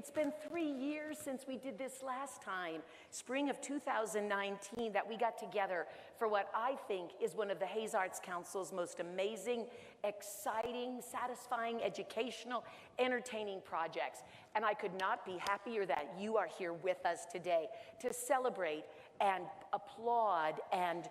It's been 3 years since we did this last time, spring of 2019, that we got together for what I think is one of the Hayes Arts Council's most amazing, exciting, satisfying, educational, entertaining projects. And I could not be happier that you are here with us today to celebrate and applaud and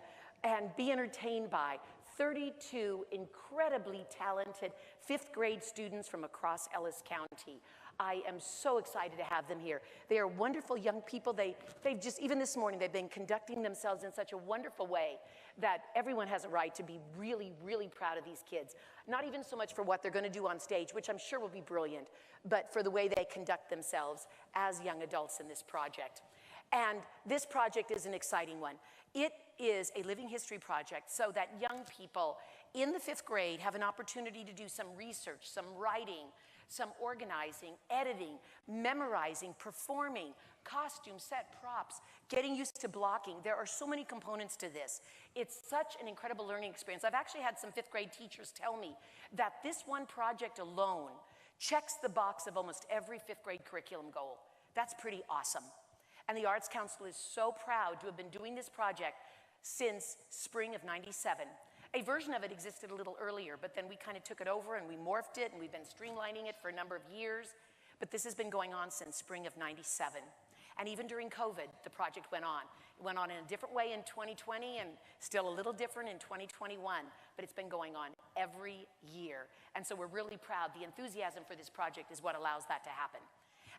be entertained by 32 incredibly talented 5th grade students from across Ellis County. I am so excited to have them here. They are wonderful young people. They've just, even this morning, they've been conducting themselves in such a wonderful way that everyone has a right to be really, really proud of these kids. Not even so much for what they're going to do on stage, which I'm sure will be brilliant, but for the way they conduct themselves as young adults in this project. And this project is an exciting one. It is a living history project so that young people in the 5th grade have an opportunity to do some research, some writing, some organizing, editing, memorizing, performing, costume, set, props, getting used to blocking. There are so many components to this. It's such an incredible learning experience. I've actually had some 5th grade teachers tell me that this one project alone checks the box of almost every 5th grade curriculum goal. That's pretty awesome. And the Arts Council is so proud to have been doing this project since spring of '97. A version of it existed a little earlier, but then we kind of took it over and we morphed it and we've been streamlining it for a number of years. But this has been going on since spring of '97. And even during COVID, the project went on. It went on in a different way in 2020 and still a little different in 2021, but it's been going on every year. And so we're really proud. The enthusiasm for this project is what allows that to happen.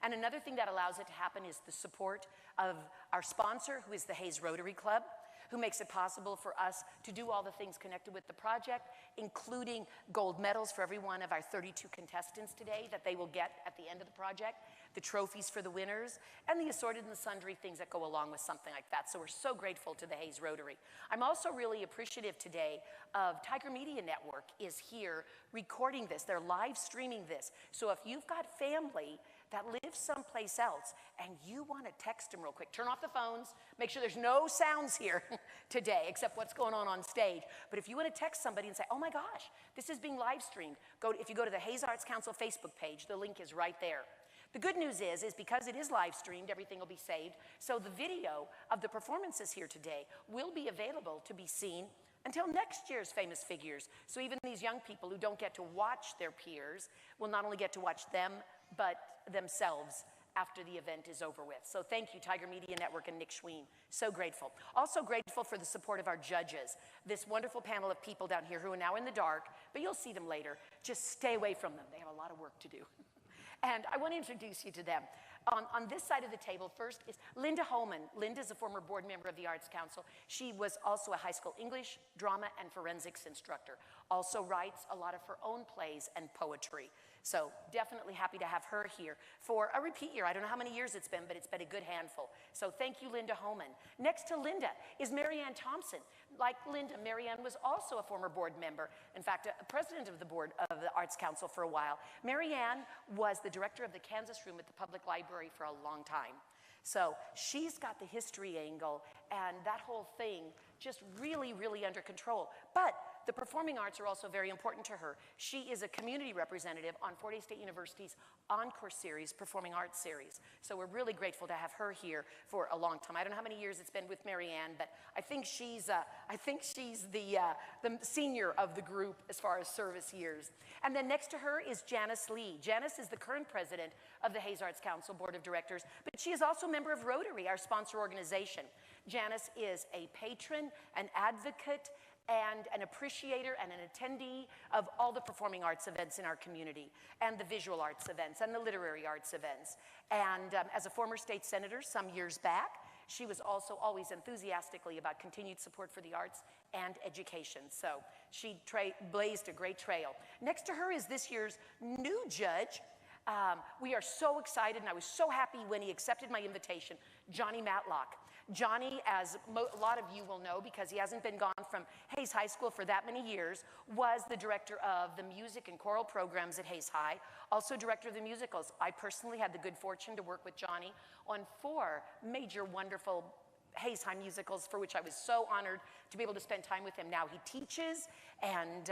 And another thing that allows it to happen is the support of our sponsor, who is the Hayes Rotary Club, who makes it possible for us to do all the things connected with the project, including gold medals for every one of our 32 contestants today that they will get at the end of the project, the trophies for the winners, and the assorted and sundry things that go along with something like that. So we're so grateful to the Hayes Rotary. I'm also really appreciative today of Tiger Media Network is here recording this. They're live streaming this. So if you've got family that lives someplace else and you want to text them real quick, turn off the phones, make sure there's no sounds here today except what's going on stage. But if you want to text somebody and say, oh my gosh, this is being live streamed, if you go to the Hayes Arts Council Facebook page, the link is right there. The good news is because it is live streamed, everything will be saved. So the video of the performances here today will be available to be seen until next year's Famous Figures. So even these young people who don't get to watch their peers will not only get to watch them, but themselves after the event is over with. So thank you, Tiger Media Network and Nick Schween. So grateful. Also grateful for the support of our judges. This wonderful panel of people down here who are now in the dark, but you'll see them later. Just stay away from them. They have a lot of work to do. And I want to introduce you to them. On this side of the table, first is Linda Holman. Linda's a former board member of the Arts Council. She was also a high school English, drama, and forensics instructor. Also writes a lot of her own plays and poetry. So definitely happy to have her here for a repeat year. I don't know how many years it's been, but it's been a good handful. So thank you, Linda Holman. Next to Linda is Marianne Thompson. Like Linda, Marianne was also a former board member. In fact, a president of the board of the Arts Council for a while. Marianne was the director of the Kansas Room at the Public Library for a long time. So she's got the history angle and that whole thing just really, really under control. But the performing arts are also very important to her. She is a community representative on Fort Hays State University's Encore Series, Performing Arts Series. So we're really grateful to have her here for a long time. I don't know how many years it's been with Marianne, but I think she's the senior of the group as far as service years. And then next to her is Janice Lee. Janice is the current president of the Hayes Arts Council Board of Directors, but she is also a member of Rotary, our sponsor organization. Janice is a patron, an advocate, and an appreciator and an attendee of all the performing arts events in our community, and the visual arts events, and the literary arts events. And as a former state senator some years back, she was also always enthusiastically about continued support for the arts and education. So she blazed a great trail. Next to her is this year's new judge. We are so excited, and I was so happy when he accepted my invitation, Johnny Matlock. Johnny, as a lot of you will know because he hasn't been gone from Hayes High School for that many years, was the director of the music and choral programs at Hayes High, also director of the musicals. I personally had the good fortune to work with Johnny on 4 major wonderful Hayes High Musicals, for which I was so honored to be able to spend time with him. Now he teaches and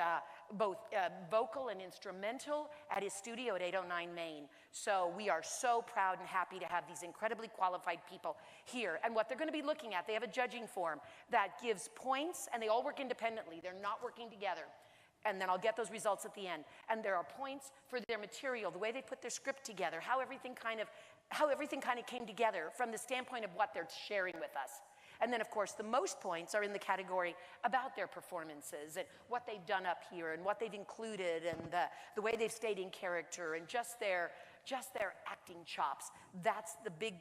both vocal and instrumental at his studio at 809 Main. So we are so proud and happy to have these incredibly qualified people here. And what they're going to be looking at, they have a judging form that gives points, and they all work independently. They're not working together. And then I'll get those results at the end. And there are points for their material, the way they put their script together, how everything kind of came together from the standpoint of what they're sharing with us. And then, of course, the most points are in the category about their performances and what they've done up here and what they've included and the way they've stayed in character and just their acting chops. That's the big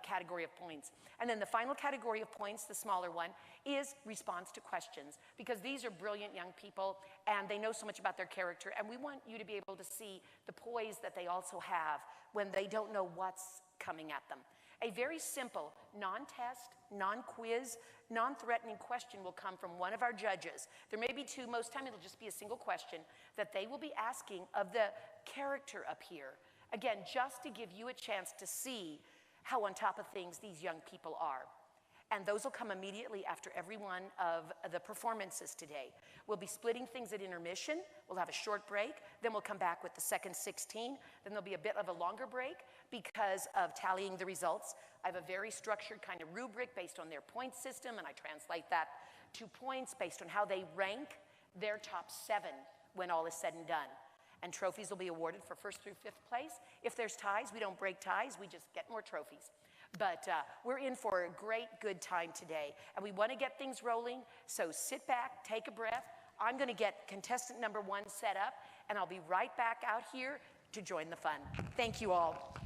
category of points. And then the final category of points, the smaller one, is response to questions, because these are brilliant young people and they know so much about their character, and we want you to be able to see the poise that they also have when they don't know what's coming at them. A very simple, non-test, non-quiz, non-threatening question will come from one of our judges. There may be two, most time it'll just be a single question that they will be asking of the character up here. Again, just to give you a chance to see how on top of things these young people are. And those will come immediately after every one of the performances today. We'll be splitting things at intermission. We'll have a short break. Then we'll come back with the second 16. Then there'll be a bit of a longer break because of tallying the results. I have a very structured kind of rubric based on their point system, and I translate that to points based on how they rank their top 7 when all is said and done. And trophies will be awarded for 1st through 5th place. If there's ties, we don't break ties, we just get more trophies. But we're in for a great, good time today. And we want to get things rolling, so sit back, take a breath. I'm going to get contestant number 1 set up, and I'll be right back out here to join the fun. Thank you all.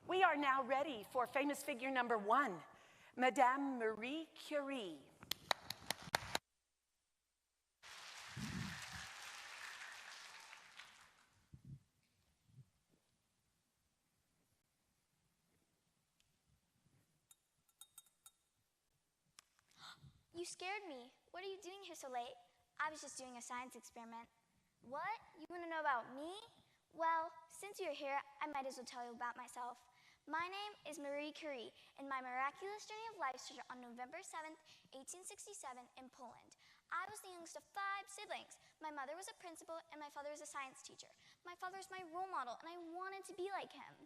We are now ready for famous figure number 1, Madame Marie Curie. You scared me. What are you doing here so late? I was just doing a science experiment. What? You want to know about me? Well, since you're here, I might as well tell you about myself. My name is Marie Curie, and my miraculous journey of life started on November 7th, 1867 in Poland. I was the youngest of 5 siblings. My mother was a principal, and my father was a science teacher. My father is my role model, and I wanted to be like him.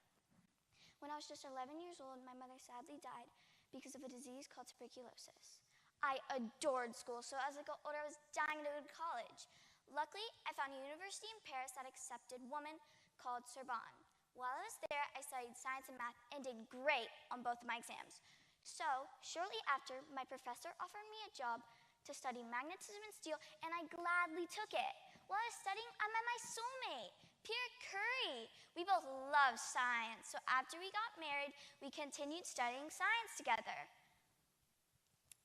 When I was just 11 years old, my mother sadly died because of a disease called tuberculosis. I adored school, so as I got older, I was dying to go to college. Luckily, I found a university in Paris that accepted women called Sorbonne. While I was there, I studied science and math and did great on both of my exams. So, shortly after, my professor offered me a job to study magnetism and steel, and I gladly took it. While I was studying, I met my soulmate, Pierre Curie. We both love science, so after we got married, we continued studying science together.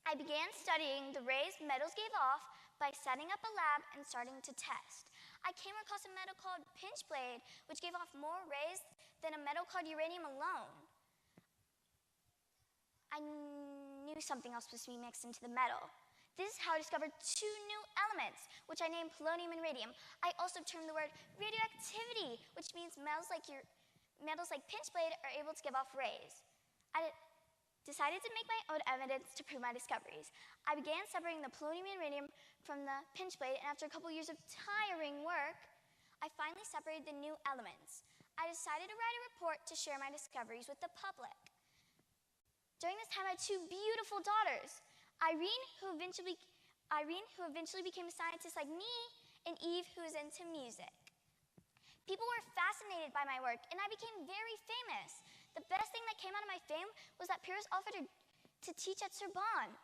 I began studying the rays metals gave off by setting up a lab and starting to test. I came across a metal called pinch blade, which gave off more rays than a metal called uranium alone. I knew something else was to be mixed into the metal. This is how I discovered two new elements, which I named polonium and radium. I also termed the word radioactivity, which means metals like pinch blade are able to give off rays. I decided to make my own evidence to prove my discoveries. I began separating the polonium and radium from the pinch blade, and after a couple years of tiring work, I finally separated the new elements. I decided to write a report to share my discoveries with the public. During this time, I had two beautiful daughters, Irene, who eventually became a scientist like me, and Eve, who is into music. People were fascinated by my work, and I became very famous. The best thing that came out of my fame was that Pierre offered to teach at Sorbonne.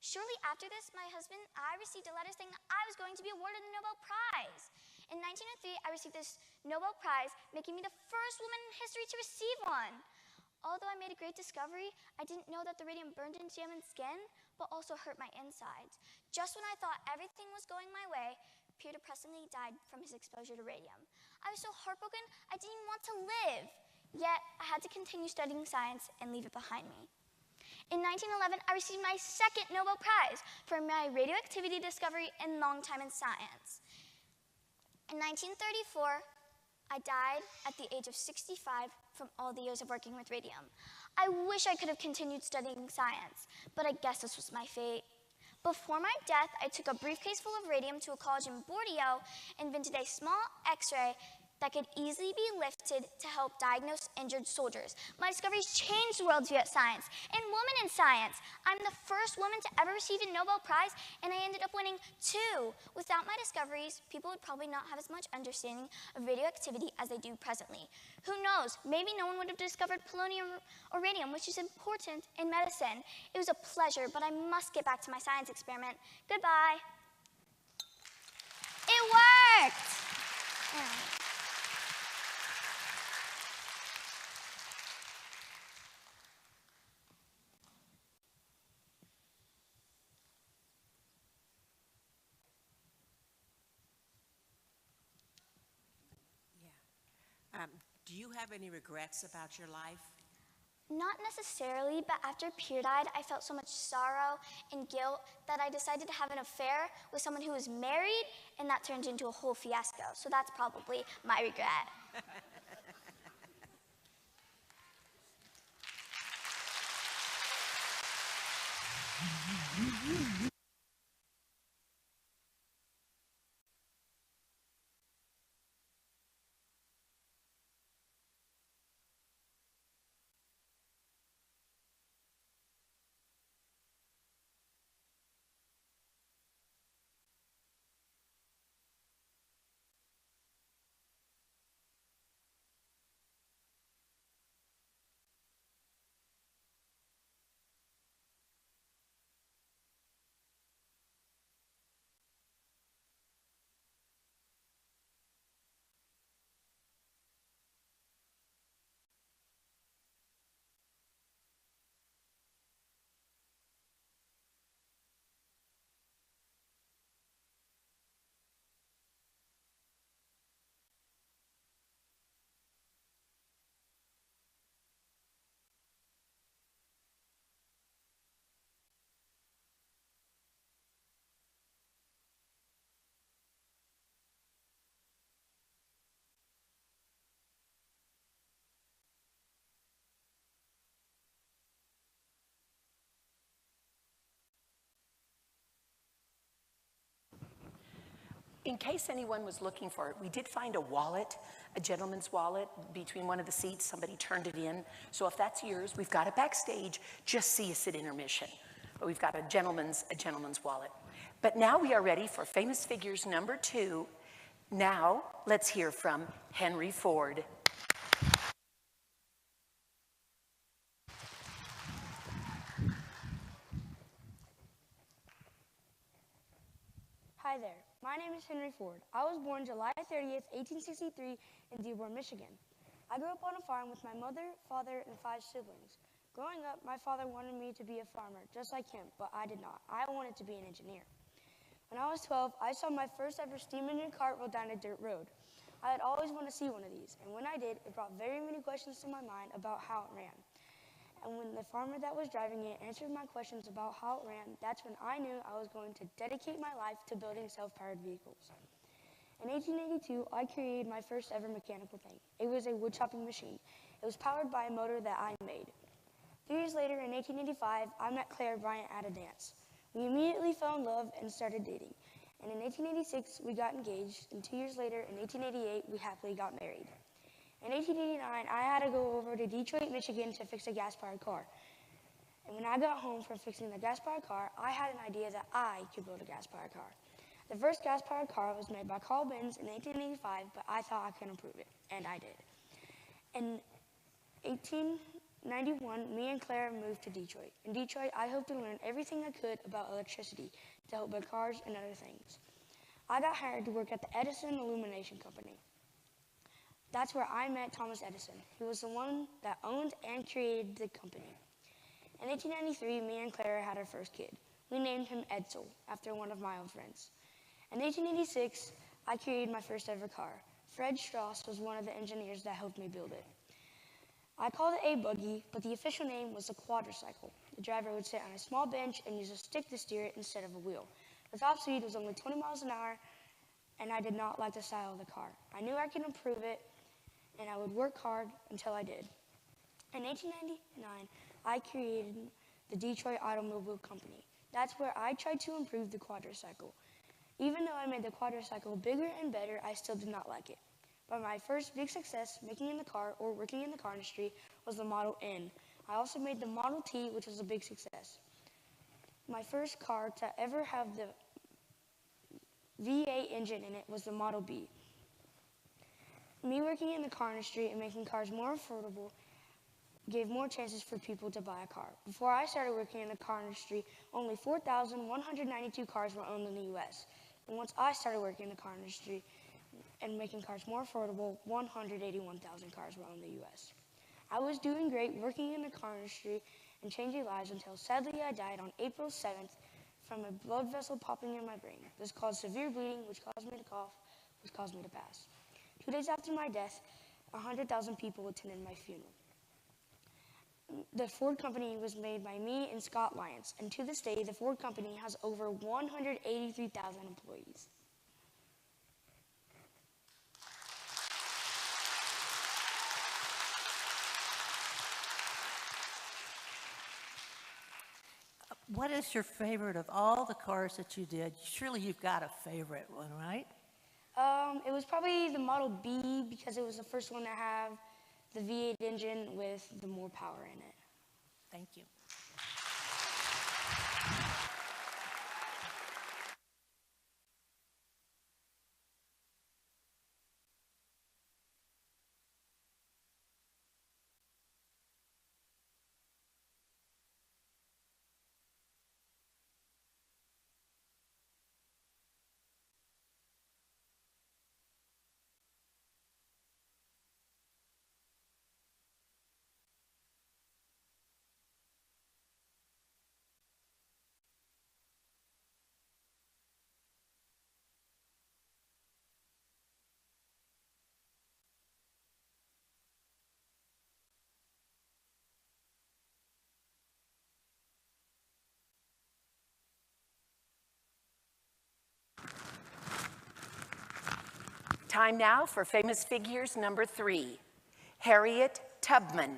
Shortly after this, my husband and I received a letter saying that I was going to be awarded the Nobel Prize. In 1903, I received this Nobel Prize, making me the first woman in history to receive one. Although I made a great discovery, I didn't know that the radium burned into human skin, but also hurt my insides. Just when I thought everything was going my way, Pierre depressingly died from his exposure to radium. I was so heartbroken, I didn't even want to live. Yet, I had to continue studying science and leave it behind me. In 1911, I received my second Nobel Prize for my radioactivity discovery and long time in science. In 1934, I died at the age of 65 from all the years of working with radium. I wish I could have continued studying science, but I guess this was my fate. Before my death, I took a briefcase full of radium to a college in Bordeaux and invented a small X-ray that could easily be lifted to help diagnose injured soldiers. My discoveries changed the world's view at science and women in science. I'm the first woman to ever receive a Nobel Prize, and I ended up winning 2. Without my discoveries, people would probably not have as much understanding of radioactivity as they do presently. Who knows, maybe no one would have discovered polonium or radium, which is important in medicine. It was a pleasure, but I must get back to my science experiment. Goodbye. It worked! Yeah. Do you have any regrets about your life? Not necessarily, but after Pierre died, I felt so much sorrow and guilt that I decided to have an affair with someone who was married, and that turned into a whole fiasco. So that's probably my regret. In case anyone was looking for it, we did find a wallet, a gentleman's wallet, between one of the seats. Somebody turned it in. So if that's yours, we've got it backstage. Just see us at intermission. But we've got a gentleman's wallet. But now we are ready for Famous Figures number 2. Now, let's hear from Henry Ford. Hi there, my name is Henry Ford. I was born July 30th, 1863 in Dearborn, Michigan. I grew up on a farm with my mother, father, and 5 siblings. Growing up, my father wanted me to be a farmer, just like him, but I did not. I wanted to be an engineer. When I was 12, I saw my first ever steam engine cart roll down a dirt road. I had always wanted to see one of these, and when I did, it brought very many questions to my mind about how it ran. And when the farmer that was driving it answered my questions about how it ran, that's when I knew I was going to dedicate my life to building self-powered vehicles. In 1882, I created my first ever mechanical thing. It was a wood chopping machine. It was powered by a motor that I made. 3 years later, in 1885, I met Claire Bryant at a dance. We immediately fell in love and started dating. And in 1886, we got engaged, and 2 years later, in 1888, we happily got married. In 1889, I had to go over to Detroit, Michigan to fix a gas-powered car. And when I got home from fixing the gas-powered car, I had an idea that I could build a gas-powered car. The first gas-powered car was made by Carl Benz in 1885, but I thought I could improve it, and I did. In 1891, me and Claire moved to Detroit. In Detroit, I hoped to learn everything I could about electricity to help build cars and other things. I got hired to work at the Edison Illumination Company. That's where I met Thomas Edison, who was the one that owned and created the company. In 1893, me and Claire had our first kid. We named him Edsel, after one of my old friends. In 1886, I created my first ever car. Fred Strauss was one of the engineers that helped me build it. I called it a buggy, but the official name was a quadricycle. The driver would sit on a small bench and use a stick to steer it instead of a wheel. The top speed was only 20 miles an hour, and I did not like the style of the car. I knew I could improve it, and I would work hard until I did. In 1899, I created the Detroit Automobile Company. That's where I tried to improve the quadricycle. Even though I made the quadricycle bigger and better, I still did not like it. But my first big success making in the car or working in the car industry was the Model N. I also made the Model T, which was a big success. My first car to ever have the V8 engine in it was the Model B. Me working in the car industry and making cars more affordable gave more chances for people to buy a car. Before I started working in the car industry, only 4,192 cars were owned in the U.S. And once I started working in the car industry and making cars more affordable, 181,000 cars were owned in the U.S. I was doing great working in the car industry and changing lives until sadly I died on April 7th from a blood vessel popping in my brain. This caused severe bleeding, which caused me to cough, which caused me to pass. 2 days after my death, 100,000 people attended my funeral. The Ford Company was made by me and Scott Lyons, and to this day, the Ford Company has over 183,000 employees. What is your favorite of all the cars that you did? Surely you've got a favorite one, right? It was probably the Model B because it was the first one to have the V8 engine with the more power in it. Thank you. Time now for Famous Figures number 3, Harriet Tubman.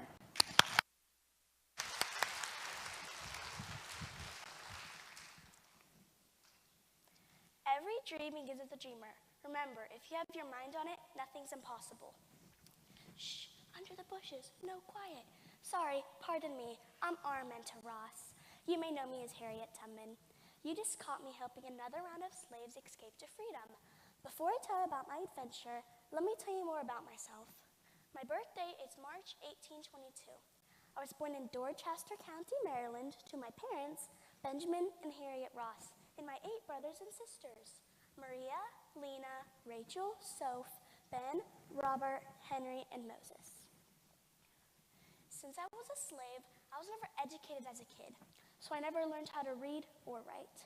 Every dream begins with a dreamer. Remember, if you have your mind on it, nothing's impossible. Shh, under the bushes, no quiet. Sorry, pardon me, I'm Armenta Ross. You may know me as Harriet Tubman. You just caught me helping another round of slaves escape to freedom. Before I tell you about my adventure, let me tell you more about myself. My birthday is March 1822. I was born in Dorchester County, Maryland, to my parents, Benjamin and Harriet Ross, and my 8 brothers and sisters, Maria, Lena, Rachel, Soph, Ben, Robert, Henry, and Moses. Since I was a slave, I was never educated as a kid, so I never learned how to read or write.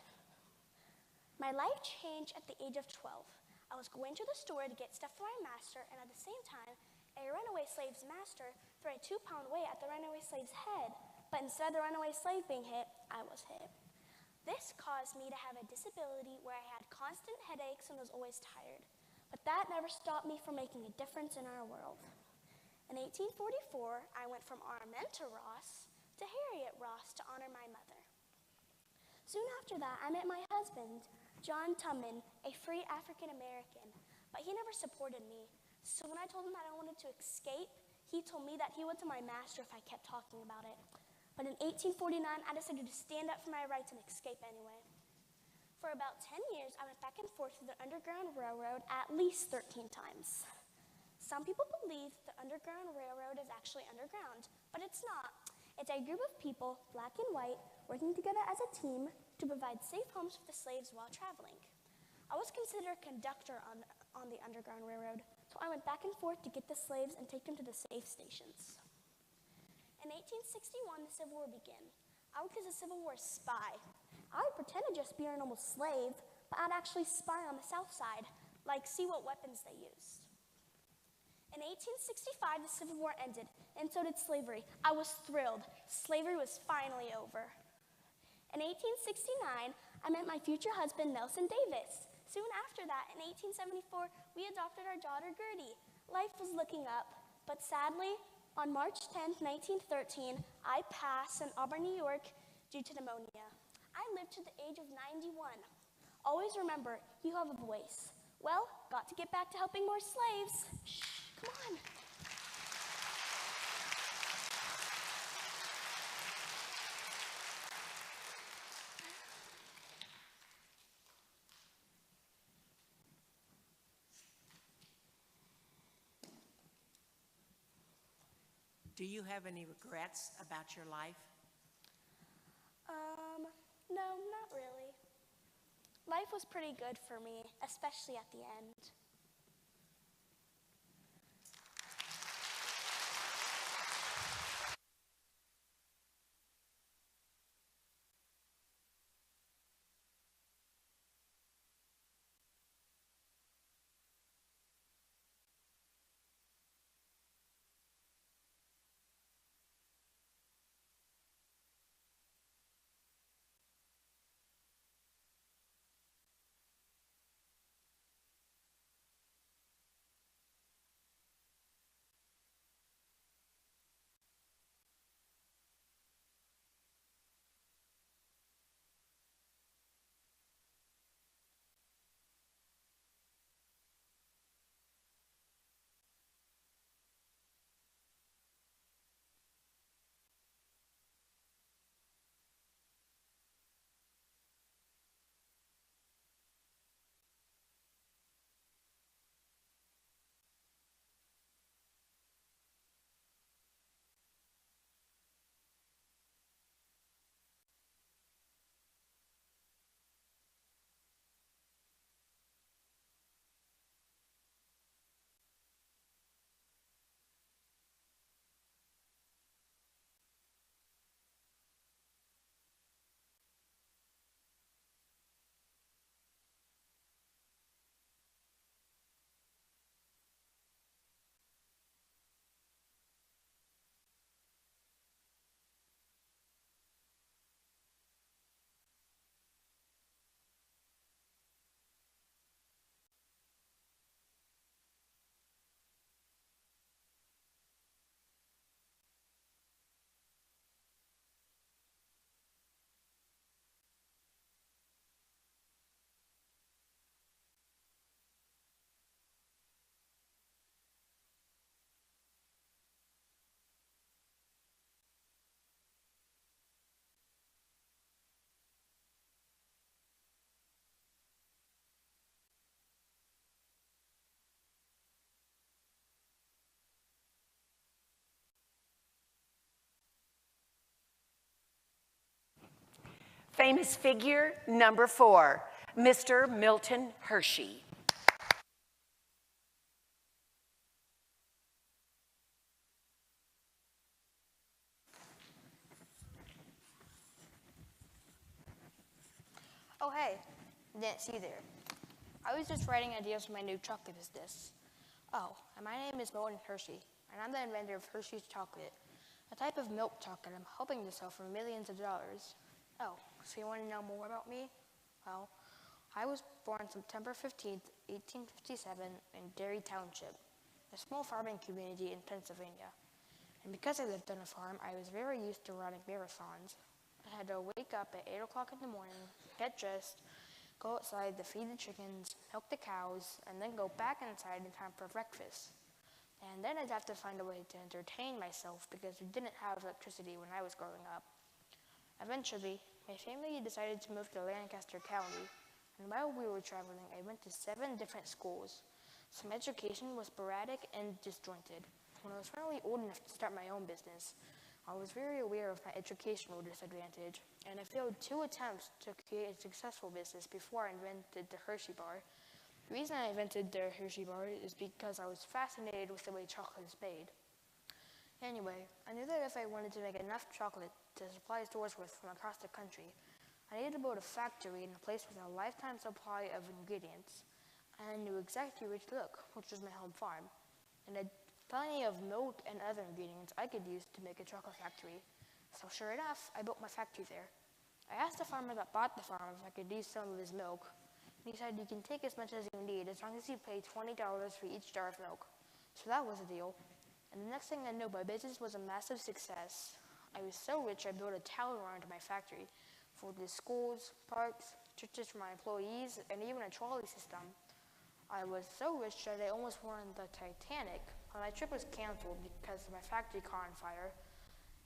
My life changed at the age of 12. I was going to the store to get stuff for my master, and at the same time, a runaway slave's master threw a 2-pound weight at the runaway slave's head, but instead of the runaway slave being hit, I was hit. This caused me to have a disability where I had constant headaches and was always tired, but that never stopped me from making a difference in our world. In 1844, I went from Armenta Ross to Harriet Ross to honor my mother. Soon after that, I met my husband, John Tubman, a free African American, but he never supported me. So when I told him that I wanted to escape, he told me that he would to my master if I kept talking about it. But in 1849, I decided to stand up for my rights and escape anyway. For about 10 years, I went back and forth through the Underground Railroad at least 13 times. Some people believe the Underground Railroad is actually underground, but it's not. It's a group of people, black and white, working together as a team to provide safe homes for the slaves while traveling. I was considered a conductor on the Underground Railroad, so I went back and forth to get the slaves and take them to the safe stations. In 1861, the Civil War began. I worked as a Civil War spy. I would pretend to just be a normal slave, but I'd actually spy on the South Side, like see what weapons they used. In 1865, the Civil War ended, and so did slavery. I was thrilled. Slavery was finally over. In 1869, I met my future husband, Nelson Davis. Soon after that, in 1874, we adopted our daughter, Gertie. Life was looking up, but sadly, on March 10, 1913, I passed in Auburn, New York, due to pneumonia. I lived to the age of 91. Always remember, you have a voice. Well, got to get back to helping more slaves. Shh, come on. Do you have any regrets about your life? No, not really. Life was pretty good for me, especially at the end. Famous figure number 4, Mr. Milton Hershey. Oh, hey, didn't see there. I was just writing ideas for my new chocolate business. Oh, and my name is Milton Hershey, and I'm the inventor of Hershey's chocolate, a type of milk chocolate I'm hoping to sell for millions of dollars. Oh, so you want to know more about me? Well, I was born September 15th, 1857 in Derry Township, a small farming community in Pennsylvania. And because I lived on a farm, I was very used to running marathons. I had to wake up at 8 o'clock in the morning, get dressed, go outside to feed the chickens, milk the cows, and then go back inside in time for breakfast. And then I'd have to find a way to entertain myself because we didn't have electricity when I was growing up. Eventually, my family decided to move to Lancaster County, and while we were traveling, I went to 7 different schools. So my education was sporadic and disjointed. When I was finally old enough to start my own business, I was very aware of my educational disadvantage, and I failed 2 attempts to create a successful business before I invented the Hershey bar. The reason I invented the Hershey bar is because I was fascinated with the way chocolate is made. Anyway, I knew that if I wanted to make enough chocolate to supply stores with from across the country, I needed to build a factory in a place with a lifetime supply of ingredients. And I knew exactly where to look, which was my home farm, and had plenty of milk and other ingredients I could use to make a chocolate factory. So sure enough, I built my factory there. I asked the farmer that bought the farm if I could use some of his milk. And he said you can take as much as you need as long as you pay $20 for each jar of milk. So that was a deal. And the next thing I knew, my business was a massive success. I was so rich I built a tower around my factory for the schools, parks, churches for my employees, and even a trolley system. I was so rich that I almost won the Titanic, but my trip was canceled because my factory caught on fire.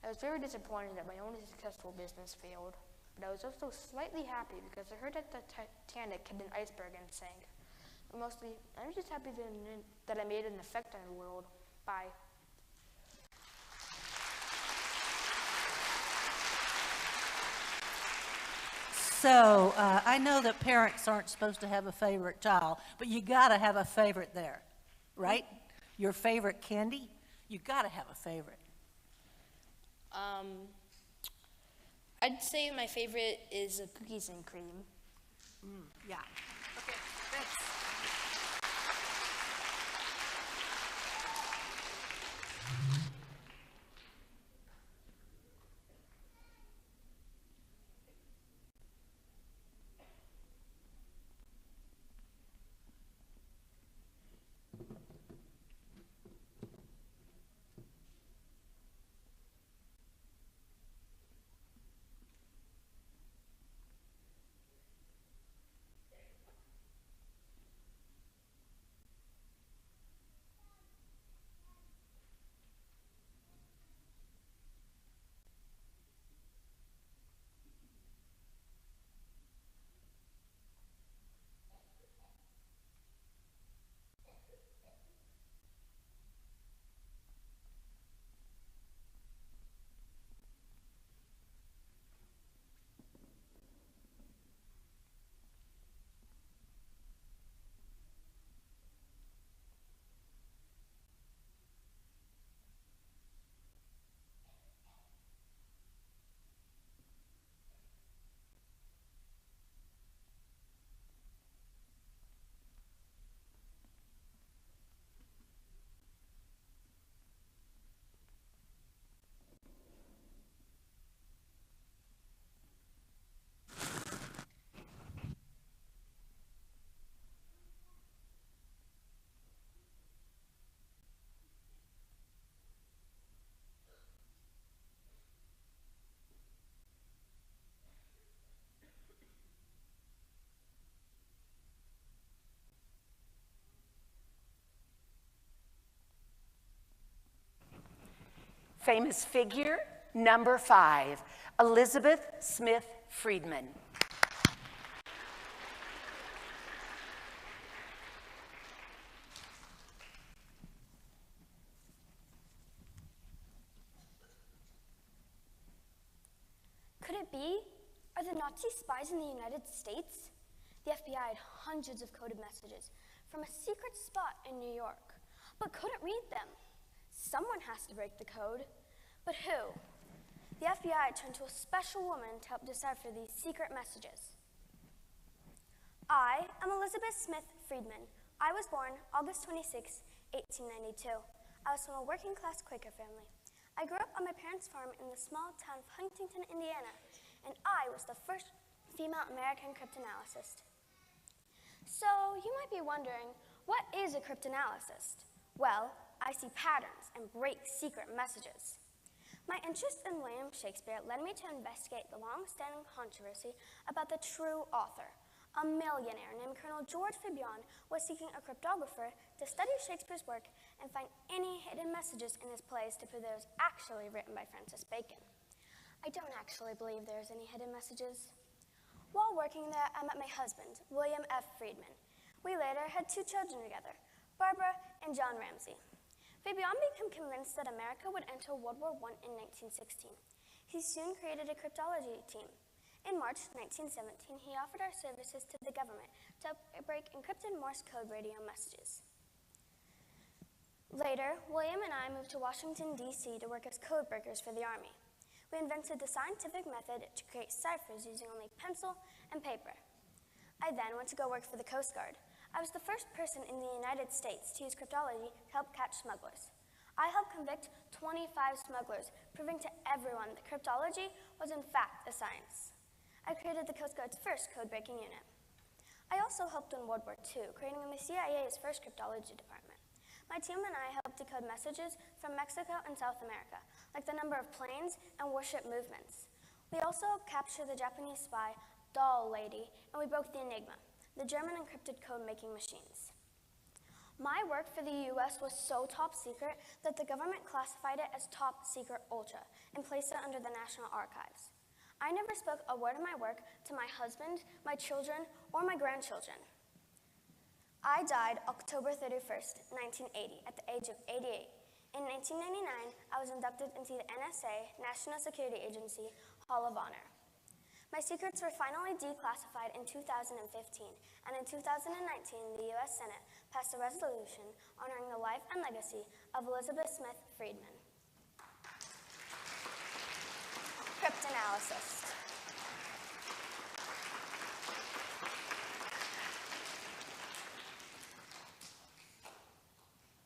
I was very disappointed that my only successful business failed, but I was also slightly happy because I heard that the Titanic hit an iceberg and sank. But mostly, I'm just happy that I made an effect on the world. Bye. So I know that parents aren't supposed to have a favorite child, but you got to have a favorite there, right? Your favorite candy? You got to have a favorite. I'd say my favorite is cookies and cream. Yeah. Okay, thanks. Famous figure number 5, Elizabeth Smith Friedman. Could it be? Are the Nazi spies in the United States? The FBI had hundreds of coded messages from a secret spot in New York, but couldn't read them. Someone has to break the code, but who? The FBI turned to a special woman to help decipher these secret messages. I am Elizabeth Smith Friedman. I was born August 26, 1892. I was from a working-class Quaker family. I grew up on my parents' farm in the small town of Huntington, Indiana, and I was the first female American cryptanalyst. So you might be wondering, what is a cryptanalyst? Well, I see patterns and break secret messages. My interest in William Shakespeare led me to investigate the long-standing controversy about the true author. A millionaire named Colonel George Fibion was seeking a cryptographer to study Shakespeare's work and find any hidden messages in his plays to prove that it was actually written by Francis Bacon. I don't actually believe there's any hidden messages. While working there, I met my husband, William F. Friedman. We later had 2 children together, Barbara and John Ramsey. Fibion became convinced that America would enter World War I in 1916. He soon created a cryptology team. In March 1917, he offered our services to the government to break encrypted Morse code radio messages. Later, William and I moved to Washington, D.C. to work as code breakers for the Army. We invented the scientific method to create ciphers using only pencil and paper. I then went to go work for the Coast Guard. I was the first person in the United States to use cryptology to help catch smugglers. I helped convict 25 smugglers, proving to everyone that cryptology was in fact a science. I created the Coast Guard's first code-breaking unit. I also helped in World War II, creating the CIA's first cryptology department. My team and I helped decode messages from Mexico and South America, like the number of planes and warship movements. We also captured the Japanese spy, Doll Lady, and we broke the Enigma, the German encrypted code-making machines. My work for the US was so top secret that the government classified it as Top Secret Ultra and placed it under the National Archives. I never spoke a word of my work to my husband, my children, or my grandchildren. I died October 31st, 1980, at the age of 88. In 1999, I was inducted into the NSA, National Security Agency, Hall of Honor. My secrets were finally declassified in 2015, and in 2019, the U.S. Senate passed a resolution honoring the life and legacy of Elizabeth Smith Friedman. Cryptanalysis.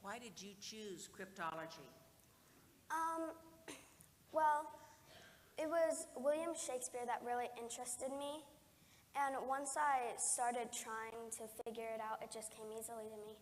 Why did you choose cryptology? Well, it was William Shakespeare that really interested me, and once I started trying to figure it out, it just came easily to me.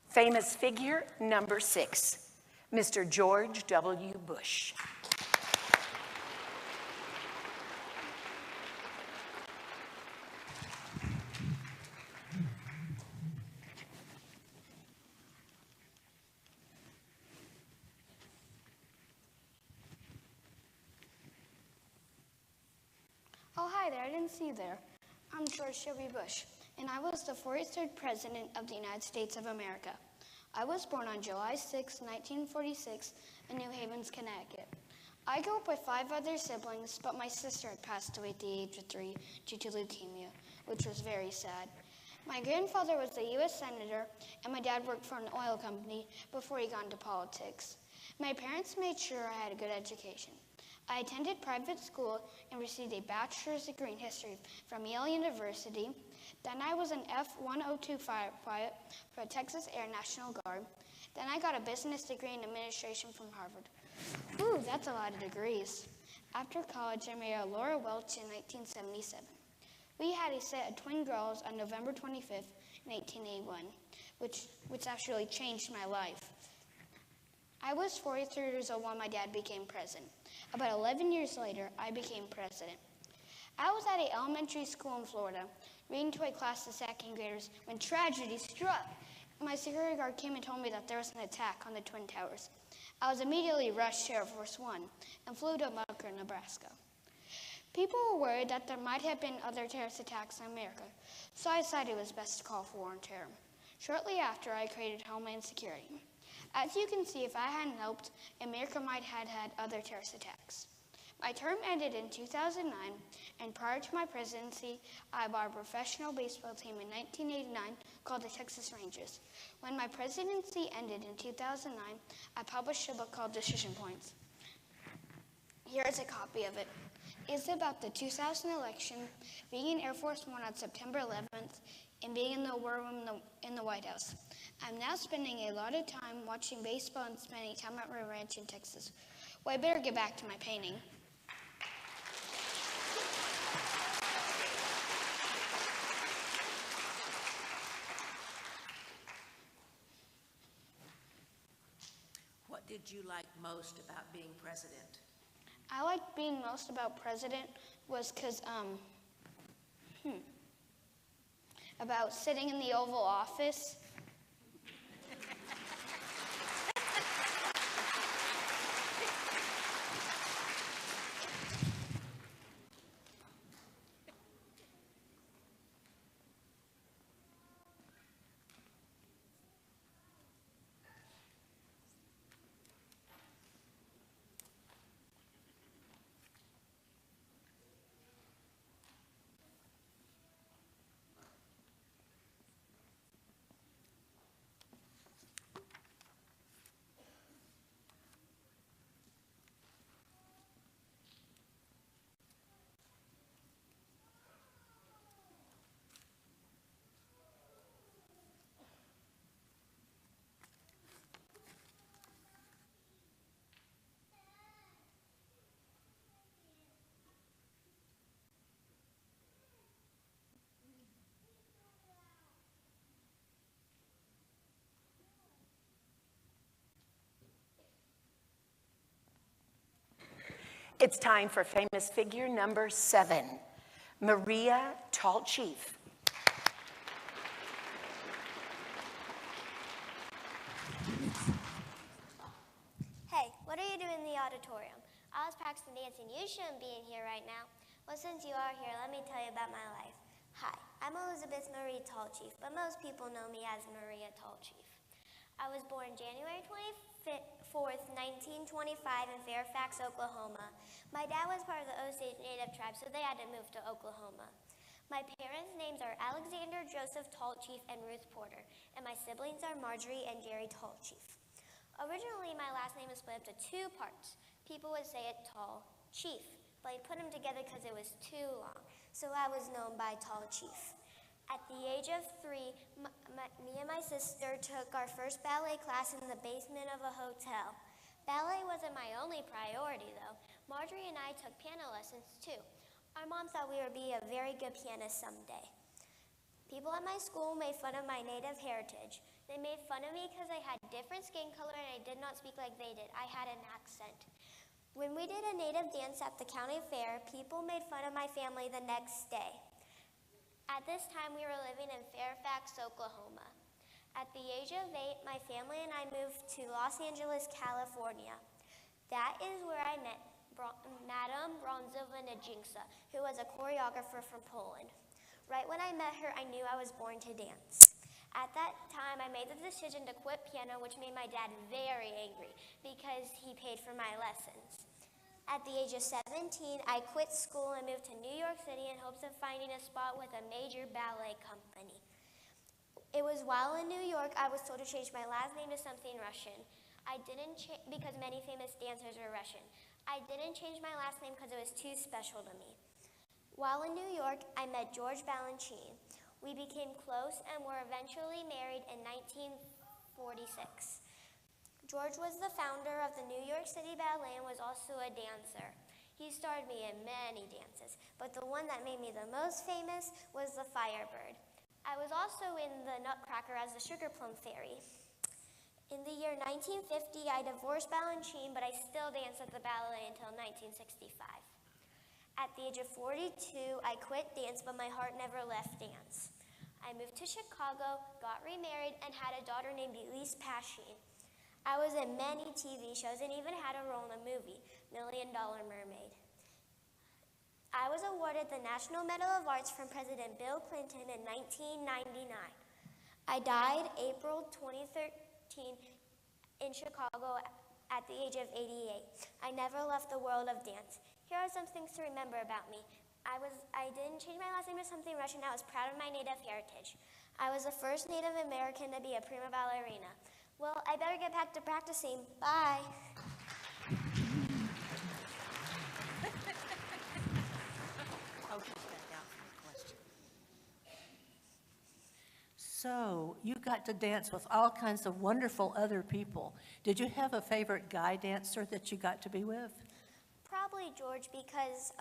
Famous figure number 6, Mr. George W. Bush. Oh, hi there, I didn't see you there. I'm George W. Bush, and I was the 43rd President of the United States of America. I was born on July 6, 1946, in New Havens, Connecticut. I grew up with 5 other siblings, but my sister had passed away at the age of 3 due to leukemia, which was very sad. My grandfather was a U.S. Senator, and my dad worked for an oil company before he got into politics. My parents made sure I had a good education. I attended private school and received a bachelor's degree in history from Yale University. Then I was an F-102 fighter pilot for the Texas Air National Guard. Then I got a business degree in administration from Harvard. Ooh, that's a lot of degrees. After college, I married Laura Welch in 1977. We had a set of twin girls on November 25th, 1881, which actually changed my life. I was 43 years old when my dad became president. About 11 years later, I became president. I was at an elementary school in Florida, reading to a class of second graders when tragedy struck. My security guard came and told me that there was an attack on the Twin Towers. I was immediately rushed to Air Force One and flew to Bunker, Nebraska. People were worried that there might have been other terrorist attacks in America, so I decided it was best to call for war on terror. Shortly after, I created Homeland Security. As you can see, if I hadn't helped, America might have had other terrorist attacks. My term ended in 2009, and prior to my presidency, I bought a professional baseball team in 1989 called the Texas Rangers. When my presidency ended in 2009, I published a book called Decision Points. Here is a copy of it. It's about the 2000 election, being in Air Force One on September 11th, and being in the war room in the White House. I'm now spending a lot of time watching baseball and spending time at my ranch in Texas. Well, I better get back to my painting. What did you like most about being president? I liked being most about president was because, about sitting in the Oval Office. It's time for famous figure number 7, Maria Tall Chief. Hey, what are you doing in the auditorium? I was practicing dancing. You shouldn't be in here right now. Well, since you are here, let me tell you about my life. Hi, I'm Elizabeth Marie Tall Chief, but most people know me as Maria Tall Chief. I was born January 24th, 1925 in Fairfax, Oklahoma. My dad was part of the Osage Native tribe, so they had to move to Oklahoma. My parents' names are Alexander Joseph Tall Chief and Ruth Porter, and my siblings are Marjorie and Jerry Tall Chief. Originally, my last name was split up to 2 parts. People would say it Tall Chief, but I put them together because it was too long, so I was known by Tall Chief. At the age of 3, me and my sister took our first ballet class in the basement of a hotel. Ballet wasn't my only priority, though. Marjorie and I took piano lessons, too. Our mom thought we would be a very good pianist someday. People at my school made fun of my native heritage. They made fun of me because I had different skin color and I did not speak like they did. I had an accent. When we did a native dance at the county fair, people made fun of my family the next day. At this time, we were living in Fairfax, Oklahoma. At the age of 8, my family and I moved to Los Angeles, California. That is where I met Madame Bronzova Nijinksa, who was a choreographer from Poland. Right when I met her, I knew I was born to dance. At that time, I made the decision to quit piano, which made my dad very angry because he paid for my lessons. At the age of 17, I quit school and moved to New York City in hopes of finding a spot with a major ballet company. It was while in New York I was told to change my last name to something Russian. I didn't because many famous dancers are Russian. I didn't change my last name because it was too special to me. While in New York, I met George Balanchine. We became close and were eventually married in 1946. George was the founder of the New York City Ballet and was also a dancer. He starred me in many dances, but the one that made me the most famous was the Firebird. I was also in the Nutcracker as the Sugar Plum Fairy. In the year 1950, I divorced Balanchine, but I still danced at the ballet until 1965. At the age of 42, I quit dance, but my heart never left dance. I moved to Chicago, got remarried, and had a daughter named Elise Pasheen. I was in many TV shows and even had a role in a movie, $1 Million Mermaid. I was awarded the National Medal of Arts from President Bill Clinton in 1999. I died April 2013 in Chicago at the age of 88. I never left the world of dance. Here are some things to remember about me. I didn't change my last name to something Russian. I was proud of my native heritage. I was the first Native American to be a prima ballerina. Well, I better get back to practicing. Bye. So you got to dance with all kinds of wonderful other people. Did you have a favorite guy dancer that you got to be with? Probably George, because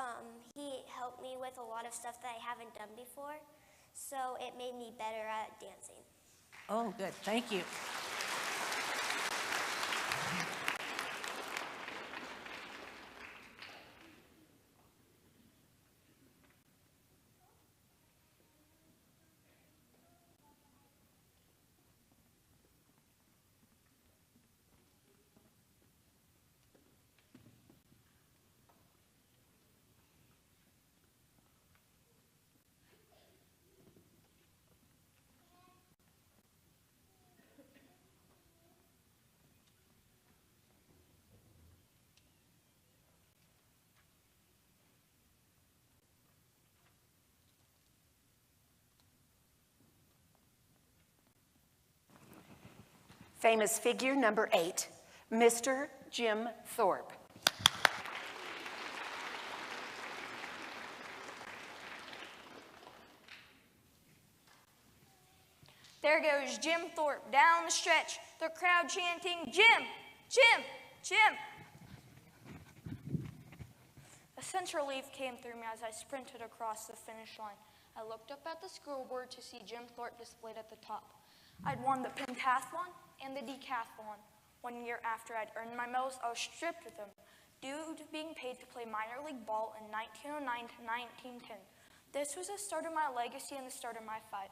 he helped me with a lot of stuff that I haven't done before, so it made me better at dancing. Oh, good. Thank you. Famous figure number 8, Mr. Jim Thorpe. There goes Jim Thorpe down the stretch, the crowd chanting, "Jim, Jim, Jim." A center leaf came through me as I sprinted across the finish line. I looked up at the scoreboard to see Jim Thorpe displayed at the top. I'd won the pentathlon and the decathlon. 1 year after I'd earned my medals, I was stripped of them due to being paid to play minor league ball in 1909 to 1910. This was the start of my legacy and the start of my fight.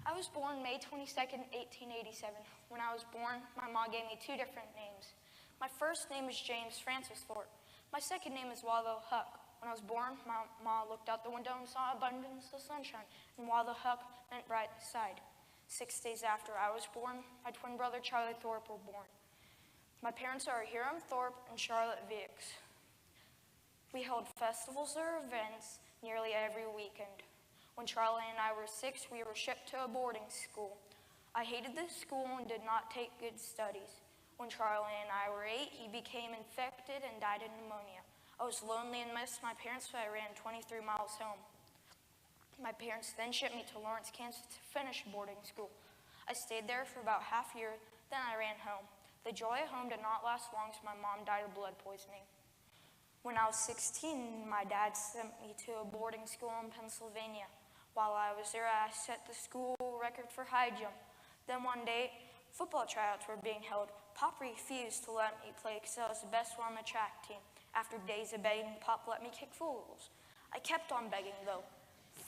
I was born May 22nd, 1887. When I was born, my mom gave me 2 different names. My first name is James Francis Thorpe. My second name is Waldo Huck. When I was born, my mom looked out the window and saw abundance of sunshine, and Waldo Huck meant bright side. 6 days after I was born, my twin brother Charlie Thorpe were born. My parents are Hiram Thorpe and Charlotte Vicks. We held festivals or events nearly every weekend. When Charlie and I were 6, we were shipped to a boarding school. I hated this school and did not take good studies. When Charlie and I were 8, he became infected and died of pneumonia. I was lonely and missed my parents, so I ran 23 miles home. My parents then shipped me to Lawrence, Kansas to finish boarding school. I stayed there for about half a year, then I ran home. The joy at home did not last long, so my mom died of blood poisoning. When I was 16, my dad sent me to a boarding school in Pennsylvania. While I was there, I set the school record for high jump. Then one day, football tryouts were being held. Pop refused to let me play because I was the best one on the track team. After days of begging, Pop let me kick field goals. I kept on begging, though.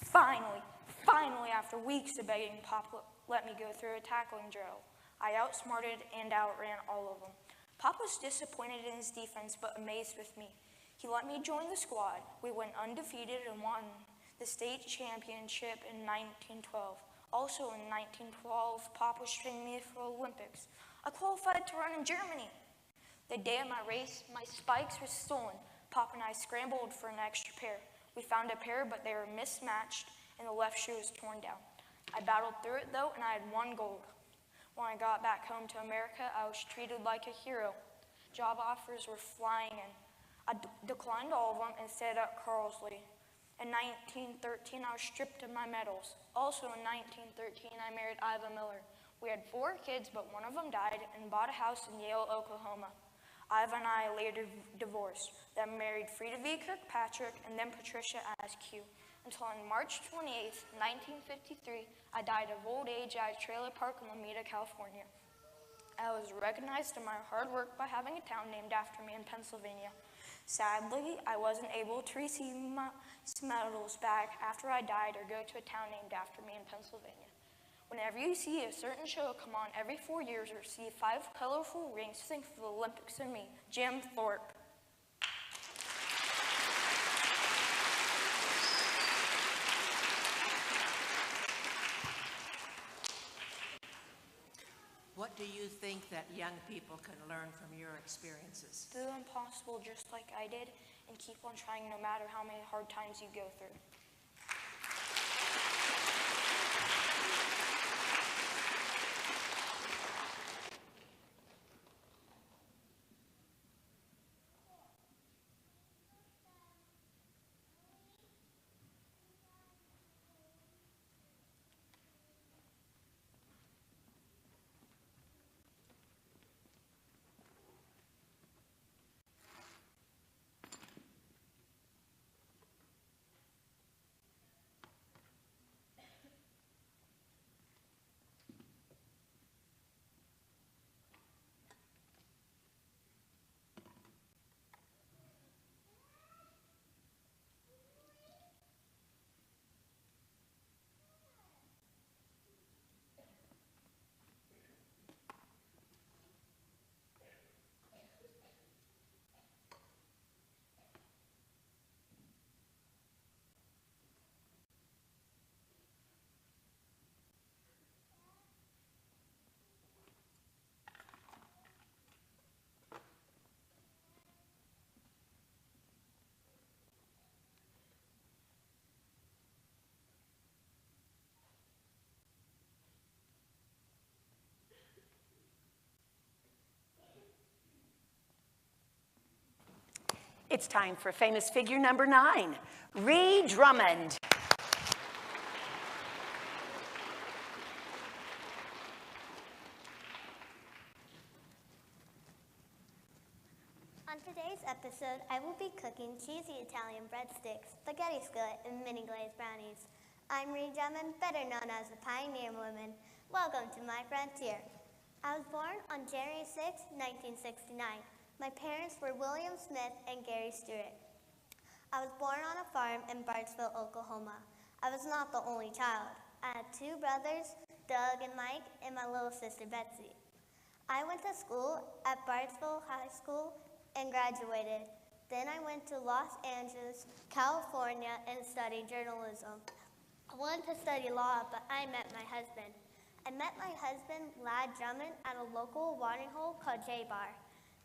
Finally, after weeks of begging, Pop let me go through a tackling drill. I outsmarted and outran all of them. Pop was disappointed in his defense, but amazed with me. He let me join the squad. We went undefeated and won the state championship in 1912. Also in 1912, Pop was training me for Olympics. I qualified to run in Germany. The day of my race, my spikes were stolen. Pop and I scrambled for an extra pair. We found a pair, but they were mismatched, and the left shoe was torn down. I battled through it, though, and I had won gold. When I got back home to America, I was treated like a hero. Job offers were flying in. I declined all of them and stayed at Carlsley. In 1913, I was stripped of my medals. Also in 1913, I married Iva Miller. We had 4 kids, but one of them died, and bought a house in Yale, Oklahoma. Iva and I later divorced, then married Frida V. Kirkpatrick, and then Patricia Askew. Until on March 28, 1953, I died of old age at a trailer park in Alameda, California. I was recognized for my hard work by having a town named after me in Pennsylvania. Sadly, I wasn't able to receive my medals back after I died or go to a town named after me in Pennsylvania. Whenever you see a certain show come on every 4 years or see 5 colorful rings, think of the Olympics and me, Jim Thorpe. What do you think that young people can learn from your experiences? Do the impossible just like I did and keep on trying no matter how many hard times you go through. It's time for famous figure number 9, Ree Drummond. On today's episode, I will be cooking cheesy Italian breadsticks, spaghetti skillet, and mini glazed brownies. I'm Ree Drummond, better known as the Pioneer Woman. Welcome to my frontier. I was born on January 6, 1969. My parents were William Smith and Gary Stewart. I was born on a farm in Bartsville, Oklahoma. I was not the only child. I had 2 brothers, Doug and Mike, and my little sister, Betsy. I went to school at Bartsville High School and graduated. Then I went to Los Angeles, California, and studied journalism. I wanted to study law, but I met my husband. I met my husband, Lad Drummond, at a local watering hole called J-Bar.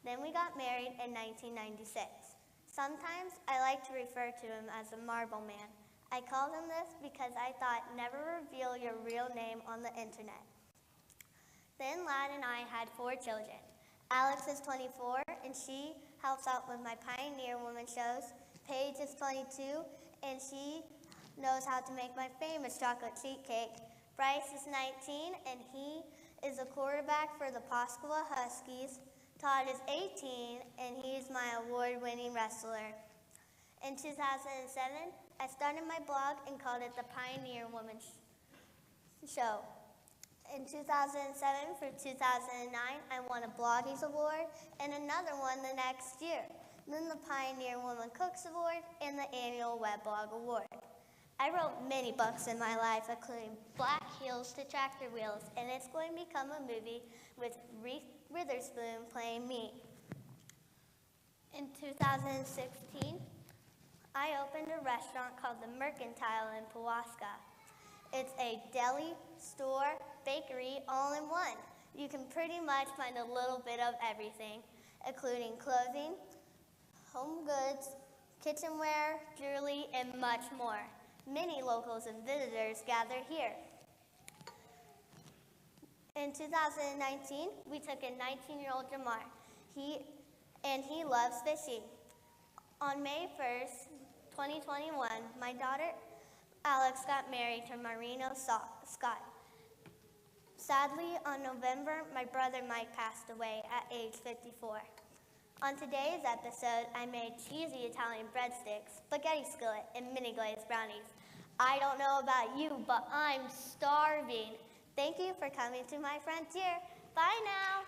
Then we got married in 1996. Sometimes I like to refer to him as a marble man. I called him this because I thought never reveal your real name on the internet. Then Lad and I had 4 children. Alex is 24 and she helps out with my Pioneer Woman shows. Paige is 22 and she knows how to make my famous chocolate sheet cake. Bryce is 19 and he is a quarterback for the Pascagoula Huskies. Todd is 18, and he's my award-winning wrestler. In 2007, I started my blog and called it the Pioneer Woman Show. In 2007 for 2009, I won a Bloggies Award and another one the next year. Then the Pioneer Woman Cooks Award and the annual Weblog Award. I wrote many books in my life, including Black Heels to Tractor Wheels, and it's going to become a movie with Reese Witherspoon playing me. In 2016, I opened a restaurant called the Mercantile in Pulaska. It's a deli, store, bakery, all in one. You can pretty much find a little bit of everything. including clothing, home goods, kitchenware, jewelry, and much more. Many locals and visitors gather here. In 2019, we took a 19-year-old Jamar. He loves fishing. On May 1st, 2021, my daughter Alex got married to Marino Scott. Sadly, on November, my brother Mike passed away at age 54. On today's episode, I made cheesy Italian breadsticks, spaghetti skillet, and mini glazed brownies. I don't know about you, but I'm starving. Thank you for coming to my frontier. Bye now.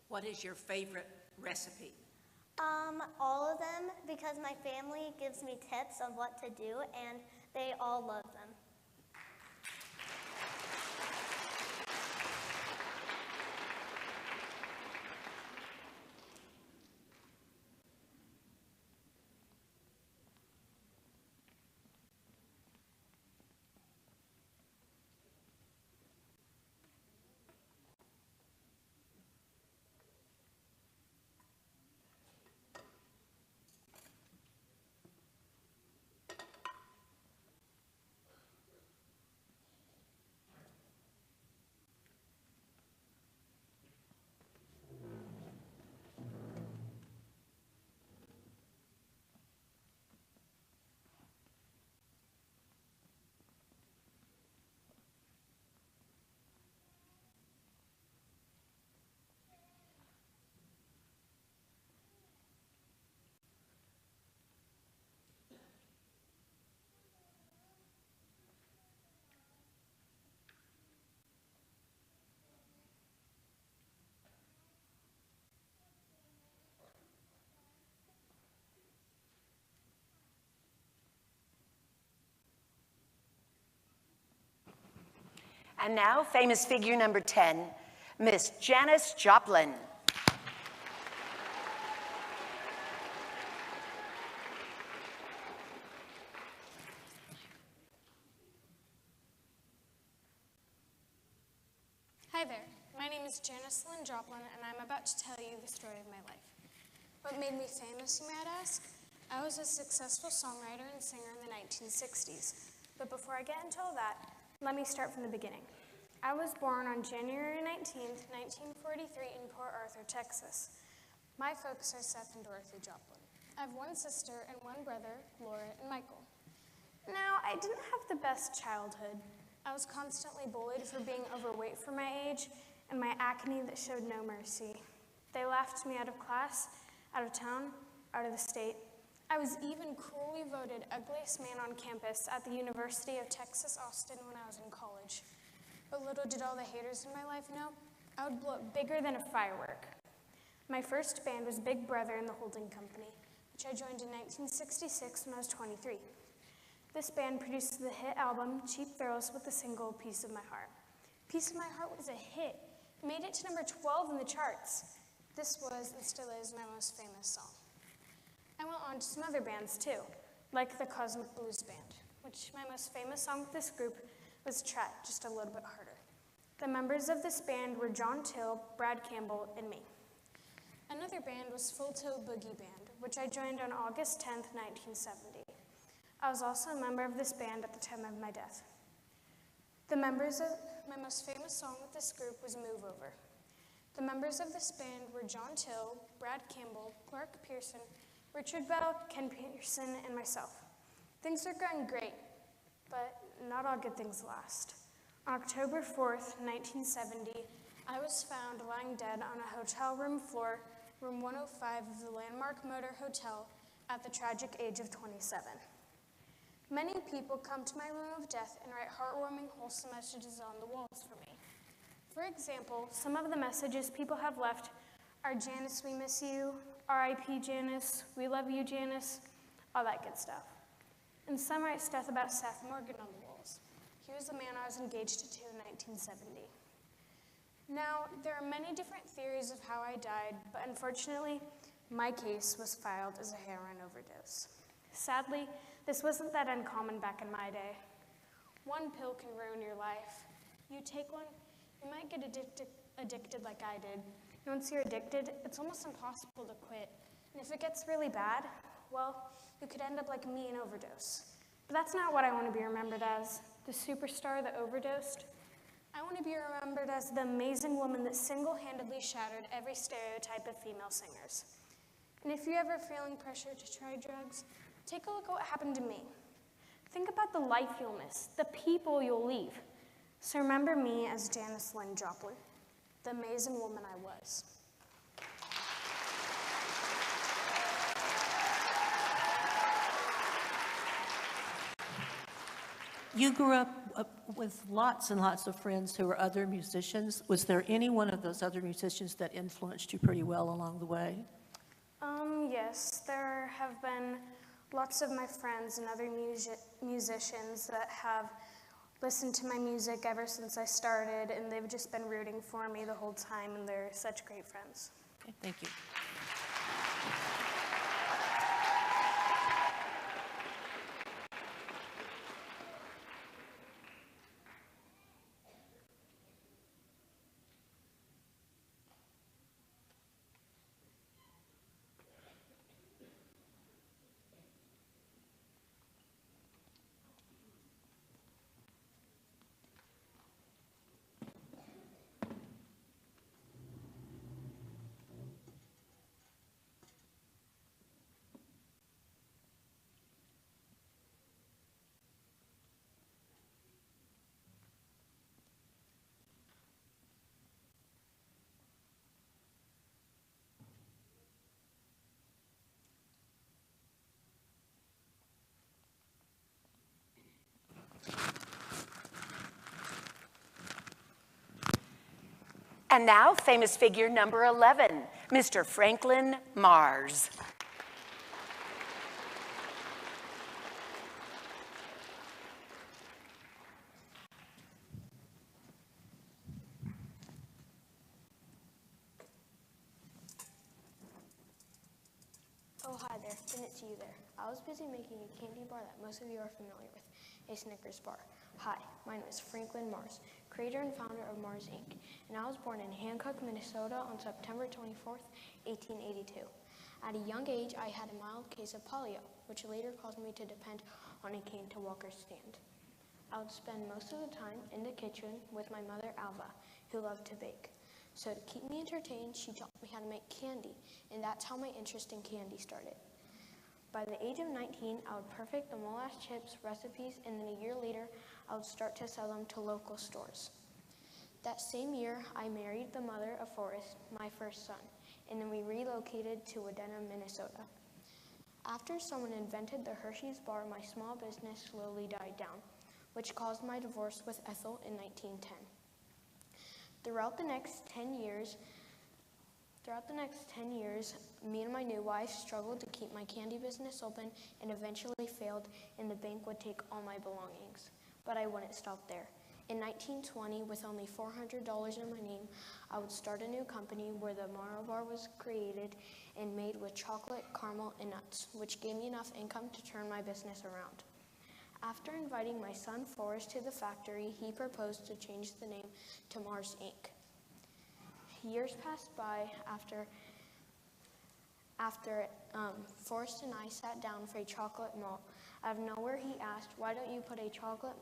What is your favorite recipe? All of them, because my family gives me tips on what to do, and they all love them. And now, famous figure number 10, Miss Janis Joplin. Hi there, my name is Janice Lynn Joplin, and I'm about to tell you the story of my life. What made me famous, you might ask? I was a successful songwriter and singer in the 1960s. But before I get into all that, let me start from the beginning. I was born on January 19th, 1943 in Port Arthur, Texas. My folks are Seth and Dorothy Joplin. I have one sister and one brother, Laura and Michael. Now, I didn't have the best childhood. I was constantly bullied for being overweight for my age and my acne that showed no mercy. They laughed me out of class, out of town, out of the state. I was even cruelly voted ugliest man on campus at the University of Texas, Austin when I was in college. But little did all the haters in my life know, I would blow up bigger than a firework. My first band was Big Brother and the Holding Company, which I joined in 1966 when I was 23. This band produced the hit album, Cheap Thrills, with the single, Piece of My Heart. Piece of My Heart was a hit. It made it to number 12 in the charts. This was, and still is, my most famous song. I went on to some other bands too, like the Cosmic Blues Band, which my most famous song with this group was Try, just a little bit harder. The members of this band were John Till, Brad Campbell, and me. Another band was Full Tilt Boogie Band, which I joined on August 10th, 1970. I was also a member of this band at the time of my death. The members of my most famous song with this group was Move Over. The members of this band were John Till, Brad Campbell, Clark Pearson, Richard Bell, Ken Pearson, and myself. Things are going great, but not all good things last. On October 4th, 1970, I was found lying dead on a hotel room floor, room 105 of the Landmark Motor Hotel, at the tragic age of 27. Many people come to my room of death and write heartwarming, wholesome messages on the walls for me. For example, some of the messages people have left are Janice, we miss you, R.I.P. Janice, we love you, Janice, all that good stuff. And some write stuff about Seth Morgan on the walls. He was the man I was engaged to in 1970. Now, there are many different theories of how I died, but unfortunately, my case was filed as a heroin overdose. Sadly, this wasn't that uncommon back in my day. One pill can ruin your life. You take one, you might get addicted like I did. And once you're addicted, it's almost impossible to quit. And if it gets really bad, well, you could end up like me and overdose. But that's not what I want to be remembered as, the superstar that overdosed. I want to be remembered as the amazing woman that single-handedly shattered every stereotype of female singers. And if you're ever feeling pressure to try drugs, take a look at what happened to me. Think about the life you'll miss, the people you'll leave. So remember me as Janice Lynn Joplin, the amazing woman I was. You grew up with lots and lots of friends who were other musicians. Was there any one of those other musicians that influenced you pretty well along the way? Yes, there have been lots of my friends and other musicians that have listened to my music ever since I started, and they've just been rooting for me the whole time, and they're such great friends. Okay, thank you. And now, famous figure number 11, Mr. Franklin Mars. Oh, hi there. Send it to you there. I was busy making a candy bar that most of you are familiar with, a Snickers bar. Hi, my name is Franklin Mars, creator and founder of Mars, Inc., and I was born in Hancock, Minnesota on September 24th, 1882. At a young age, I had a mild case of polio, which later caused me to depend on a cane to walk or stand. I would spend most of the time in the kitchen with my mother, Alva, who loved to bake. So to keep me entertained, she taught me how to make candy, and that's how my interest in candy started. By the age of 19, I would perfect the molasses chips recipes, and then a year later, I would start to sell them to local stores. That same year, I married the mother of Forrest, my first son, and then we relocated to Wadena, Minnesota. After someone invented the Hershey's bar, my small business slowly died down, which caused my divorce with Ethel in 1910. Throughout the next 10 years, me and my new wife struggled to keep my candy business open and eventually failed, and the bank would take all my belongings. But I wouldn't stop there. In 1920, with only $400 in my name, I would start a new company where the Mars bar was created and made with chocolate, caramel, and nuts, which gave me enough income to turn my business around. After inviting my son Forrest to the factory, he proposed to change the name to Mars, Inc. Years passed by after Forrest and I sat down for a chocolate malt. Out of nowhere, he asked, why don't you put chocolate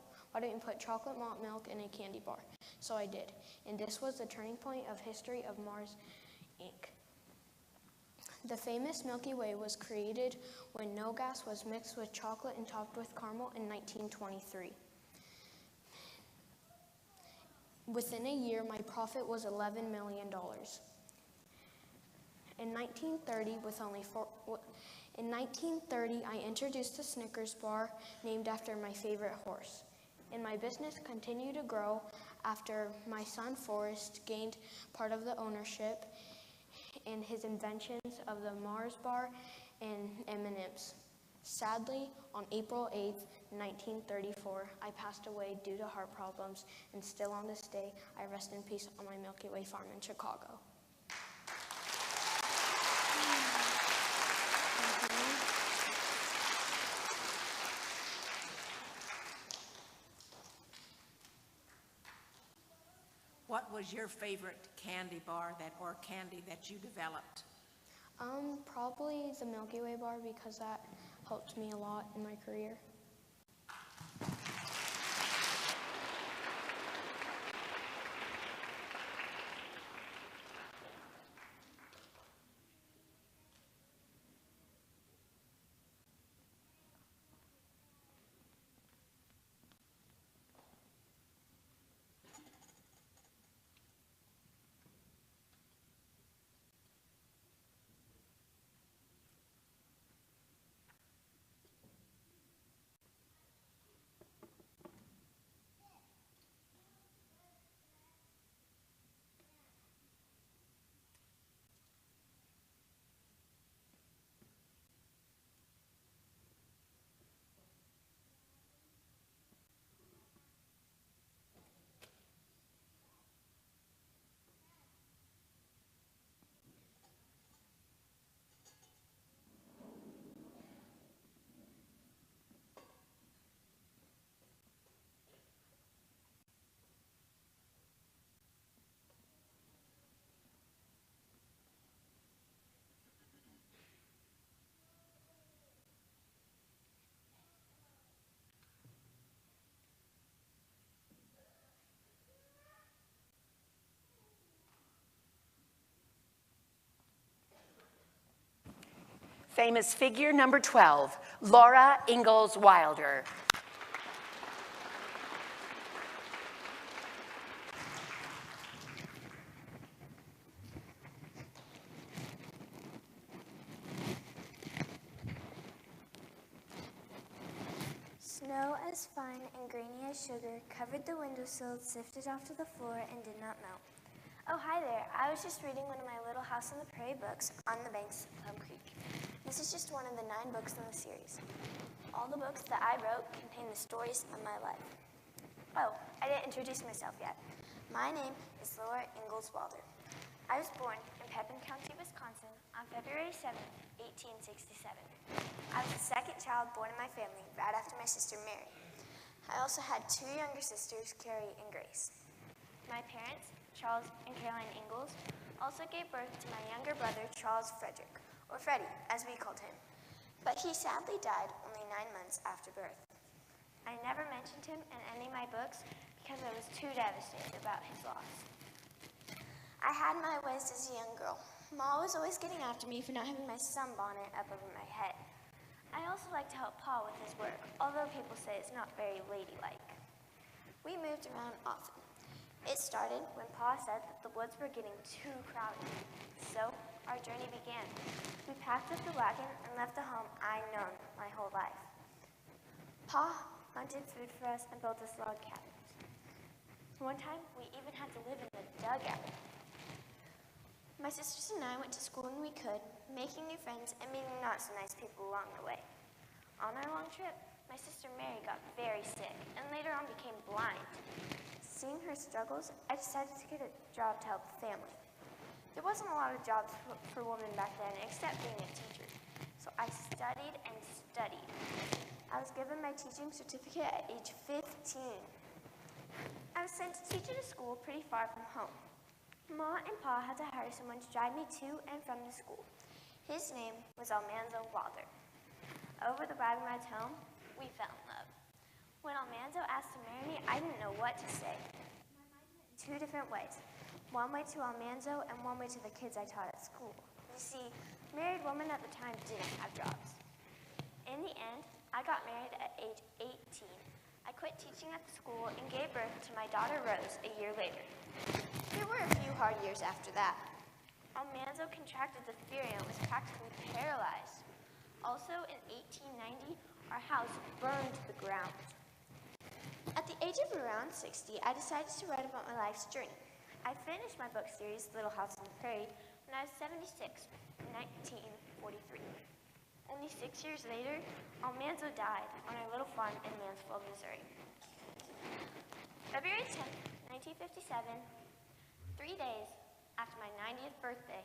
malt milk in a candy bar? So I did, and this was the turning point of history of Mars, Inc. The famous Milky Way was created when no gas was mixed with chocolate and topped with caramel in 1923. Within a year, my profit was $11 million. In 1930, I introduced a Snickers bar named after my favorite horse. And my business continued to grow after my son Forrest gained part of the ownership in his inventions of the Mars bar and M&Ms. Sadly, on April 8th, 1934, I passed away due to heart problems, and still on this day, I rest in peace on my Milky Way farm in Chicago. What was your favorite candy bar or candy that you developed? Probably the Milky Way bar because that helped me a lot in my career. Famous figure number 12, Laura Ingalls Wilder. Snow as fine and grainy as sugar covered the windowsill, sifted off to the floor, and did not melt. Oh, hi there. I was just reading one of my Little House on the Prairie books on the banks of Plum Creek. This is just one of the 9 books in the series. All the books that I wrote contain the stories of my life. Oh, I didn't introduce myself yet. My name is Laura Ingalls Wilder. I was born in Pepin County, Wisconsin on February 7th, 1867. I was the second child born in my family right after my sister Mary. I also had 2 younger sisters, Carrie and Grace. My parents, Charles and Caroline Ingalls, also gave birth to my younger brother, Charles Frederick, or Freddie, as we called him. But he sadly died only 9 months after birth. I never mentioned him in any of my books because I was too devastated about his loss. I had my ways as a young girl. Ma was always getting after me for not having my sunbonnet up over my head. I also like to help Pa with his work, although people say it's not very ladylike. We moved around often. It started when Pa said that the woods were getting too crowded. So our journey began. We packed up the wagon and left the home I'd known my whole life. Pa hunted food for us and built us log cabins. One time, we even had to live in the dugout. My sisters and I went to school when we could, making new friends and meeting not so nice people along the way. On our long trip, my sister Mary got very sick and later on became blind. Seeing her struggles, I decided to get a job to help the family. There wasn't a lot of jobs for women back then except being a teacher, so I studied and studied. I was given my teaching certificate at age 15. I was sent to teach at a school pretty far from home. Ma and Pa had to hire someone to drive me to and from the school. His name was Almanzo Wilder. Over the wagon rides home, we fell in love. When Almanzo asked to marry me, I didn't know what to say. My mind went 2 different ways. One way to Almanzo and one way to the kids I taught at school. You see, married women at the time didn't have jobs. In the end, I got married at age 18. I quit teaching at the school and gave birth to my daughter Rose a year later. There were a few hard years after that. Almanzo contracted diphtheria and was practically paralyzed. Also, in 1890, our house burned to the ground. At the age of around 60, I decided to write about my life's journey. I finished my book series, Little House on the Prairie, when I was 76, in 1943. Only 6 years later, Almanzo died on our little farm in Mansfield, Missouri. February 10th, 1957, 3 days after my 90th birthday,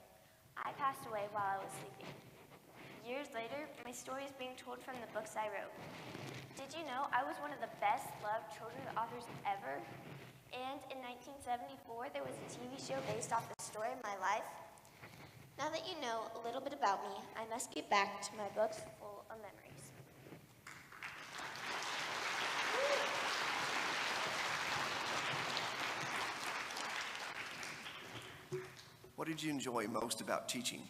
I passed away while I was sleeping. Years later, my story is being told from the books I wrote. Did you know I was one of the best-loved children's authors ever? And in 1974, there was a TV show based off the story of my life. Now that you know a little bit about me, I must get back to my books full of memories. What did you enjoy most about teaching?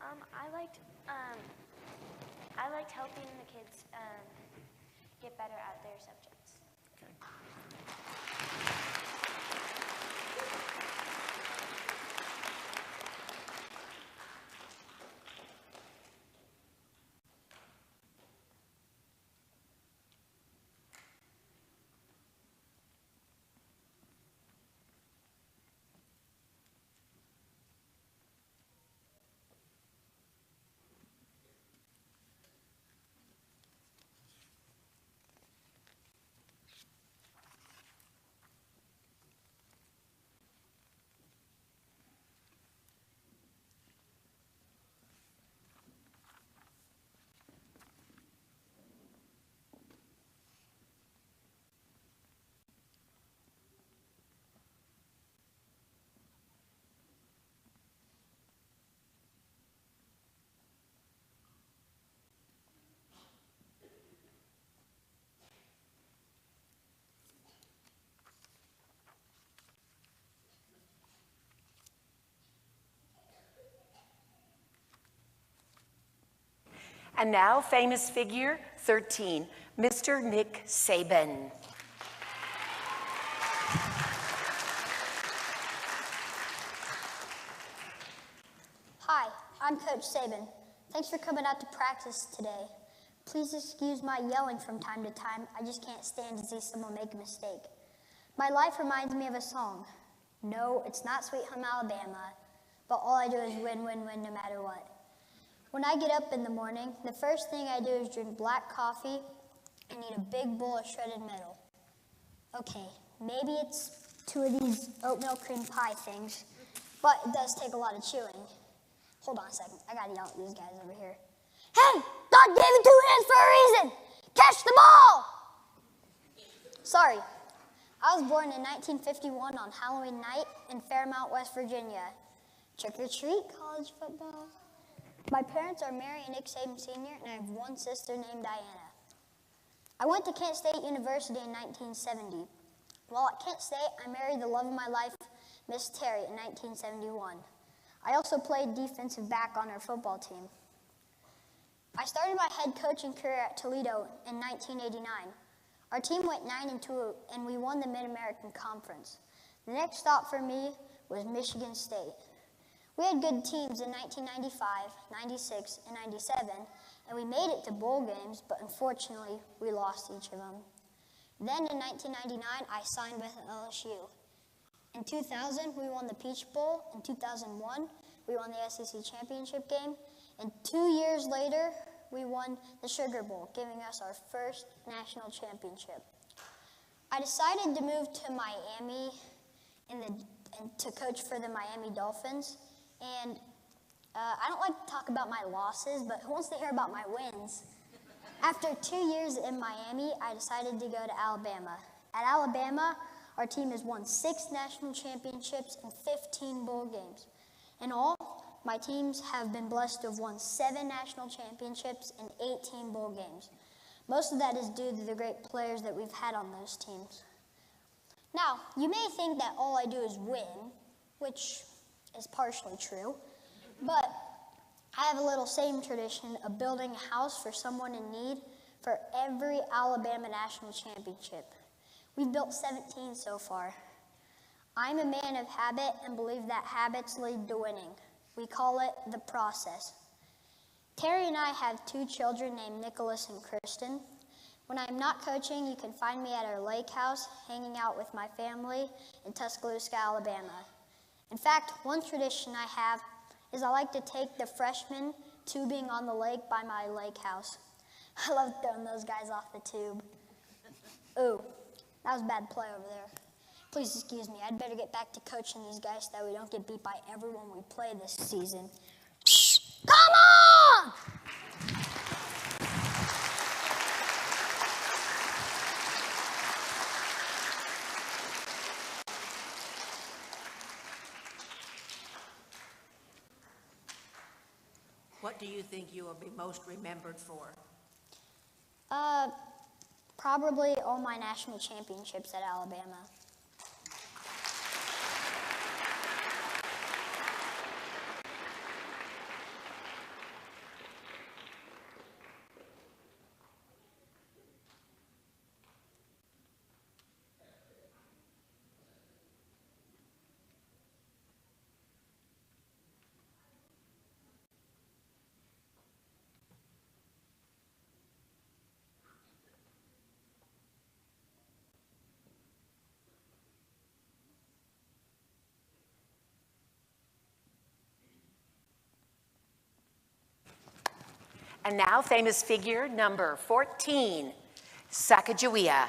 I liked helping the kids get better at their subjects. Okay. And now, famous figure 13, Mr. Nick Saban. Hi, I'm Coach Saban. Thanks for coming out to practice today. Please excuse my yelling from time to time. I just can't stand to see someone make a mistake. My life reminds me of a song. No, it's not Sweet Home Alabama, but all I do is win, win, win no matter what. When I get up in the morning, the first thing I do is drink black coffee and eat a big bowl of shredded metal. Okay, maybe it's 2 of these oatmeal cream pie things, but it does take a lot of chewing. Hold on a second, I gotta yell at these guys over here. Hey, God gave you 2 hands for a reason! Catch the ball! Sorry, I was born in 1951 on Halloween night in Fairmount, West Virginia. Trick or treat, college football. My parents are Mary and Nick Saban Sr., and I have one sister named Diana. I went to Kent State University in 1970. While at Kent State, I married the love of my life, Miss Terry, in 1971. I also played defensive back on our football team. I started my head coaching career at Toledo in 1989. Our team went 9-2, and we won the Mid-American Conference. The next stop for me was Michigan State. We had good teams in 1995, 96, and 97, and we made it to bowl games, but unfortunately, we lost each of them. Then in 1999, I signed with LSU. In 2000, we won the Peach Bowl. In 2001, we won the SEC Championship game. And 2 years later, we won the Sugar Bowl, giving us our first national championship. I decided to move to Miami to coach for the Miami Dolphins. And I don't like to talk about my losses, but who wants to hear about my wins? After 2 years in Miami, I decided to go to Alabama. At Alabama, our team has won 6 national championships and 15 bowl games. In all, my teams have been blessed to have won 7 national championships and 18 bowl games. Most of that is due to the great players that we've had on those teams. Now, you may think that all I do is win, which is partially true, but I have a little same tradition of building a house for someone in need for every Alabama national championship. We've built 17 so far. I'm a man of habit and believe that habits lead to winning. We call it the process. Terry and I have 2 children named Nicholas and Kristen. When I'm not coaching, you can find me at our lake house, hanging out with my family in Tuscaloosa, Alabama. In fact, one tradition I have is I like to take the freshmen tubing on the lake by my lake house. I love throwing those guys off the tube. Ooh, that was a bad play over there. Please excuse me, I'd better get back to coaching these guys so that we don't get beat by everyone we play this season. Come on! What do you think you will be most remembered for? Probably all my national championships at Alabama. And now, famous figure number 14, Sacagawea.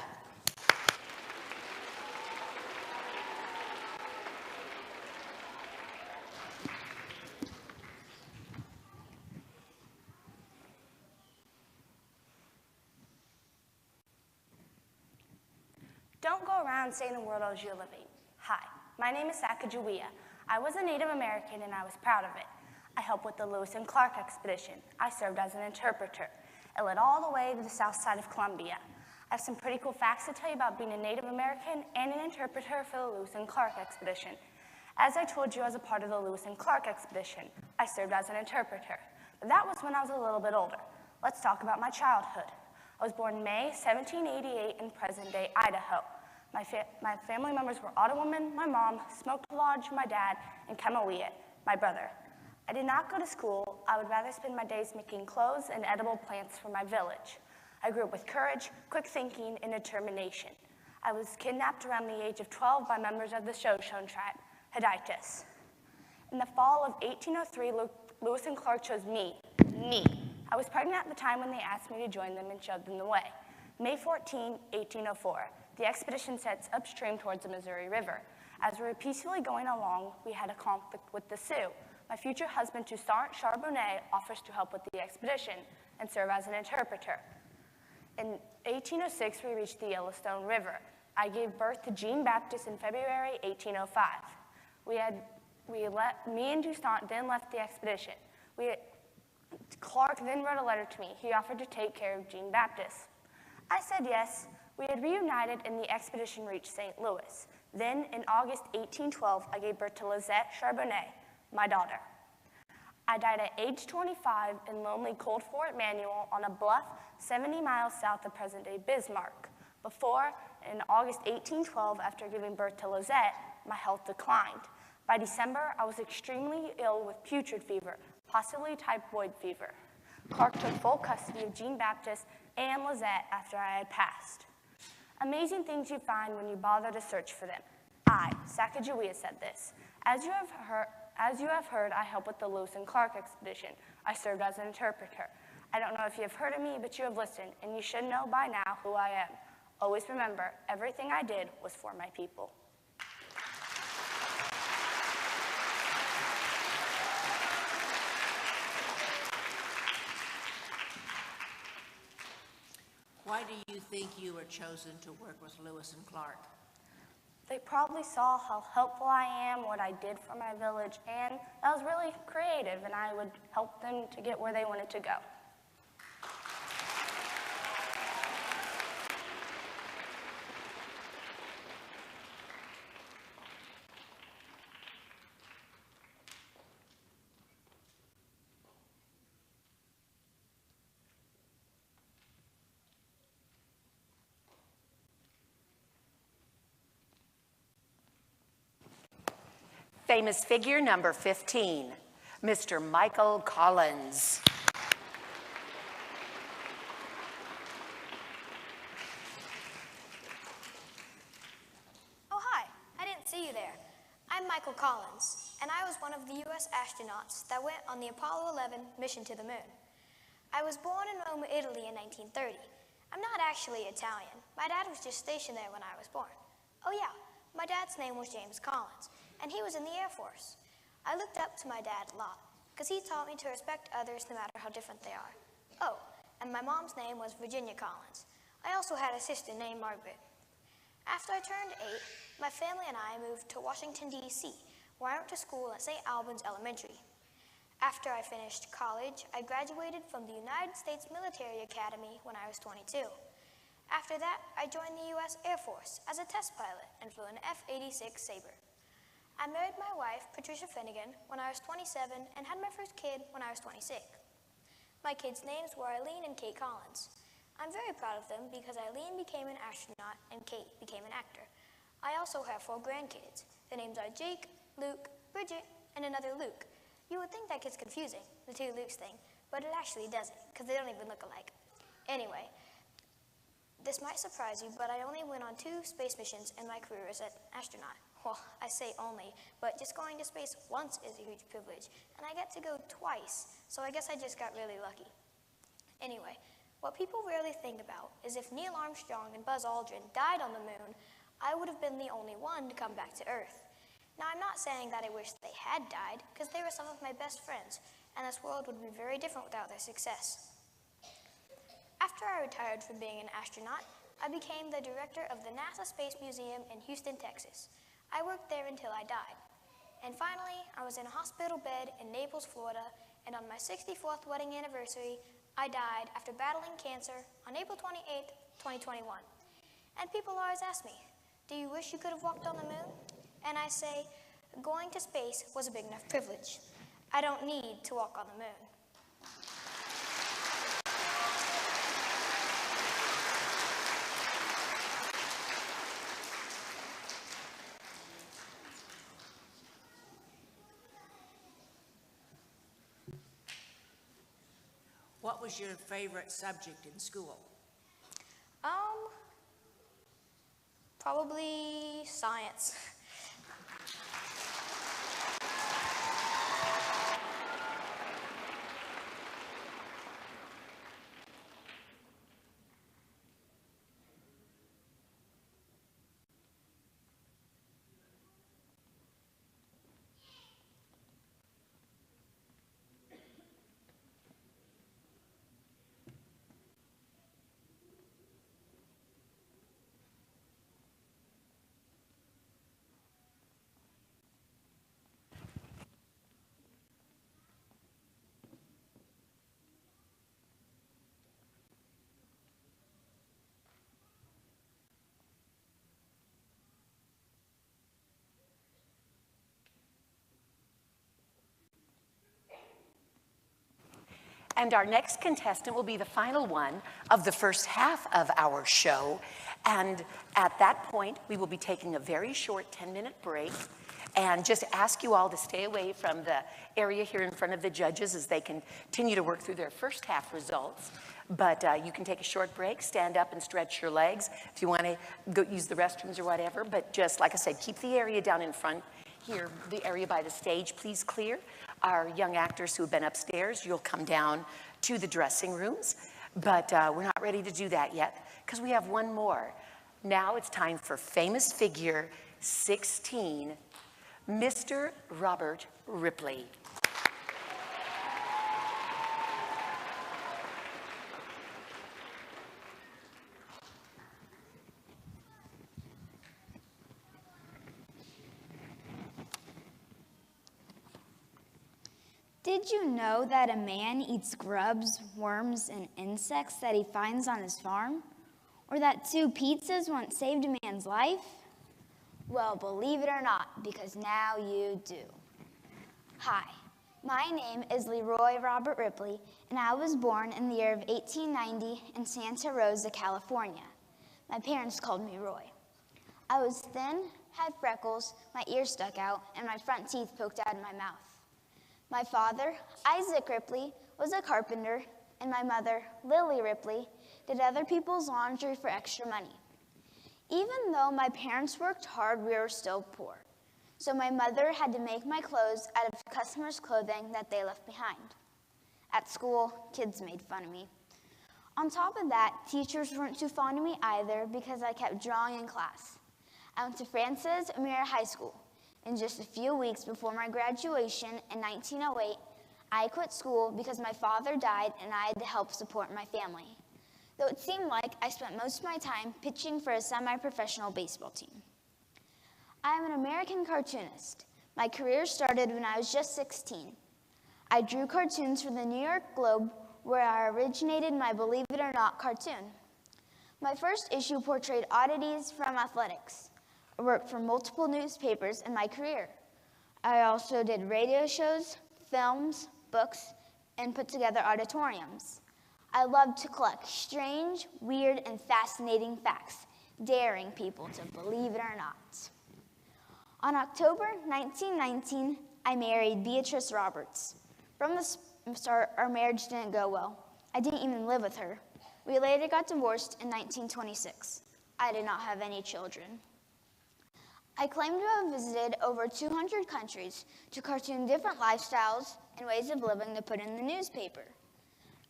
Don't go around saying the world owes you a living. Hi, my name is Sacagawea. I was a Native American and I was proud of it. I helped with the Lewis and Clark expedition. I served as an interpreter. It led all the way to the south side of Columbia. I have some pretty cool facts to tell you about being a Native American and an interpreter for the Lewis and Clark expedition. As I told you, as a part of the Lewis and Clark expedition, I served as an interpreter. But that was when I was a little bit older. Let's talk about my childhood. I was born May 1788 in present-day Idaho. My family members were Ottawaman, my mom, Smoke Lodge, my dad, and Kemawiet, my brother. I did not go to school. I would rather spend my days making clothes and edible plants for my village. I grew up with courage, quick thinking, and determination. I was kidnapped around the age of 12 by members of the Shoshone tribe, Hiditis. In the fall of 1803, Lewis and Clark chose me. I was pregnant at the time when they asked me to join them and showed them the way. May 14, 1804, the expedition sets upstream towards the Missouri River. As we were peacefully going along, we had a conflict with the Sioux. My future husband, Toussaint Charbonnet, offers to help with the expedition and serve as an interpreter. In 1806, we reached the Yellowstone River. I gave birth to Jean Baptiste in February 1805. Me and Toussaint then left the expedition. Clark then wrote a letter to me. He offered to take care of Jean Baptiste. I said yes. We had reunited and the expedition reached St. Louis. Then, in August 1812, I gave birth to Lisette Charbonnet, my daughter. I died at age 25 in lonely Cold Fort Manual on a bluff 70 miles south of present-day Bismarck. Before, in August 1812, after giving birth to Lisette, my health declined. By December, I was extremely ill with putrid fever, possibly typhoid fever. Clark took full custody of Jean Baptiste and Lisette after I had passed. Amazing things you find when you bother to search for them. I, Sacagawea, said this. As you have heard, I helped with the Lewis and Clark expedition. I served as an interpreter. I don't know if you have heard of me, but you have listened, and you should know by now who I am. Always remember, everything I did was for my people. Why do you think you were chosen to work with Lewis and Clark? They probably saw how helpful I am, what I did for my village, and I was really creative, and I would help them to get where they wanted to go. Famous figure number 15, Mr. Michael Collins. Oh, hi. I didn't see you there. I'm Michael Collins, and I was one of the U.S. astronauts that went on the Apollo 11 mission to the moon. I was born in Rome, Italy in 1930. I'm not actually Italian. My dad was just stationed there when I was born. Oh yeah, my dad's name was James Collins, and he was in the Air Force. I looked up to my dad a lot, because he taught me to respect others no matter how different they are. Oh, and my mom's name was Virginia Collins. I also had a sister named Margaret. After I turned 8, my family and I moved to Washington, D.C., where I went to school at St. Albans Elementary. After I finished college, I graduated from the United States Military Academy when I was 22. After that, I joined the U.S. Air Force as a test pilot and flew an F-86 Sabre. I married my wife, Patricia Finnegan, when I was 27 and had my first kid when I was 26. My kids' names were Eileen and Kate Collins. I'm very proud of them because Eileen became an astronaut and Kate became an actor. I also have 4 grandkids. Their names are Jake, Luke, Bridget, and another Luke. You would think that gets confusing, the 2 Lukes thing, but it actually doesn't, because they don't even look alike. Anyway, this might surprise you, but I only went on 2 space missions in my career as an astronaut. Well, I say only, but just going to space once is a huge privilege, and I get to go twice, so I guess I just got really lucky. Anyway, what people rarely think about is if Neil Armstrong and Buzz Aldrin died on the moon, I would have been the only one to come back to Earth. Now, I'm not saying that I wish they had died, because they were some of my best friends, and this world would be very different without their success. After I retired from being an astronaut, I became the director of the NASA Space Museum in Houston, Texas. I worked there until I died. And finally, I was in a hospital bed in Naples, Florida, and on my 64th wedding anniversary, I died after battling cancer on April 28th, 2021. And people always ask me, do you wish you could have walked on the moon? And I say, going to space was a big enough privilege. I don't need to walk on the moon. What was your favorite subject in school? Probably science. And our next contestant will be the final one of the first half of our show. And at that point, we will be taking a very short 10-minute break and just ask you all to stay away from the area here in front of the judges as they continue to work through their first half results. But you can take a short break, stand up and stretch your legs if you want to go use the restrooms or whatever. But just, like I said, keep the area down in front here, the area by the stage, please clear. Our young actors who have been upstairs, you'll come down to the dressing rooms. But we're not ready to do that yet because we have one more. Now it's time for famous figure 16, Mr. Robert Ripley. Did you know that a man eats grubs, worms, and insects that he finds on his farm? Or that 2 pizzas once saved a man's life? Well, believe it or not, because now you do. Hi, my name is Leroy Robert Ripley, and I was born in the year of 1890 in Santa Rosa, California. My parents called me Roy. I was thin, had freckles, my ears stuck out, and my front teeth poked out of my mouth. My father, Isaac Ripley, was a carpenter, and my mother, Lily Ripley, did other people's laundry for extra money. Even though my parents worked hard, we were still poor. So my mother had to make my clothes out of customers' clothing that they left behind. At school, kids made fun of me. On top of that, teachers weren't too fond of me either because I kept drawing in class. I went to Francis Amira High School. In just a few weeks before my graduation in 1908, I quit school because my father died and I had to help support my family. Though it seemed like I spent most of my time pitching for a semi-professional baseball team. I am an American cartoonist. My career started when I was just 16. I drew cartoons for the New York Globe, where I originated my Believe It or Not cartoon. My first issue portrayed oddities from athletics. I worked for multiple newspapers in my career. I also did radio shows, films, books, and put together auditoriums. I loved to collect strange, weird, and fascinating facts, daring people to believe it or not. On October 1919, I married Beatrice Roberts. From the start, our marriage didn't go well. I didn't even live with her. We later got divorced in 1926. I did not have any children. I claim to have visited over 200 countries to cartoon different lifestyles and ways of living to put in the newspaper.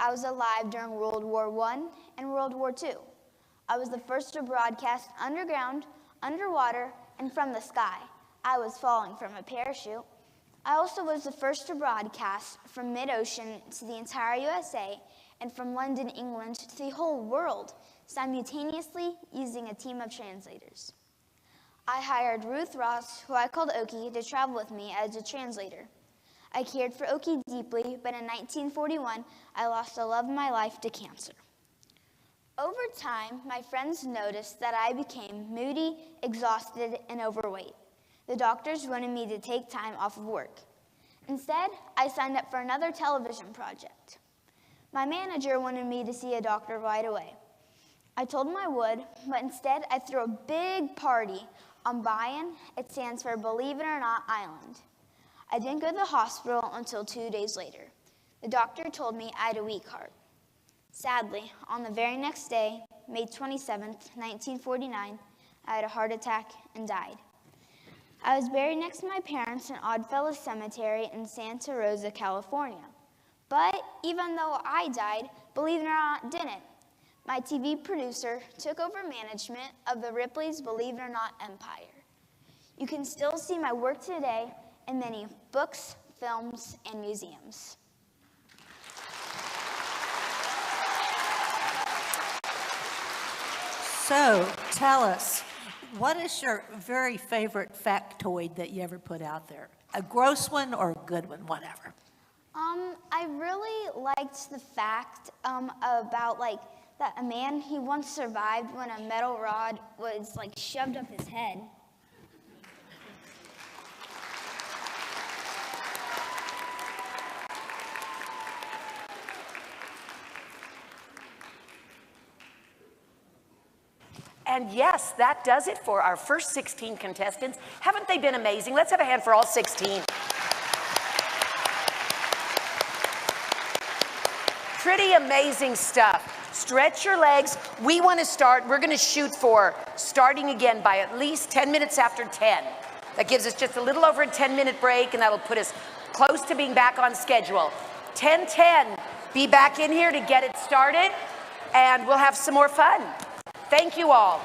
I was alive during World War I and World War II. I was the first to broadcast underground, underwater, and from the sky. I was falling from a parachute. I also was the first to broadcast from mid-ocean to the entire USA and from London, England to the whole world, simultaneously using a team of translators. I hired Ruth Ross, who I called Okie, to travel with me as a translator. I cared for Okie deeply, but in 1941, I lost the love of my life to cancer. Over time, my friends noticed that I became moody, exhausted, and overweight. The doctors wanted me to take time off of work. Instead, I signed up for another television project. My manager wanted me to see a doctor right away. I told him I would, but instead I threw a big party on Bayan. It stands for Believe It or Not Island. I didn't go to the hospital until 2 days later. The doctor told me I had a weak heart. Sadly, on the very next day, May 27th, 1949, I had a heart attack and died. I was buried next to my parents in Oddfellows Cemetery in Santa Rosa, California. But even though I died, Believe It or Not didn't. My TV producer took over management of the Ripley's Believe It or Not empire. You can still see my work today in many books, films, and museums. So, tell us, what is your very favorite factoid that you ever put out there? A gross one or a good one, whatever. I really liked the fact about that a man, he once survived when a metal rod was shoved up his head. And yes, that does it for our first 16 contestants. Haven't they been amazing? Let's have a hand for all 16. Pretty amazing stuff. Stretch your legs. We want to start. We're going to shoot for starting again by at least 10 minutes after 10. That gives us just a little over a 10-minute break, and that'll put us close to being back on schedule. 10:10, be back in here to get it started, and we'll have some more fun. Thank you all.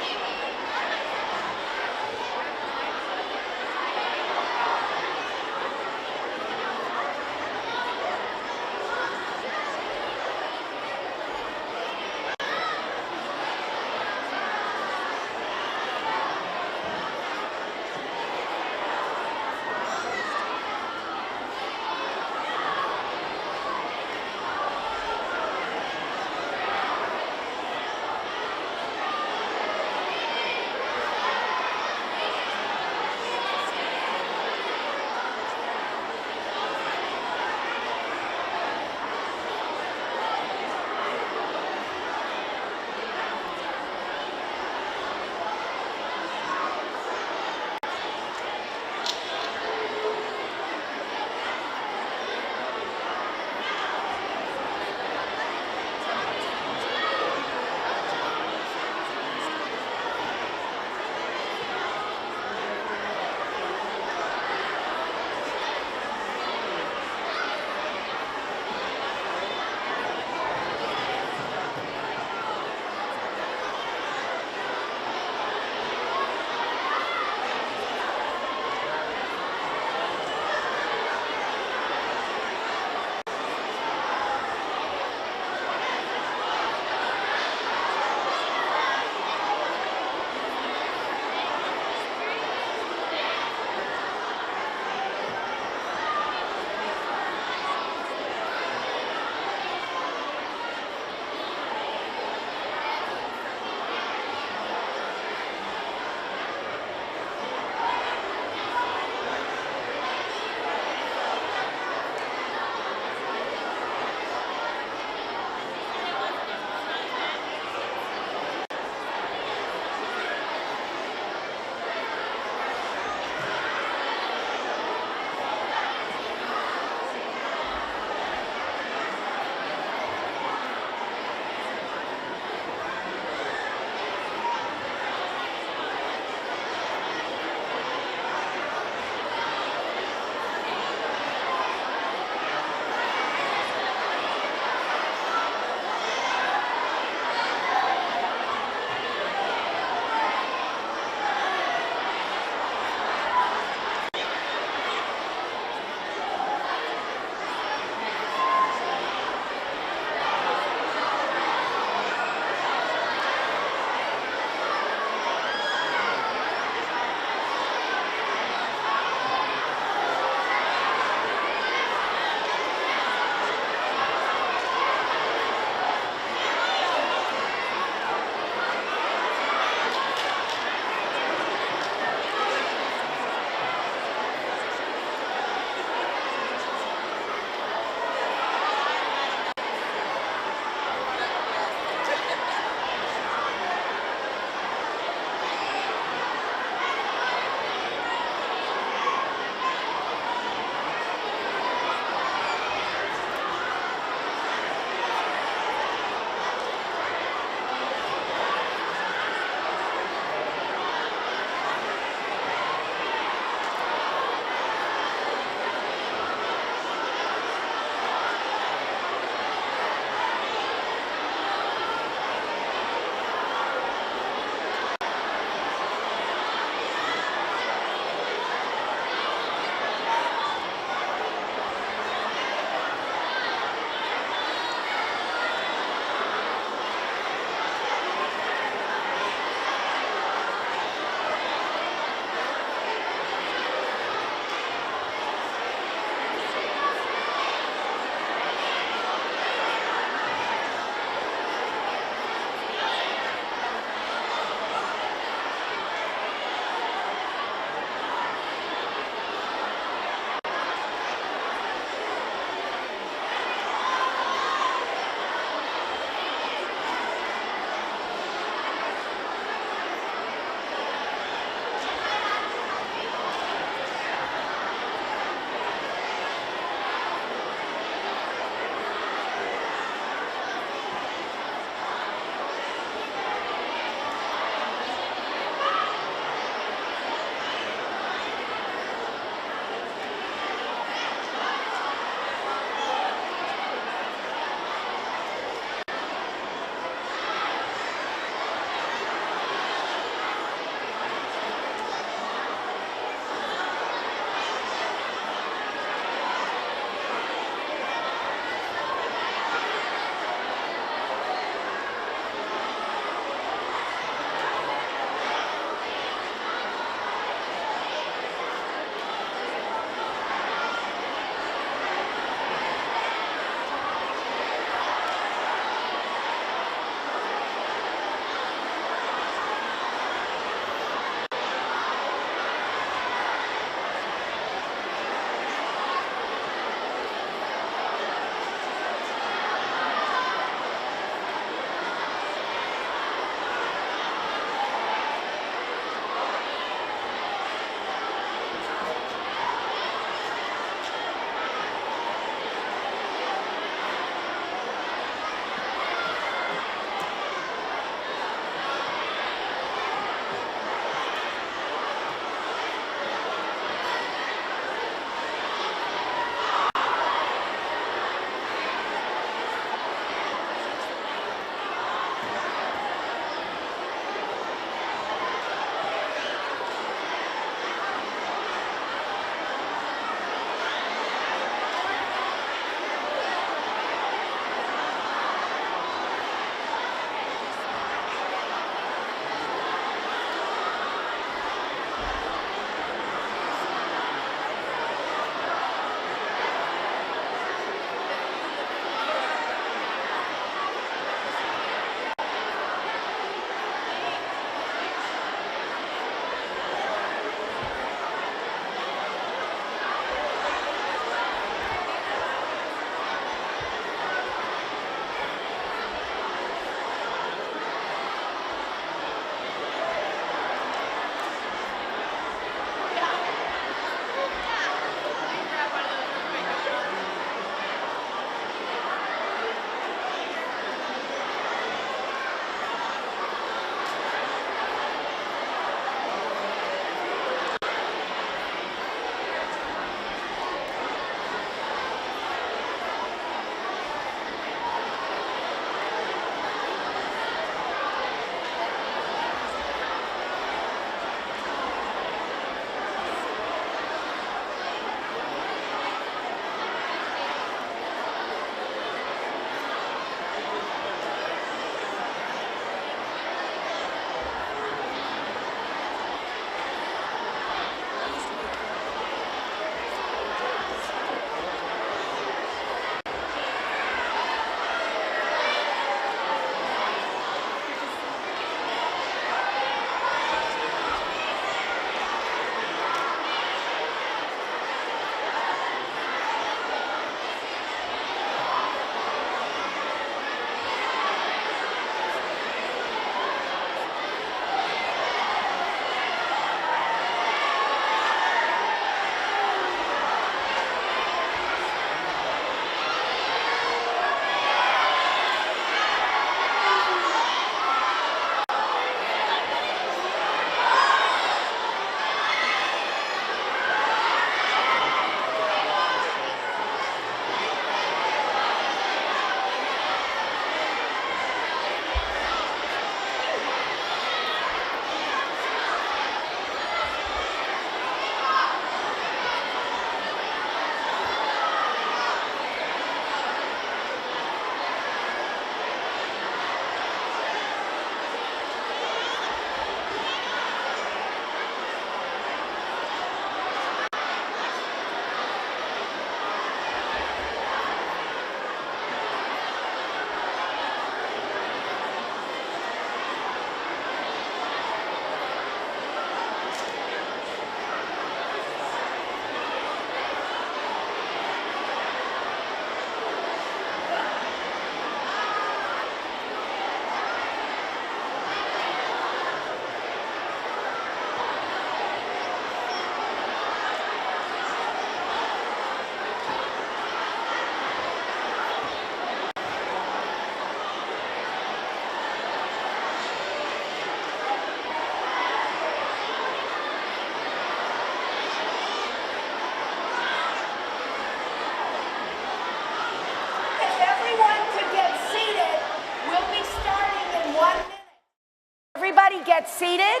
everybody get seated,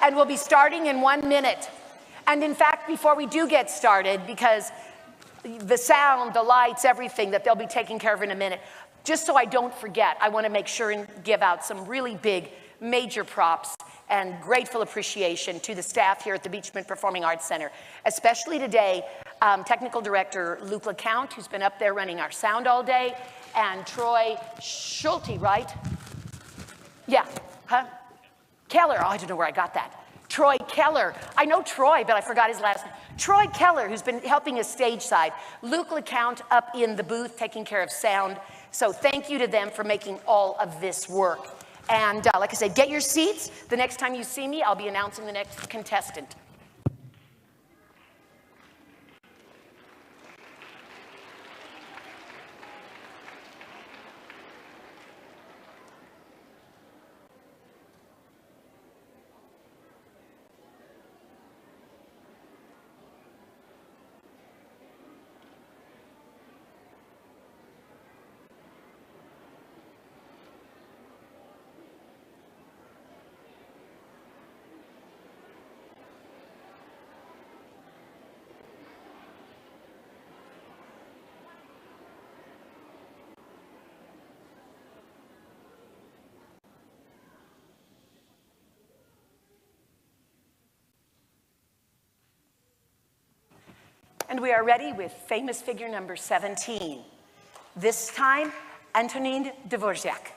and we'll be starting in 1 minute. And in fact, before we do get started, because the sound, the lights, everything that they'll be taking care of in a minute, just so I don't forget, I want to make sure and give out some really big, major props and grateful appreciation to the staff here at the Schmidt Performing Arts Center, especially today, Technical Director Luke LeCount, who's been up there running our sound all day, and Troy Schulte, right? Yeah, huh? Keller, oh, I don't know where I got that. Troy Keller. I know Troy, but I forgot his last name. Troy Keller, who's been helping us stage side. Luke LeCount up in the booth taking care of sound. So thank you to them for making all of this work. And like I said, get your seats. The next time you see me, I'll be announcing the next contestant. And we are ready with famous figure number 17. This time, Antonin Dvorak.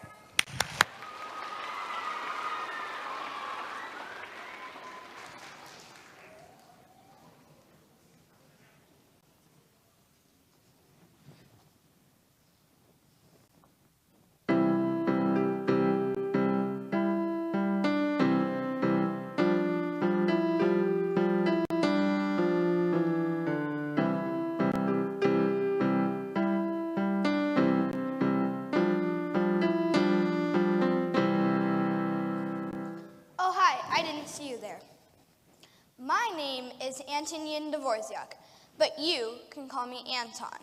My name is Antonin Dvorak, but you can call me Anton.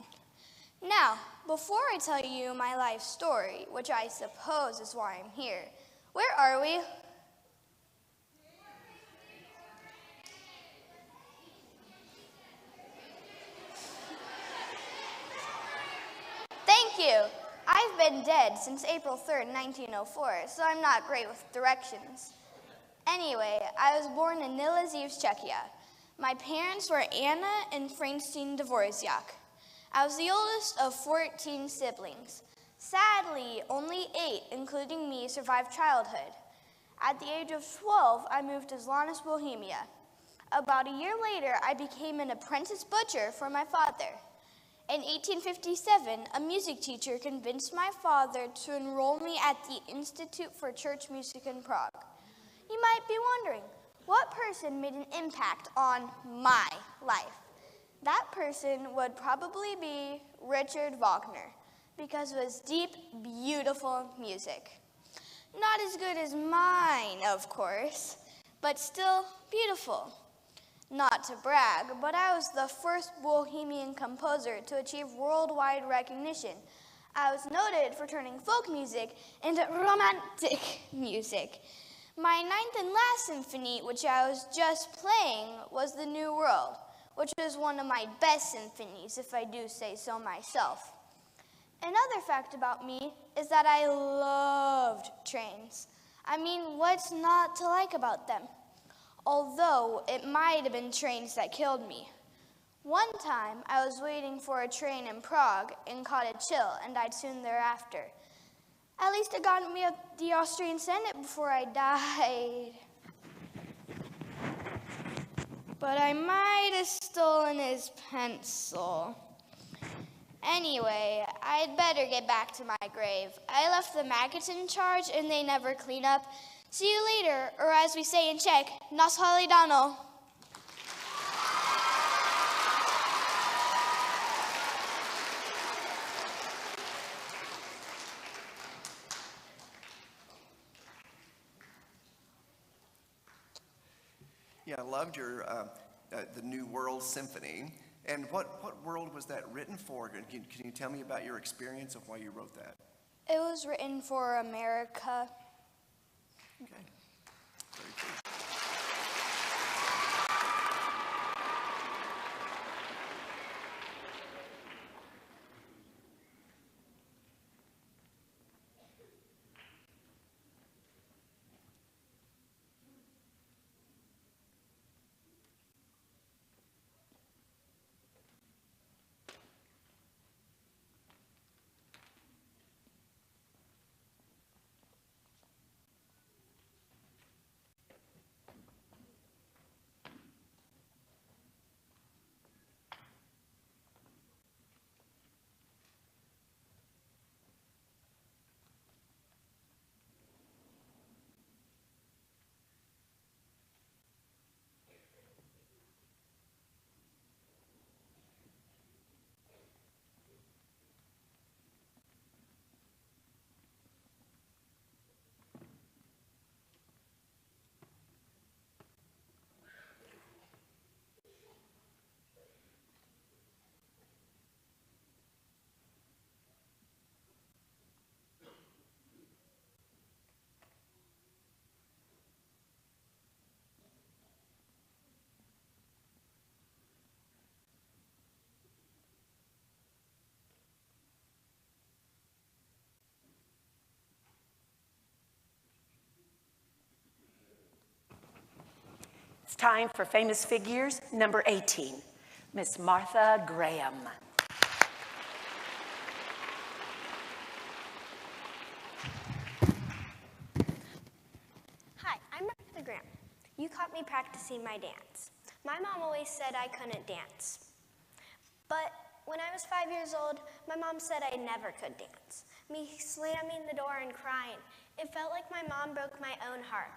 Now, before I tell you my life story, which I suppose is why I'm here, where are we? Thank you. I've been dead since April 3rd, 1904, so I'm not great with directions. Anyway, I was born in Nilaziv, Czechia. My parents were Anna and Francine Dvorak. I was the oldest of 14 siblings. Sadly, only 8, including me, survived childhood. At the age of 12, I moved to Zlanis, Bohemia. About a year later, I became an apprentice butcher for my father. In 1857, a music teacher convinced my father to enroll me at the Institute for Church Music in Prague. You might be wondering, what person made an impact on my life? That person would probably be Richard Wagner, because of his deep, beautiful music. Not as good as mine, of course, but still beautiful. Not to brag, but I was the first Bohemian composer to achieve worldwide recognition. I was noted for turning folk music into romantic music. My 9th and last symphony, which I was just playing, was The New World, which was one of my best symphonies, if I do say so myself. Another fact about me is that I loved trains. I mean, what's not to like about them? Although it might have been trains that killed me. One time, I was waiting for a train in Prague and caught a chill and died soon thereafter. At least it got me the Austrian Senate before I died. But I might have stolen his pencil. Anyway, I'd better get back to my grave. I left the maggots in charge and they never clean up. See you later, or as we say in Czech, na shledanou. Yeah, I loved your the New World Symphony. And what world was that written for? Can you tell me about your experience of why you wrote that? It was written for America. Okay. Very cool. It's time for Famous Figures, number 18, Miss Martha Graham. Hi, I'm Martha Graham. You caught me practicing my dance. My mom always said I couldn't dance. But when I was 5 years old, my mom said I never could dance. Me slamming the door and crying, it felt like my mom broke my own heart.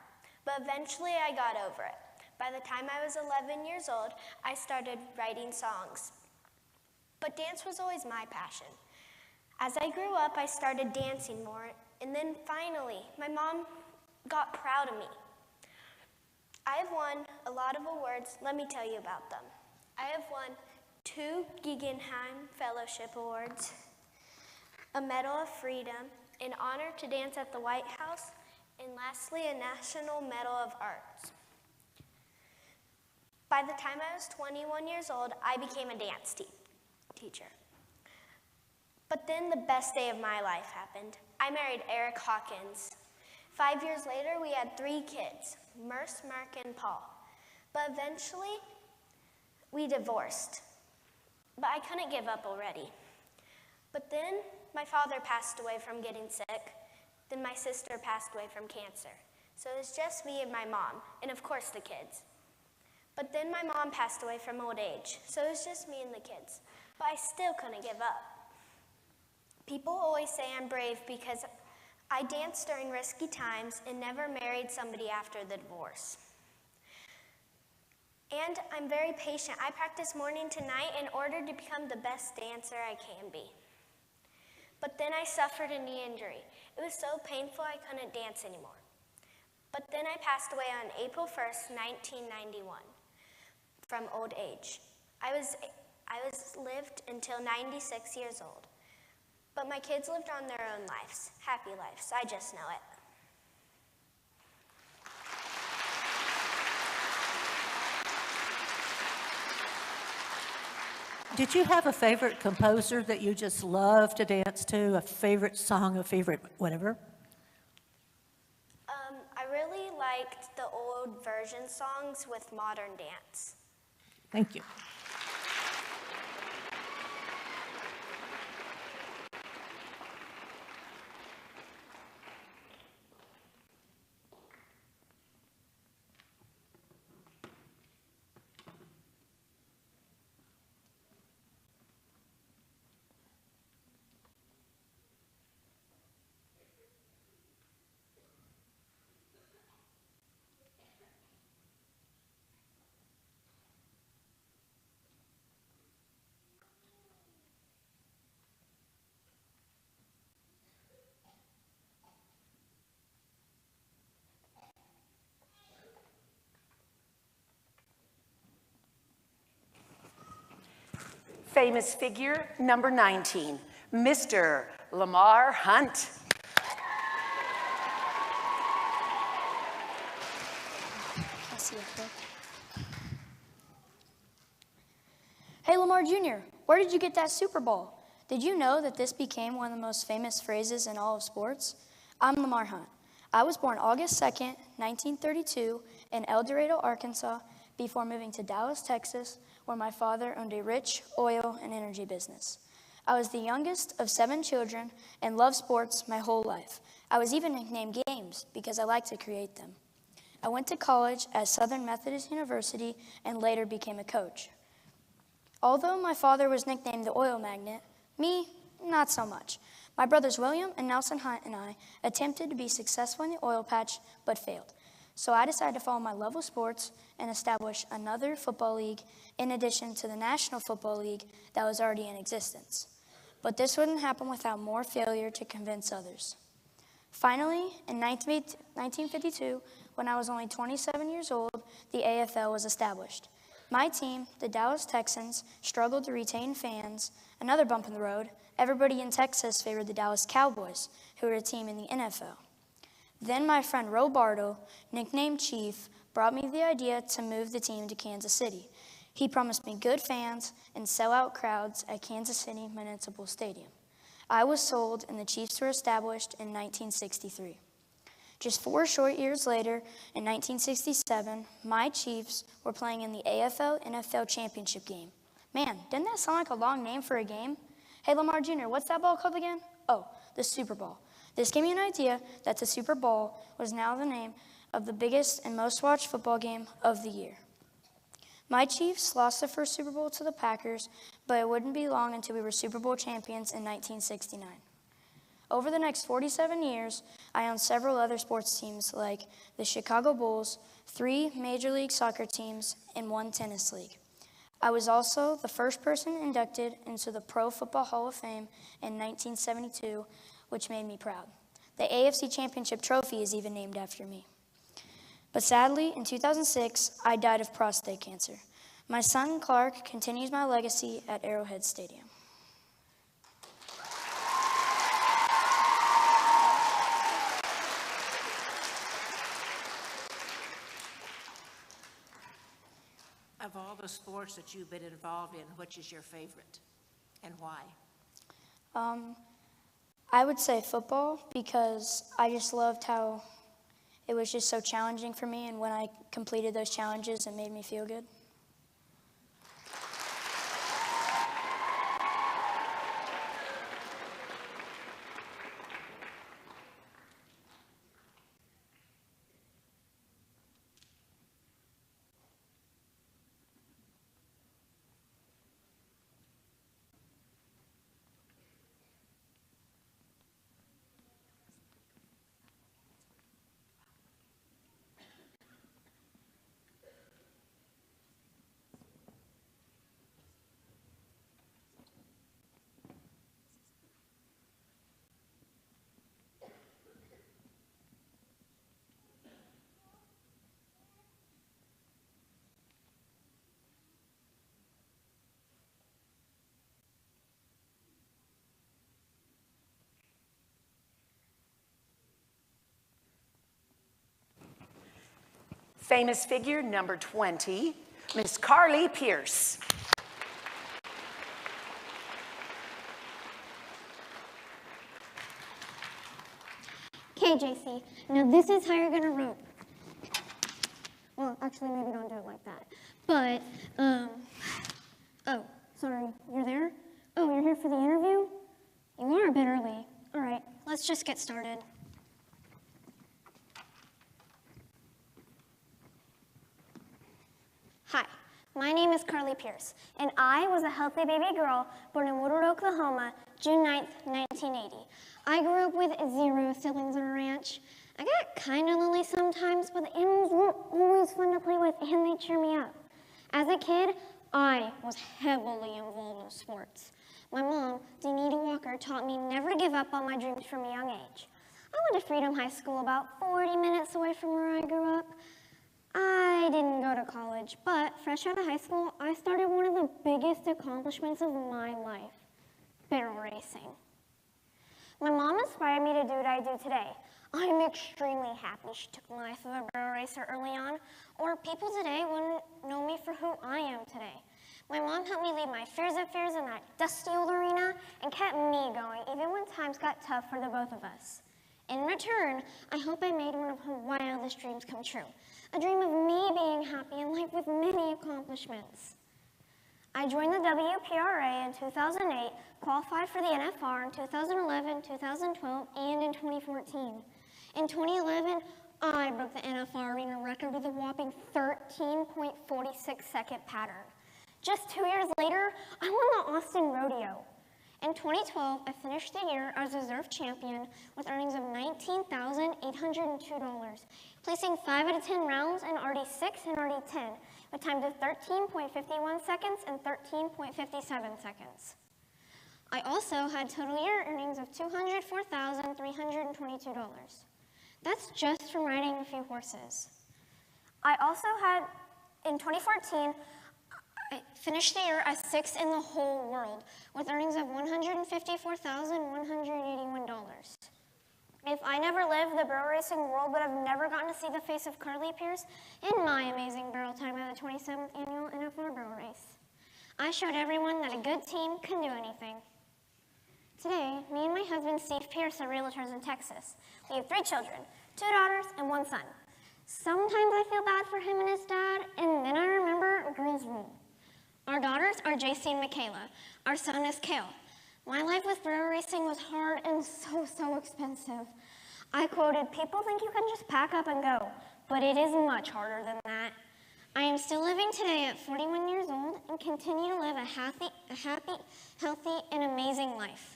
But eventually I got over it. By the time I was 11 years old, I started writing songs. But dance was always my passion. As I grew up, I started dancing more, and then finally, my mom got proud of me. I have won a lot of awards. Let me tell you about them. I have won 2 Guggenheim Fellowship Awards, a Medal of Freedom, an honor to dance at the White House, and lastly, a National Medal of Arts. By the time I was 21 years old, I became a dance teacher. But then the best day of my life happened. I married Eric Hawkins. 5 years later, we had 3 kids, Merce, Mark, and Paul. But eventually, we divorced. But I couldn't give up already. But then my father passed away from getting sick. Then my sister passed away from cancer. So it was just me and my mom, and of course the kids. But then my mom passed away from old age, so it was just me and the kids. But I still couldn't give up. People always say I'm brave because I danced during risky times and never married somebody after the divorce. And I'm very patient. I practice morning to night in order to become the best dancer I can be. But then I suffered a knee injury. It was so painful I couldn't dance anymore. But then I passed away on April 1st, 1991. From old age. I lived until 96 years old. But my kids lived on their own lives, happy lives. I just know it. Did you have a favorite composer that you just love to dance to, a favorite song, a favorite whatever? I really liked the old version songs with modern dance. Thank you. Famous figure, number 19, Mr. Lamar Hunt. cierto. Hey, Lamar Jr., where did you get that Super Bowl? Did you know that this became one of the most famous phrases in all of sports? I'm Lamar Hunt. I was born August 2nd, 1932, in El Dorado, Arkansas, before moving to Dallas, Texas, where my father owned a rich oil and energy business. I was the youngest of 7 children and loved sports my whole life. I was even nicknamed Games because I liked to create them. I went to college at Southern Methodist University and later became a coach. Although my father was nicknamed the oil magnate, me, not so much. My brothers William and Nelson Hunt and I attempted to be successful in the oil patch, but failed. So I decided to follow my love of sports and establish another football league in addition to the National Football League that was already in existence. But this wouldn't happen without more failure to convince others. Finally, in 1952, when I was only 27 years old, the AFL was established. My team, the Dallas Texans, struggled to retain fans. Another bump in the road, everybody in Texas favored the Dallas Cowboys, who were a team in the NFL. Then my friend Ro Bartle, nicknamed Chief, brought me the idea to move the team to Kansas City. He promised me good fans and sellout crowds at Kansas City Municipal Stadium. I was sold, and the Chiefs were established in 1963. Just 4 short years later, in 1967, my Chiefs were playing in the AFL-NFL championship game. Man, didn't that sound like a long name for a game? Hey, Lamar Jr., what's that ball called again? Oh, the Super Bowl. This gave me an idea that the Super Bowl was now the name of the biggest and most watched football game of the year. My Chiefs lost the first Super Bowl to the Packers, but it wouldn't be long until we were Super Bowl champions in 1969. Over the next 47 years, I owned several other sports teams like the Chicago Bulls, 3 Major League Soccer teams, and 1 tennis league. I was also the first person inducted into the Pro Football Hall of Fame in 1972, which made me proud. The AFC Championship trophy is even named after me. But sadly, in 2006, I died of prostate cancer. My son, Clark, continues my legacy at Arrowhead Stadium. Of all the sports that you've been involved in, which is your favorite and why? I would say football because I just loved how it was just so challenging for me, and when I completed those challenges, it made me feel good. Famous figure number 20, Miss Carly Pierce. Okay, JC, now this is how you're gonna rope. Well, actually, maybe don't do it like that. But, oh, sorry, you're there? Oh, you're here for the interview? You are a bit early. All right, let's just get started. Hi, my name is Carly Pierce, and I was a healthy baby girl born in Woodward, Oklahoma, June 9th, 1980. I grew up with 0 siblings on a ranch. I got kind of lonely sometimes, but the animals were always fun to play with, and they cheer me up. As a kid, I was heavily involved in sports. My mom, Denita Walker, taught me never to give up on my dreams from a young age. I went to Freedom High School about 40 minutes away from where I grew up. I didn't go to college, but fresh out of high school, I started one of the biggest accomplishments of my life, barrel racing. My mom inspired me to do what I I do today. I'm extremely happy she took the life of a barrel racer early on, or people today wouldn't know me for who I am today. My mom helped me leave my fears in that dusty old arena and kept me going, even when times got tough for the both of us. In return, I hope I made one of her wildest dreams come true, a dream of me being happy in life with many accomplishments. I joined the WPRA in 2008, qualified for the NFR in 2011, 2012, and in 2014. In 2011, I broke the NFR arena record with a whopping 13.46-second pattern. Just 2 years later, I won the Austin Rodeo. In 2012, I finished the year as reserve champion with earnings of $19,802, placing 5 out of 10 rounds in RD6 and RD10, with times of 13.51 seconds and 13.57 seconds. I also had total year earnings of $204,322. That's just from riding a few horses. I also had, in 2014, I finished the year as 6th in the whole world, with earnings of $154,181. If I never lived, the barrel racing world would have never gotten to see the face of Carly Pierce in my amazing barrel time at the 27th annual NFR barrel race. I showed everyone that a good team can do anything. Today, me and my husband, Steve Pierce, are realtors in Texas. We have 3 children, 2 daughters and 1 son. Sometimes I feel bad for him and his dad, and then I remember girls rule. Our daughters are JC and Michaela. Our son is Kale. My life with barrel racing was hard and so expensive. I quoted, "People think you can just pack up and go, but it is much harder than that." I am still living today at 41 years old and continue to live a happy, healthy, and amazing life.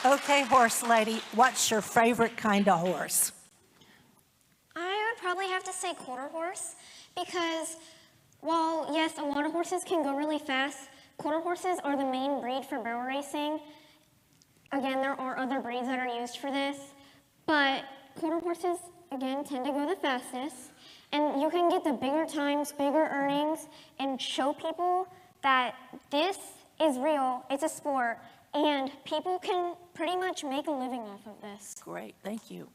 Okay, horse lady, what's your favorite kind of horse? I would probably have to say quarter horse, because while, yes, a lot of horses can go really fast, quarter horses are the main breed for barrel racing. Again, there are other breeds that are used for this, but quarter horses, again, tend to go the fastest, and you can get the bigger times, bigger earnings, and show people that this is real, it's a sport, and people can pretty much make a living off of this. Great, thank you.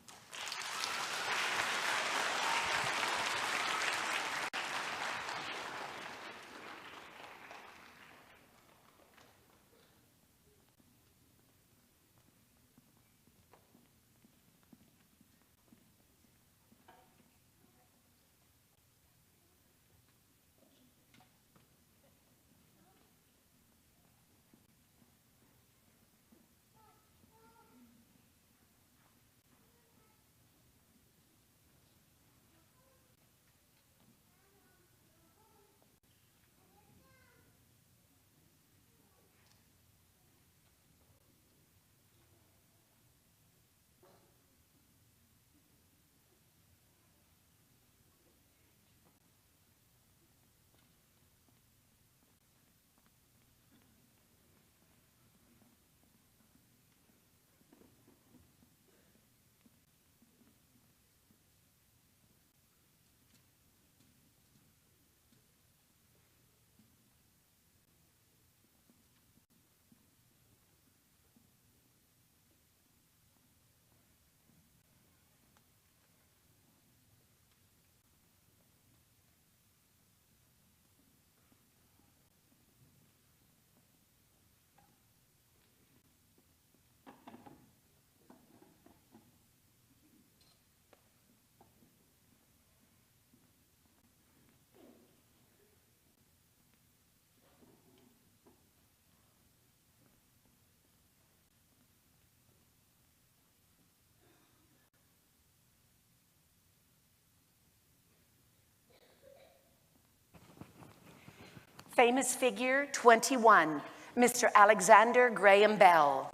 Famous figure 21, Mr. Alexander Graham Bell.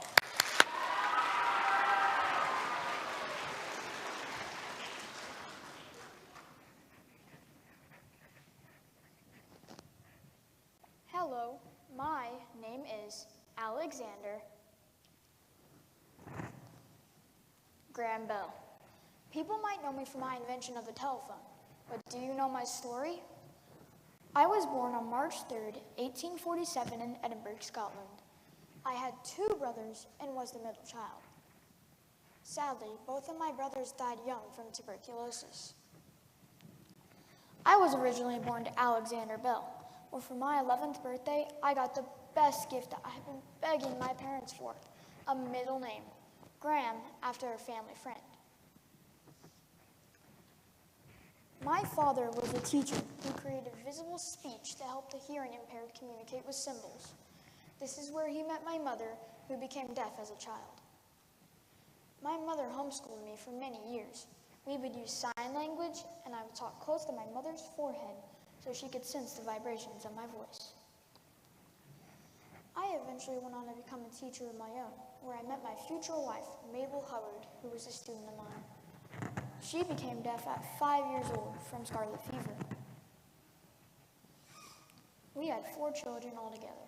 Hello, my name is Alexander Graham Bell. People might know me for my invention of the telephone, but do you know my story? I was born on March 3rd, 1847 in Edinburgh, Scotland. I had 2 brothers and was the middle child. Sadly, both of my brothers died young from tuberculosis. I was originally born to Alexander Bell, but for my 11th birthday, I got the best gift that I have been begging my parents for, a middle name, Graham, after a family friend. My father was a teacher who created visible speech to help the hearing impaired communicate with symbols. This is where he met my mother, who became deaf as a child. My mother homeschooled me for many years. We would use sign language, and I would talk close to my mother's forehead so she could sense the vibrations of my voice. I eventually went on to become a teacher of my own, where I met my future wife, Mabel Hubbard, who was a student of mine. She became deaf at 5 years old from scarlet fever. We had 4 children altogether.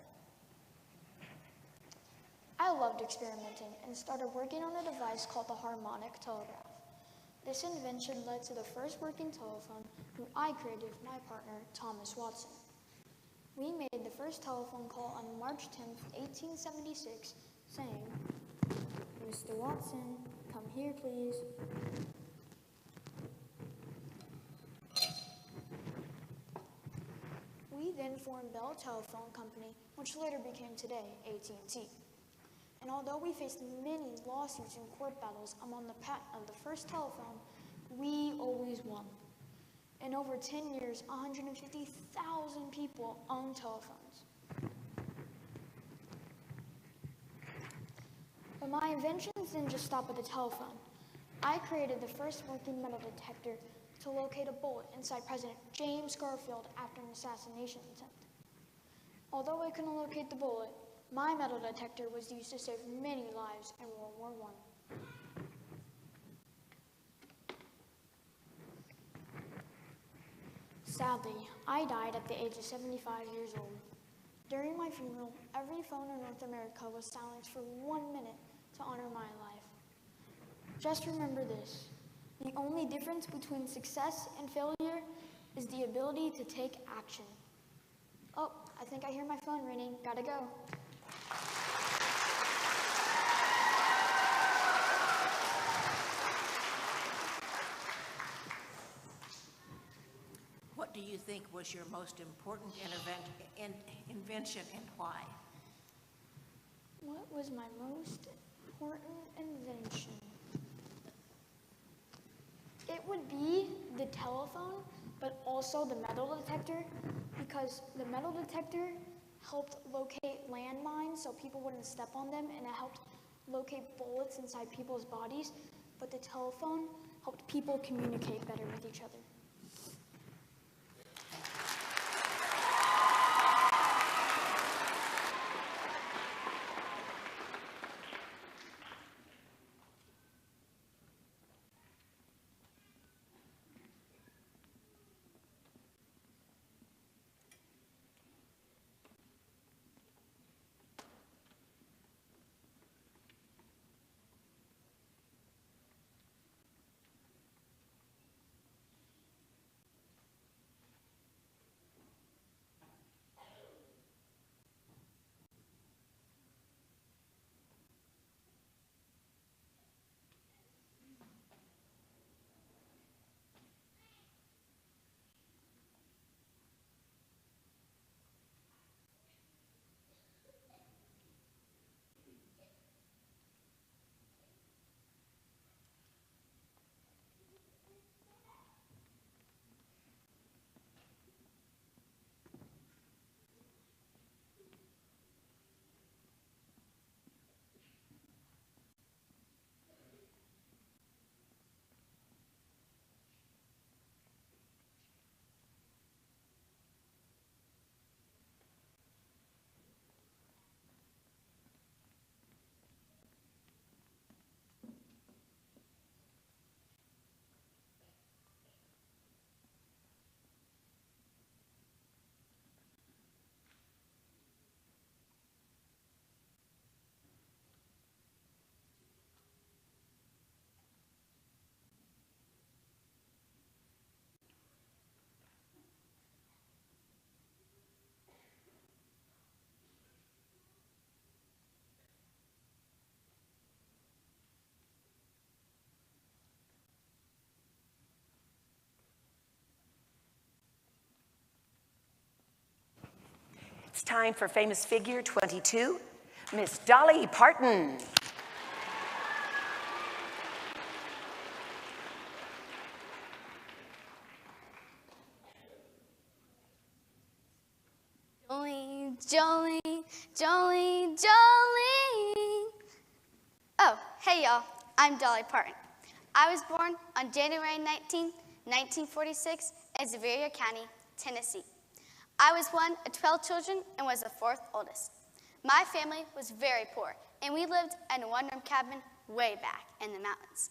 I loved experimenting and started working on a device called the harmonic telegraph. This invention led to the first working telephone, who I created with my partner, Thomas Watson. We made the first telephone call on March 10th, 1876, saying, "Mr. Watson, come here, please." We then formed Bell Telephone Company, which later became today AT&T. And although we faced many lawsuits and court battles on the patent of the first telephone, we always won. In over 10 years, 150,000 people own telephones. But my inventions didn't just stop at the telephone. I created the first working metal detector to locate a bullet inside President James Garfield after an assassination attempt. Although I couldn't locate the bullet, my metal detector was used to save many lives in World War I. Sadly, I died at the age of 75 years old. During my funeral, every phone in North America was silenced for 1 minute to honor my life. Just remember this: the only difference between success and failure is the ability to take action. Oh, I think I hear my phone ringing. Gotta go. What do you think was your most important invention and why? What was my most important invention? It would be the telephone, but also the metal detector, because the metal detector helped locate landmines so people wouldn't step on them, and it helped locate bullets inside people's bodies, but the telephone helped people communicate better with each other. It's time for famous figure 22, Miss Dolly Parton. Jolene, Jolene, Jolene. Oh, hey y'all, I'm Dolly Parton. I was born on January 19, 1946 in Sevier County, Tennessee. I was one of 12 children and was the fourth oldest. My family was very poor, and we lived in a one-room cabin way back in the mountains.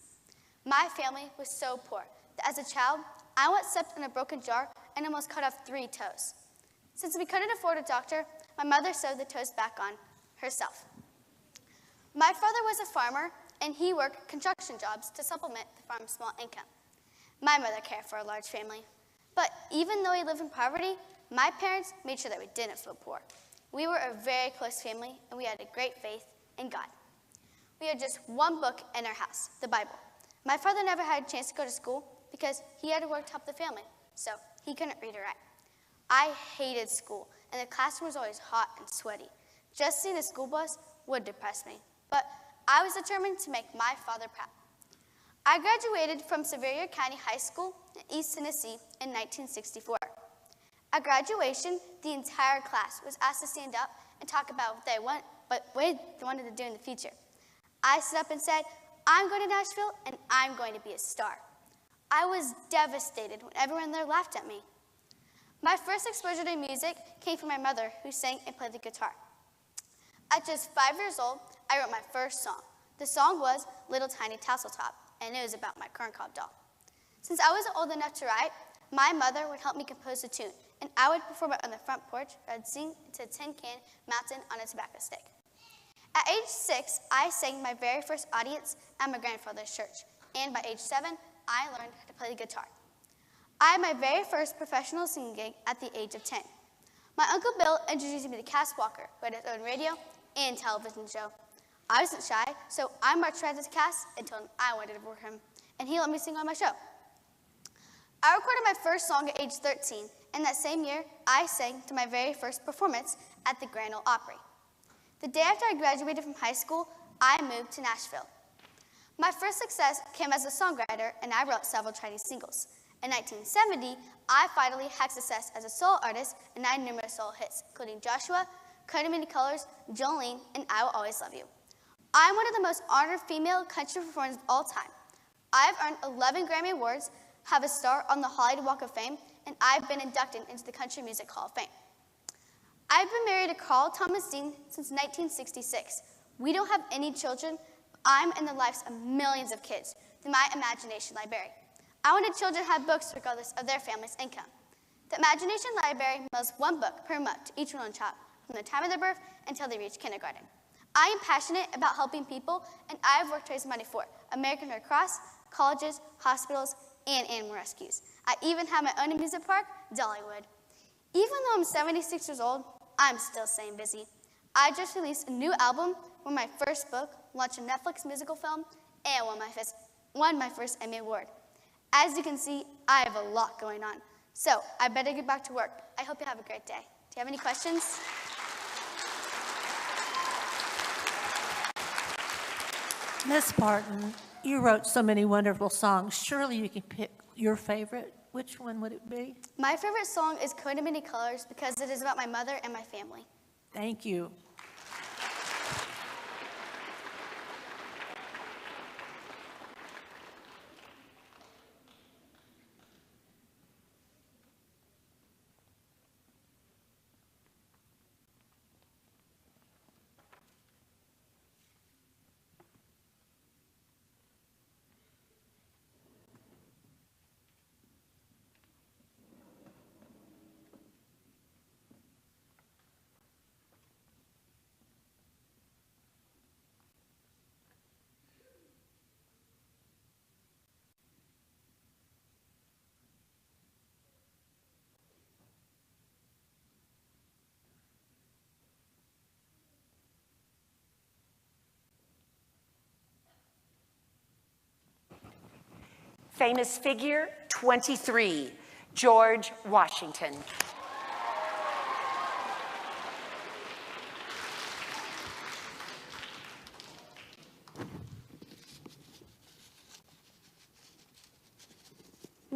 My family was so poor that as a child, I once stepped in a broken jar and almost cut off 3 toes. Since we couldn't afford a doctor, my mother sewed the toes back on herself. My father was a farmer, and he worked construction jobs to supplement the farm's small income. My mother cared for a large family. But even though we lived in poverty, my parents made sure that we didn't feel poor. We were a very close family, and we had a great faith in God. We had just one book in our house, the Bible. My father never had a chance to go to school because he had to work to help the family, so he couldn't read or write. I hated school, and the classroom was always hot and sweaty. Just seeing a school bus would depress me, but I was determined to make my father proud. I graduated from Sevier County High School in East Tennessee in 1964. At graduation, the entire class was asked to stand up and talk about what they wanted to do in the future. I stood up and said, I'm going to Nashville, and I'm going to be a star. I was devastated when everyone there laughed at me. My first exposure to music came from my mother, who sang and played the guitar. At just 5 years old, I wrote my first song. The song was Little Tiny Tassel Top, and it was about my corncob doll. Since I wasn't old enough to write, my mother would help me compose a tune, and I would perform it on the front porch, or I'd sing to a tin can mounted on a tobacco stick. At age 6, I sang my very first audience at my grandfather's church, and by age 7, I learned how to play the guitar. I had my very first professional singing gig at the age of 10. My Uncle Bill introduced me to Cass Walker, who had his own radio and television show. I wasn't shy, so I marched right to Cass and told him I wanted to work with him, and he let me sing on my show. I recorded my first song at age 13, and that same year, I sang to my very first performance at the Grand Ole Opry. The day after I graduated from high school, I moved to Nashville. My first success came as a songwriter, and I wrote several Chinese singles. In 1970, I finally had success as a solo artist, and I had numerous solo hits, including Joshua, Coat of Many Colors, Jolene, and I Will Always Love You. I'm one of the most honored female country performers of all time. I've earned 11 Grammy Awards, have a star on the Hollywood Walk of Fame, and I've been inducted into the Country Music Hall of Fame. I've been married to Carl Thomas Dean since 1966. We don't have any children. I'm in the lives of millions of kids through my Imagination Library. I wanted children to have books regardless of their family's income. The Imagination Library mails one book per month to each one child, from the time of their birth until they reach kindergarten. I am passionate about helping people, and I have worked to raise money for American Red Cross, colleges, hospitals, and animal rescues. I even have my own amusement park, Dollywood. Even though I'm 76 years old, I'm still staying busy. I just released a new album, wrote my first book, launched a Netflix musical film, and won my first Emmy Award. As you can see, I have a lot going on. So I better get back to work. I hope you have a great day. Do you have any questions? Miss Parton, you wrote so many wonderful songs. Surely you can pick your favorite. Which one would it be? My favorite song is Coat of Many Colors because it is about my mother and my family. Thank you. Famous figure 23, George Washington.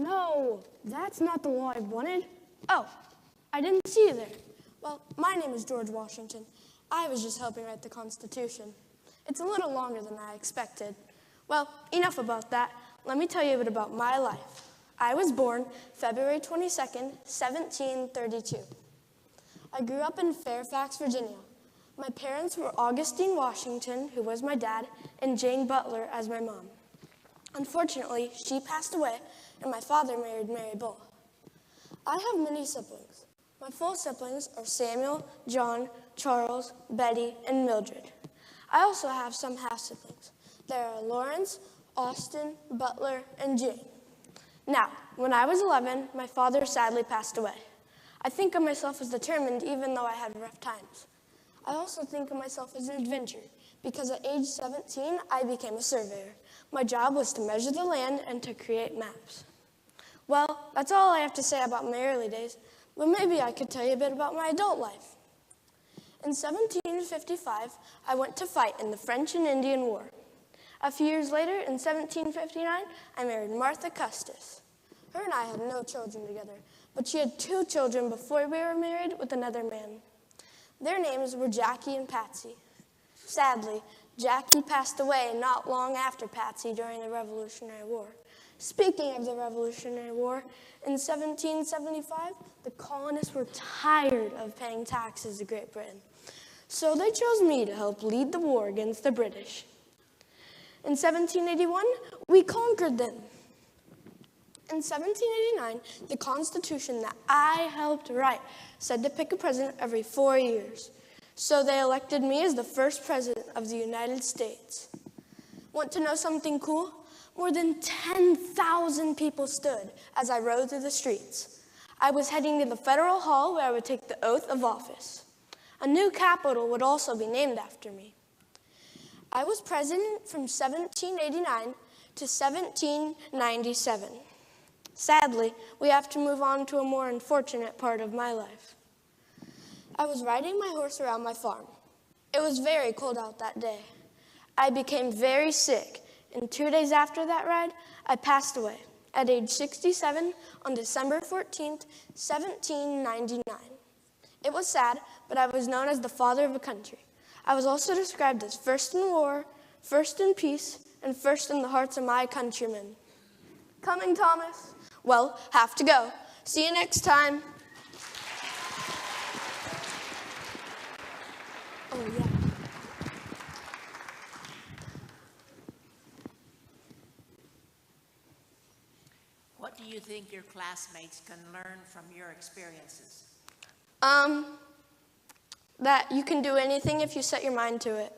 No, that's not the law I wanted. Oh, I didn't see you there. Well, my name is George Washington. I was just helping write the Constitution. It's a little longer than I expected. Well, enough about that. Let me tell you a bit about my life. I was born February 22nd, 1732. I grew up in Fairfax, Virginia. My parents were Augustine Washington, who was my dad, and Jane Butler as my mom. Unfortunately, she passed away, and my father married Mary Bull. I have many siblings. My full siblings are Samuel, John, Charles, Betty, and Mildred. I also have some half-siblings. There are Lawrence, Austin, Butler, and Jane. Now, when I was 11, my father sadly passed away. I think of myself as determined even though I had rough times. I also think of myself as an adventurer because at age 17, I became a surveyor. My job was to measure the land and to create maps. Well, that's all I have to say about my early days, but maybe I could tell you a bit about my adult life. In 1755, I went to fight in the French and Indian War. A few years later, in 1759, I married Martha Custis. Her and I had no children together, but she had 2 children before we were married with another man. Their names were Jackie and Patsy. Sadly, Jackie passed away not long after Patsy during the Revolutionary War. Speaking of the Revolutionary War, in 1775, the colonists were tired of paying taxes to Great Britain. So they chose me to help lead the war against the British. In 1781, we conquered them. In 1789, the Constitution that I helped write said to pick a president every 4 years. So they elected me as the first president of the United States. Want to know something cool? More than 10,000 people stood as I rode through the streets. I was heading to the Federal Hall where I would take the oath of office. A new capital would also be named after me. I was president from 1789 to 1797. Sadly, we have to move on to a more unfortunate part of my life. I was riding my horse around my farm. It was very cold out that day. I became very sick, and 2 days after that ride, I passed away at age 67 on December 14th, 1799. It was sad, but I was known as the father of a country. I was also described as first in war, first in peace, and first in the hearts of my countrymen. Coming, Thomas? Well, have to go. See you next time. Oh, yeah. What do you think your classmates can learn from your experiences? That you can do anything if you set your mind to it.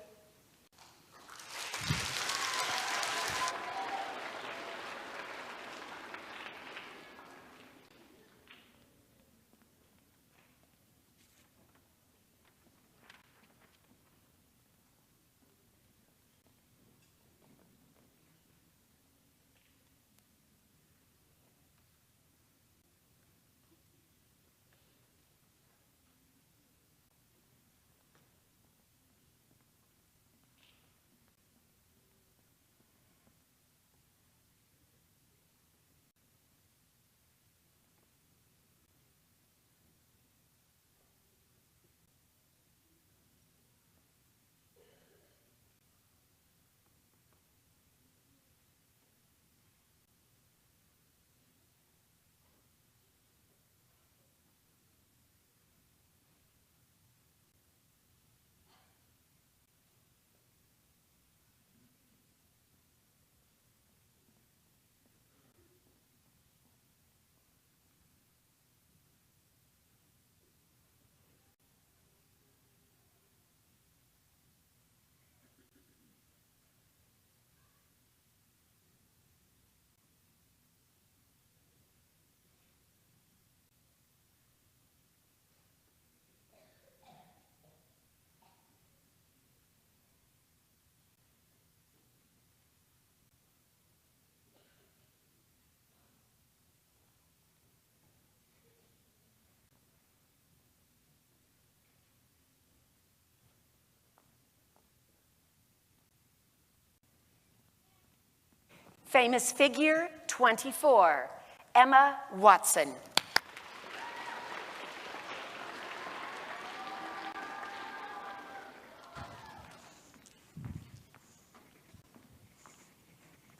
Famous figure 24, Emma Watson.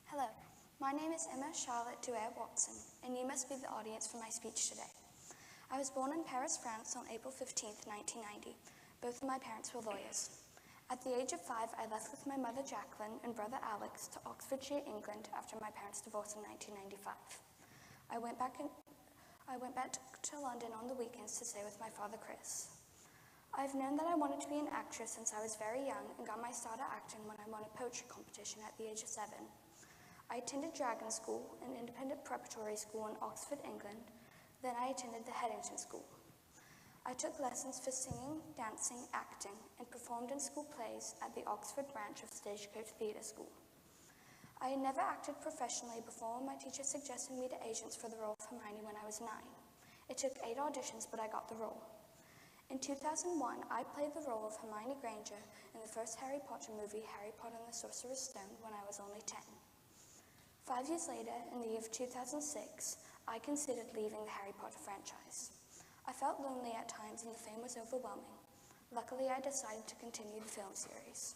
Hello, my name is Emma Charlotte Duer Watson, and you must be the audience for my speech today. I was born in Paris, France on April 15, 1990. Both of my parents were lawyers. At the age of 5, I left with my mother Jacqueline and brother Alex to Oxfordshire, England after my parents' divorce in 1995. I went back to London on the weekends to stay with my father Chris. I've known that I wanted to be an actress since I was very young and got my start at acting when I won a poetry competition at the age of 7. I attended Dragon School, an independent preparatory school in Oxford, England. Then I attended the Headington School. I took lessons for singing, dancing, acting, and performed in school plays at the Oxford branch of Stagecoach Theatre School. I had never acted professionally before my teacher suggested me to agents for the role of Hermione when I was 9. It took 8 auditions, but I got the role. In 2001, I played the role of Hermione Granger in the first Harry Potter movie, Harry Potter and the Sorcerer's Stone, when I was only 10. 5 years later, in the year of 2006, I considered leaving the Harry Potter franchise. I felt lonely at times and the fame was overwhelming. Luckily, I decided to continue the film series.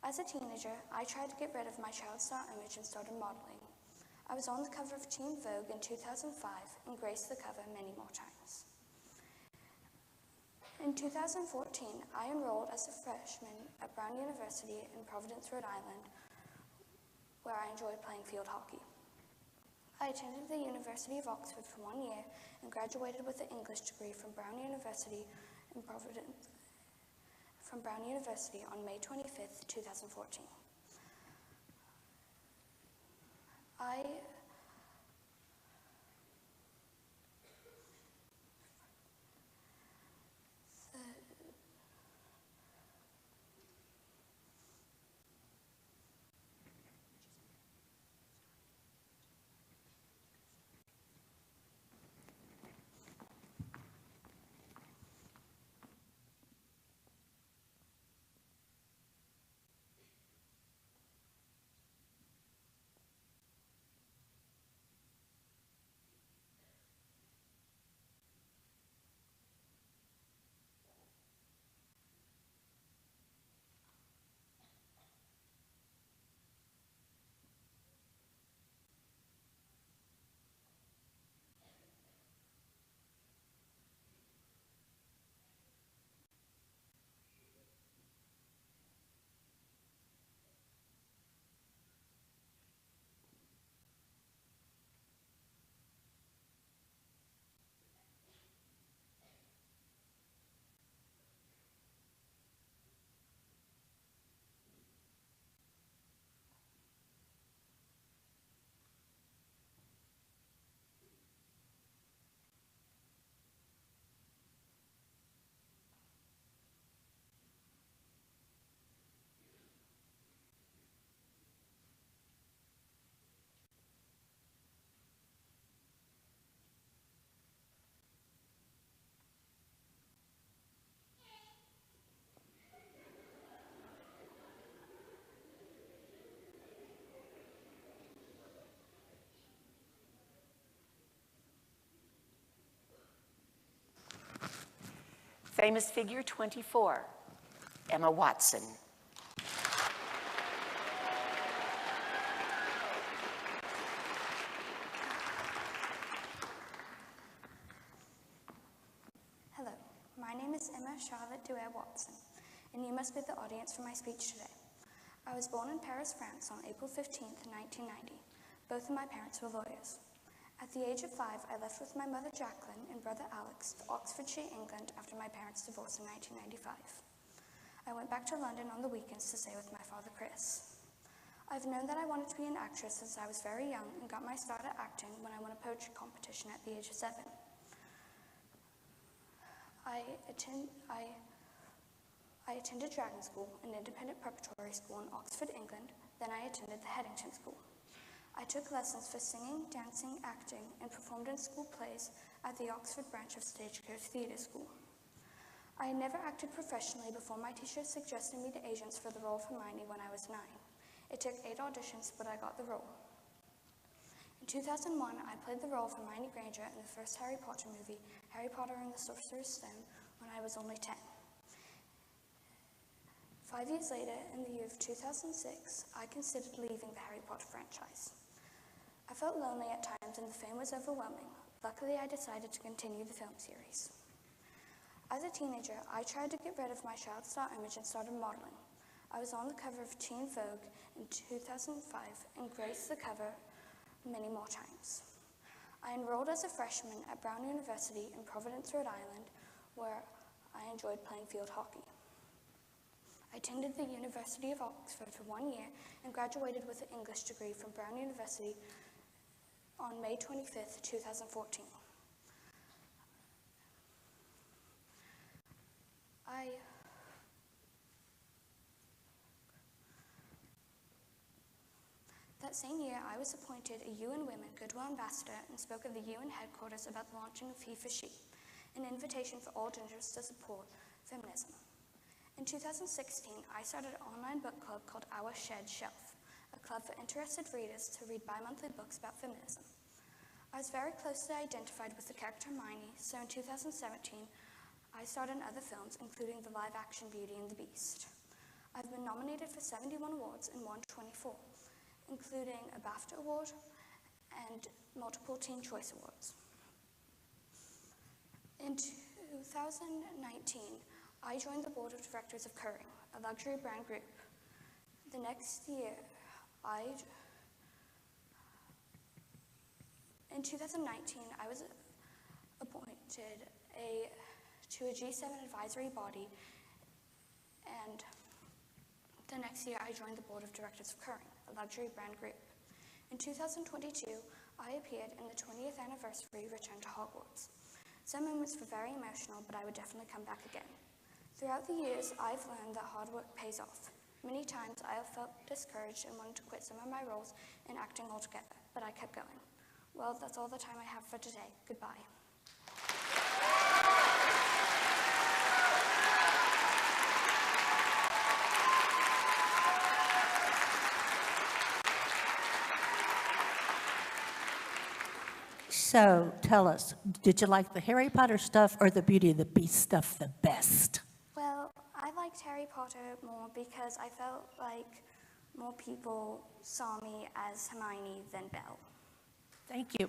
As a teenager, I tried to get rid of my child star image and started modeling. I was on the cover of Teen Vogue in 2005 and graced the cover many more times. In 2014, I enrolled as a freshman at Brown University in Providence, Rhode Island, where I enjoyed playing field hockey. I attended the University of Oxford for 1 year and graduated with an English degree from Brown University in Providence, on May 25th, 2014. Famous figure 24, Emma Watson. Hello, my name is Emma Charlotte Duer Watson, and you must be the audience for my speech today. I was born in Paris, France on April 15th, 1990. Both of my parents were lawyers. At the age of 5, I left with my mother Jacqueline and brother Alex to Oxfordshire, England after my parents' divorce in 1995. I went back to London on the weekends to stay with my father Chris. I've known that I wanted to be an actress since I was very young and got my start at acting when I won a poetry competition at the age of 7. I attended Dragon School, an independent preparatory school in Oxford, England. Then I attended the Headington School. I took lessons for singing, dancing, acting, and performed in school plays at the Oxford branch of Stagecoach Theatre School. I had never acted professionally before my teacher suggested me to agents for the role of Hermione when I was 9. It took 8 auditions, but I got the role. In 2001, I played the role of Hermione Granger in the first Harry Potter movie, Harry Potter and the Sorcerer's Stone, when I was only 10. 5 years later, in the year of 2006, I considered leaving the Harry Potter franchise. I felt lonely at times and the fame was overwhelming. Luckily, I decided to continue the film series. As a teenager, I tried to get rid of my child star image and started modeling. I was on the cover of Teen Vogue in 2005 and graced the cover many more times. I enrolled as a freshman at Brown University in Providence, Rhode Island, where I enjoyed playing field hockey. I attended the University of Oxford for 1 year and graduated with an English degree from Brown University on May 25th, 2014. That same year, I was appointed a UN Women Goodwill Ambassador and spoke at the UN headquarters about the launching of He for She, an invitation for all genders to support feminism. In 2016, I started an online book club called Our Shared Shelf, a club for interested readers to read bi-monthly books about feminism. I was very closely identified with the character Hermione, so in 2017, I starred in other films, including the live-action Beauty and the Beast. I've been nominated for 71 awards and won 24, including a BAFTA award and multiple Teen Choice Awards. In 2019, I joined the board of directors of Curring, a luxury brand group. The next year, in 2019, I was appointed to a G7 advisory body, and the next year I joined the board of directors of Curring, a luxury brand group. In 2022, I appeared in the 20th anniversary Return to Hogwarts. Some moments were very emotional, but I would definitely come back again. Throughout the years, I've learned that hard work pays off. Many times I have felt discouraged and wanted to quit some of my roles in acting altogether, but I kept going. Well, that's all the time I have for today. Goodbye. So tell us, did you like the Harry Potter stuff or the Beauty and the Beast stuff the best? Well, I liked Harry Potter more because I felt like more people saw me as Hermione than Belle. Thank you.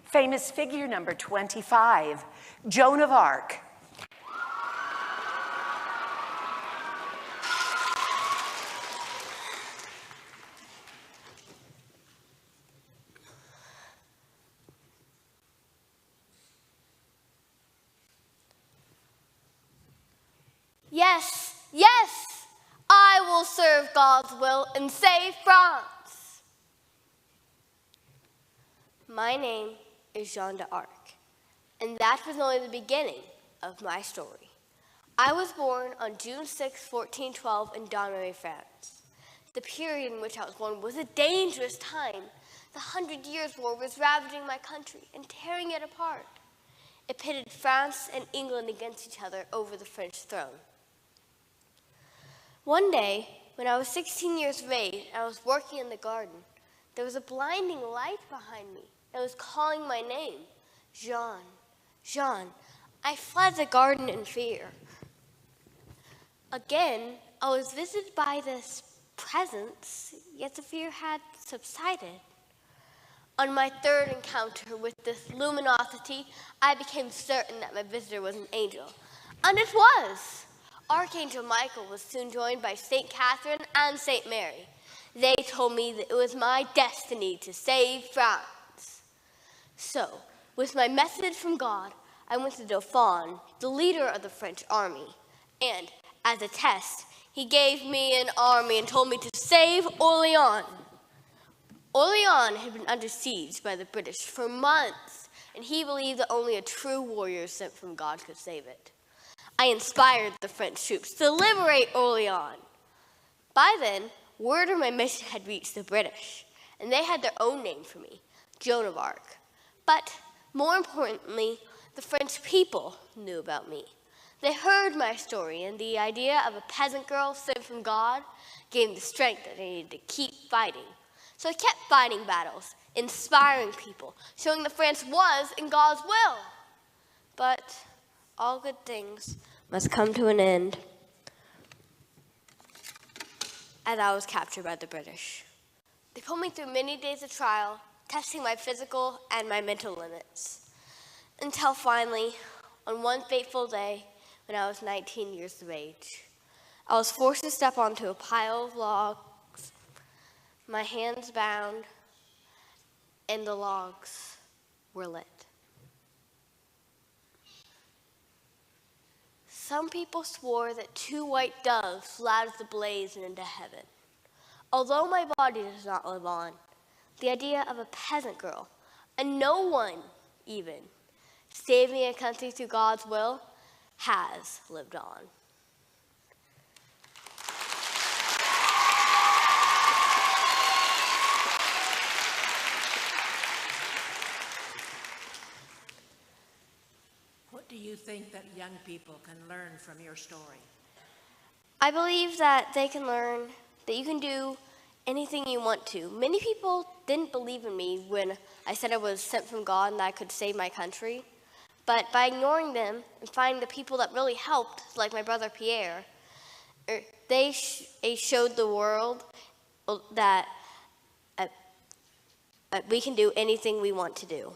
Famous figure number 25, Joan of Arc. Yes, yes, I will serve God's will and save France. My name is Jeanne d'Arc, and that was only the beginning of my story. I was born on June 6, 1412 in Donnery, France. The period in which I was born was a dangerous time. The 100 Years' War was ravaging my country and tearing it apart. It pitted France and England against each other over the French throne. One day, when I was 16 years of age and I was working in the garden, there was a blinding light behind me that was calling my name, Jean, Jean. I fled the garden in fear. Again, I was visited by this presence, yet the fear had subsided. On my third encounter with this luminosity, I became certain that my visitor was an angel. And it was! Archangel Michael was soon joined by St. Catherine and St. Mary. They told me that it was my destiny to save France. So, with my message from God, I went to Dauphin, the leader of the French army. And, as a test, he gave me an army and told me to save Orleans. Orleans had been under siege by the British for months, and he believed that only a true warrior sent from God could save it. I inspired the French troops to liberate Orleans. By then, word of my mission had reached the British, and they had their own name for me, Joan of Arc. But more importantly, the French people knew about me. They heard my story, and the idea of a peasant girl sent from God gave me the strength that I needed to keep fighting. So I kept fighting battles, inspiring people, showing that France was in God's will. But all good things must come to an end, as I was captured by the British. They put me through many days of trial, testing my physical and my mental limits, until finally, on one fateful day, when I was 19 years of age, I was forced to step onto a pile of logs, my hands bound, and the logs were lit. Some people swore that 2 white doves flew out of the blaze and into heaven. Although my body does not live on, the idea of a peasant girl, and no one even, saving a country through God's will, has lived on. What do you think that young people can learn from your story? I believe that they can learn that you can do anything you want to. Many people didn't believe in me when I said I was sent from God and that I could save my country. But by ignoring them and finding the people that really helped, like my brother Pierre, they showed the world that we can do anything we want to do.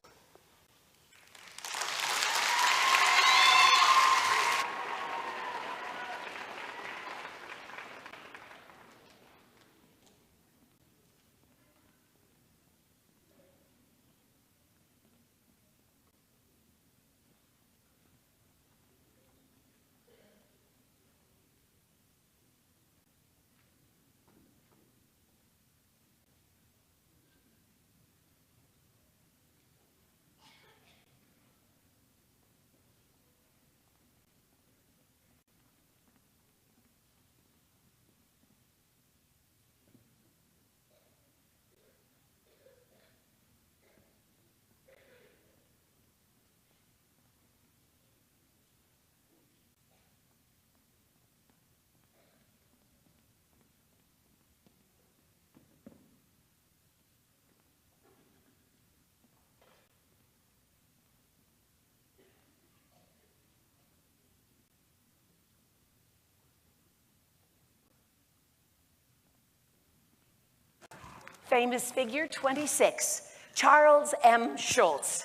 Famous figure 26, Charles M. Schulz.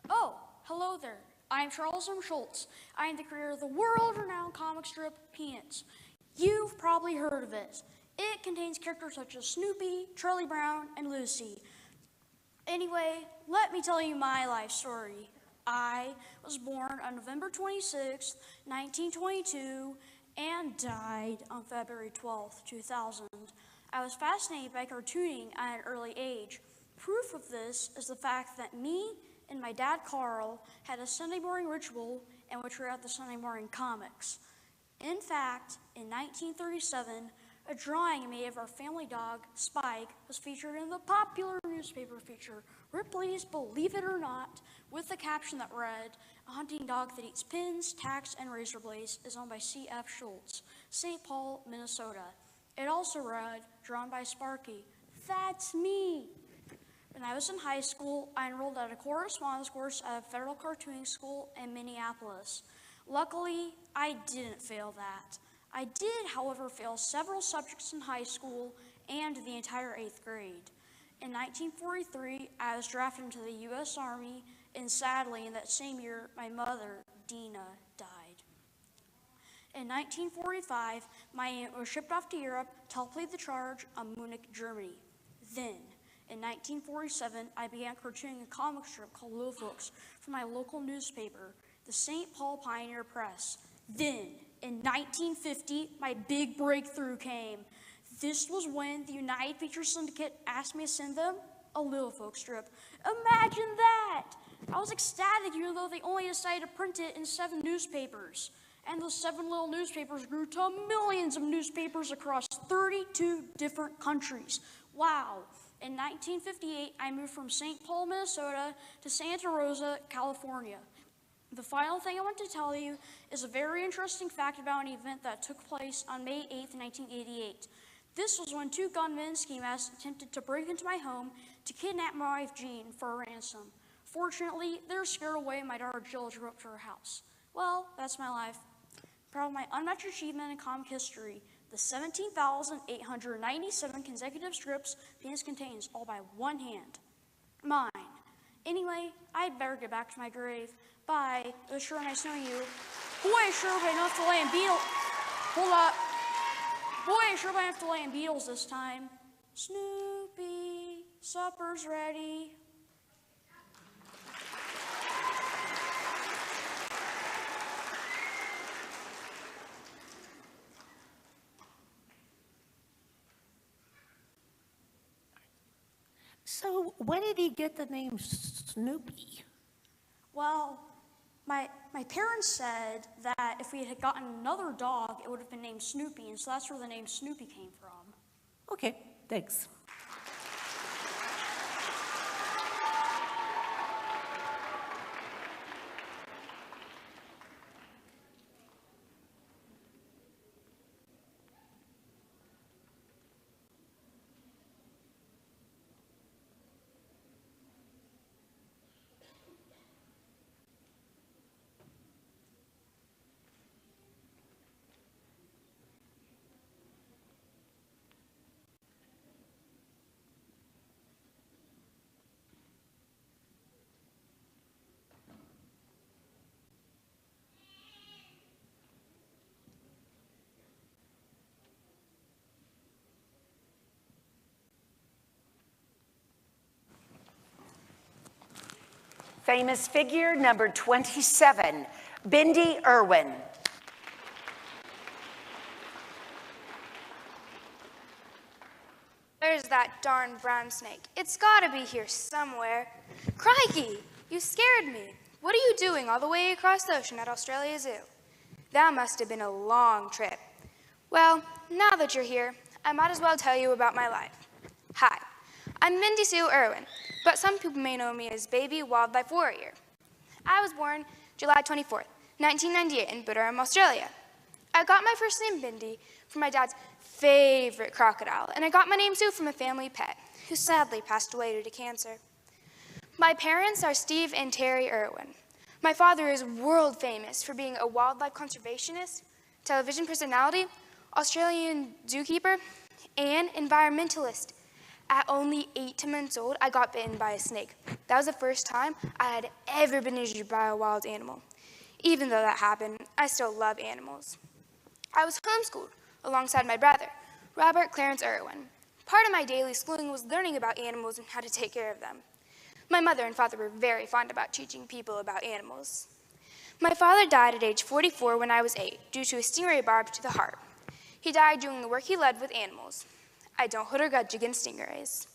Oh, hello there. I'm Charles M. Schulz. I am the creator of the world-renowned comic strip Peanuts. You've probably heard of it. It contains characters such as Snoopy, Charlie Brown, and Lucy. Anyway, let me tell you my life story. I was born on November 26, 1922, and died on February 12, 2000. I was fascinated by cartooning at an early age. Proof of this is the fact that me and my dad Carl had a Sunday morning ritual in which we read the Sunday morning comics. In fact, in 1937, a drawing made of our family dog, Spike, was featured in the popular newspaper feature, Ripley's Believe It or Not, with the caption that read, "A hunting dog that eats pins, tacks, and razor blades is owned by C.F. Schultz, St. Paul, Minnesota." It also read, drawn by Sparky, "That's me." When I was in high school, I enrolled at a correspondence course at a federal cartooning school in Minneapolis. Luckily, I didn't fail that. I did, however, fail several subjects in high school and the entire 8th grade. In 1943, I was drafted into the U.S. Army, and sadly, in that same year, my mother, Dina, died. In 1945, my aunt was shipped off to Europe to help lead the charge on Munich, Germany. Then, in 1947, I began cartooning a comic strip called Little Folks for my local newspaper, the St. Paul Pioneer Press. Then, in 1950, my big breakthrough came. This was when the United Feature Syndicate asked me to send them a Little Folks strip. Imagine that! I was ecstatic, even though they only decided to print it in 7 newspapers. And those 7 little newspapers grew to millions of newspapers across 32 different countries. Wow. In 1958, I moved from St. Paul, Minnesota to Santa Rosa, California. The final thing I want to tell you is a very interesting fact about an event that took place on May 8, 1988. This was when 2 gunmen ski masks attempted to break into my home to kidnap my wife Jean for a ransom. Fortunately, they were scared away and my daughter Jill drove up to her house. Well, that's my life. Proud of my unmatched achievement in comic history, the 17,897 consecutive strips Penis contains, all by one hand. Mine. Anyway, I'd better get back to my grave. Bye. It was sure nice knowing you. Boy, I sure hope I don't have to lay in Beatles. Hold up. Boy, I sure hope I don't have to lay in Beatles this time. Snoopy, supper's ready. So when did he get the name Snoopy? Well, my parents said that if we had gotten another dog, it would have been named Snoopy, and so that's where the name Snoopy came from. Okay, thanks. Famous figure number 27, Bindi Irwin. There's that darn brown snake. It's gotta be here somewhere. Crikey, you scared me. What are you doing all the way across the ocean at Australia Zoo? That must have been a long trip. Well, now that you're here, I might as well tell you about my life. Hi, I'm Mindy Sue Irwin, but some people may know me as Baby Wildlife Warrior. I was born July 24th, 1998 in Booterham, Australia. I got my first name Bindi from my dad's favorite crocodile, and I got my name Sue from a family pet who sadly passed away due to cancer. My parents are Steve and Terry Irwin. My father is world famous for being a wildlife conservationist, television personality, Australian zookeeper, and environmentalist. At only 8 months old, I got bitten by a snake. That was the first time I had ever been injured by a wild animal. Even though that happened, I still love animals. I was homeschooled alongside my brother. Robert Clarence Irwin. Part of my daily schooling was learning about animals and how to take care of them. My mother and father were very fond about teaching people about animals. My father died at age 44 when I was 8 due to a stingray barb to the heart. He died doing the work he led with animals. I don't hold a grudge against stingrays.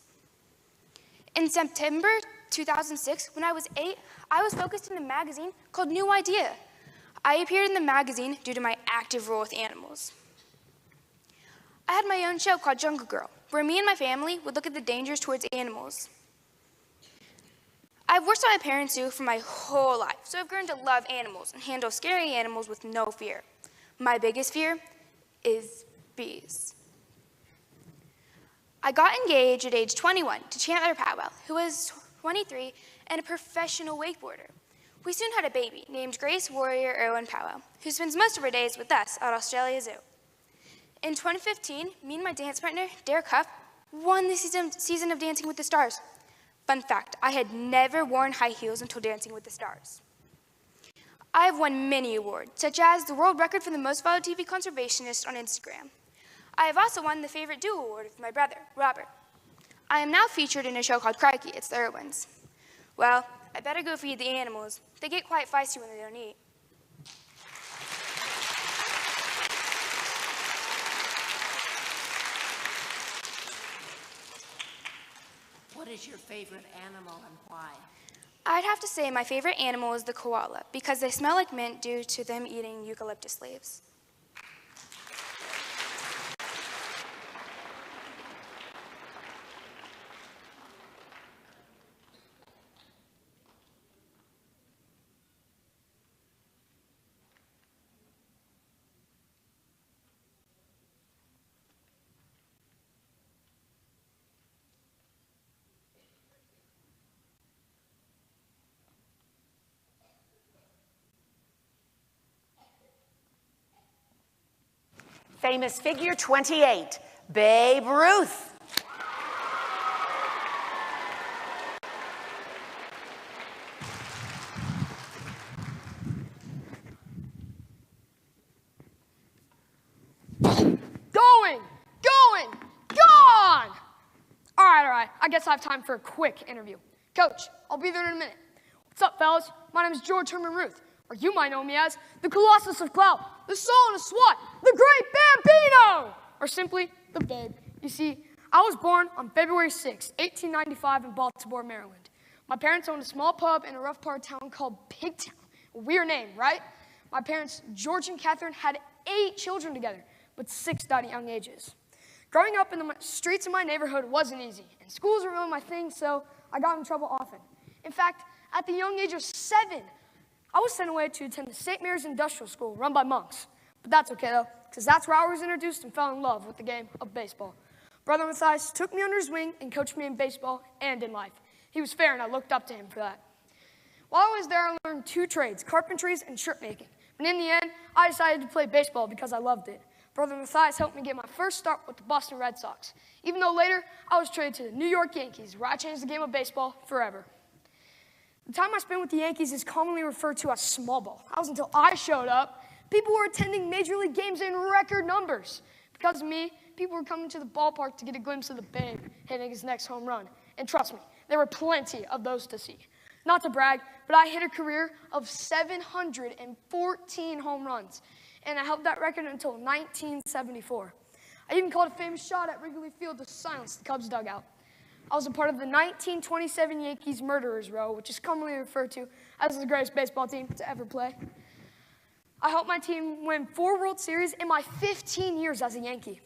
In September 2006, when I was 8, I was focused in a magazine called New Idea. I appeared in the magazine due to my active role with animals. I had my own show called Jungle Girl, where me and my family would look at the dangers towards animals. I've worked on my parents' zoo for my whole life, so I've grown to love animals and handle scary animals with no fear. My biggest fear is bees. I got engaged at age 21 to Chandler Powell, who was 23 and a professional wakeboarder. We soon had a baby named Grace Warrior Irwin Powell, who spends most of her days with us at Australia Zoo. In 2015, me and my dance partner, Derek Huff, won the season of Dancing with the Stars. Fun fact, I had never worn high heels until Dancing with the Stars. I have won many awards, such as the world record for the most followed TV conservationist on Instagram. I have also won the Favorite Duo Award with my brother, Robert. I am now featured in a show called Crikey, It's the Irwins. Well, I better go feed the animals. They get quite feisty when they don't eat. What is your favorite animal and why? I'd have to say my favorite animal is the koala because they smell like mint due to them eating eucalyptus leaves. Famous figure 28, Babe Ruth. Gone! All right. I guess I have time for a quick interview. Coach, I'll be there in a minute. What's up, fellas? My name is George Herman Ruth, or you might know me as the Colossus of Clout, the Soul in a SWAT, the Great Bambino, or simply the Babe. You see, I was born on February 6, 1895 in Baltimore, Maryland. My parents owned a small pub in a rough part of town called Pigtown. A weird name, right? My parents, George and Catherine, had 8 children together, but 6 died at young ages. Growing up in the streets of my neighborhood wasn't easy, and school wasn't really my thing, so I got in trouble often. In fact, at the young age of 7, I was sent away to attend the St. Mary's Industrial School run by monks. But that's okay, though, because that's where I was introduced and fell in love with the game of baseball. Brother Matthias took me under his wing and coached me in baseball and in life. He was fair, and I looked up to him for that. While I was there, I learned 2 trades, carpentries and shirt making. But in the end, I decided to play baseball because I loved it. Brother Matthias helped me get my first start with the Boston Red Sox, even though later I was traded to the New York Yankees, where I changed the game of baseball forever. The time I spent with the Yankees is commonly referred to as small ball. That was until I showed up. People were attending Major League games in record numbers. Because of me, people were coming to the ballpark to get a glimpse of the Babe hitting his next home run. And trust me, there were plenty of those to see. Not to brag, but I hit a career of 714 home runs. And I held that record until 1974. I even called a famous shot at Wrigley Field to silence the Cubs dugout. I was a part of the 1927 Yankees Murderers Row, which is commonly referred to as the greatest baseball team to ever play. I helped my team win 4 World Series in my 15 years as a Yankee.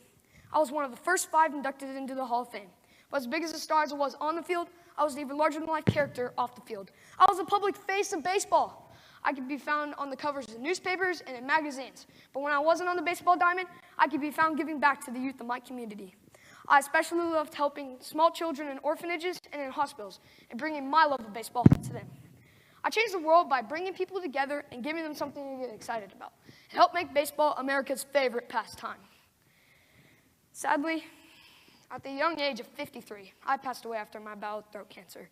I was one of the first 5 inducted into the Hall of Fame. But as big as a star as I was on the field, I was an even larger-than-life character off the field. I was a public face of baseball. I could be found on the covers of newspapers and in magazines. But when I wasn't on the baseball diamond, I could be found giving back to the youth of my community. I especially loved helping small children in orphanages and in hospitals and bringing my love of baseball to them. I changed the world by bringing people together and giving them something to get excited about. It helped make baseball America's favorite pastime. Sadly, at the young age of 53, I passed away after my battle with throat cancer.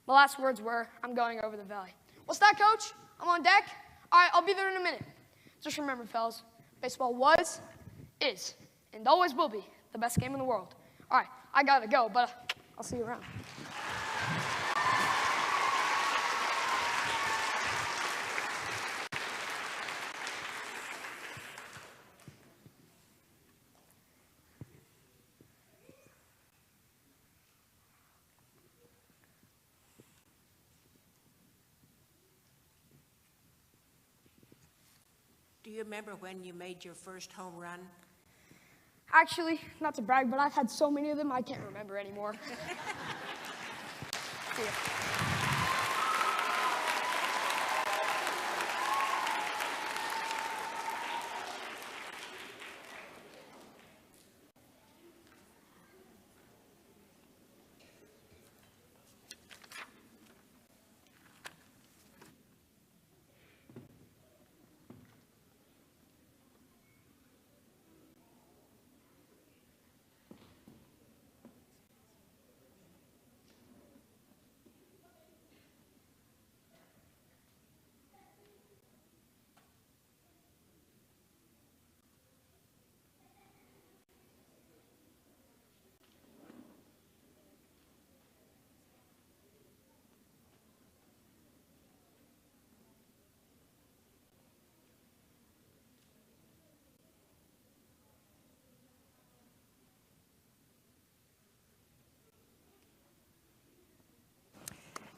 My last words were, "I'm going over the valley." What's that, Coach? I'm on deck? All right, I'll be there in a minute. Just remember, fellas, baseball was, is, and always will be the best game in the world. All right, I gotta go, but I'll see you around. Do you remember when you made your first home run? Actually, not to brag, but I've had so many of them I can't remember anymore. See ya.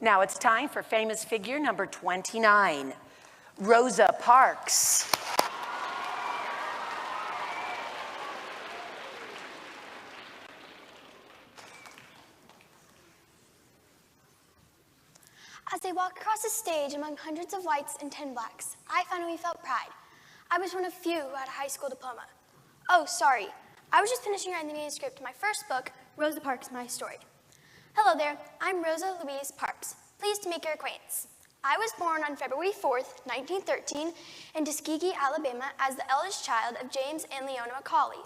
Now it's time for famous figure number 29, Rosa Parks. As I walked across the stage among hundreds of whites and 10 blacks, I finally felt pride. I was one of few who had a high school diploma. Oh, sorry. I was just finishing writing the manuscript to my first book, Rosa Parks, My Story. Hello there, I'm Rosa Louise Parks. Pleased to make your acquaintance. I was born on February 4th, 1913, in Tuskegee, Alabama, as the eldest child of James and Leona Macaulay.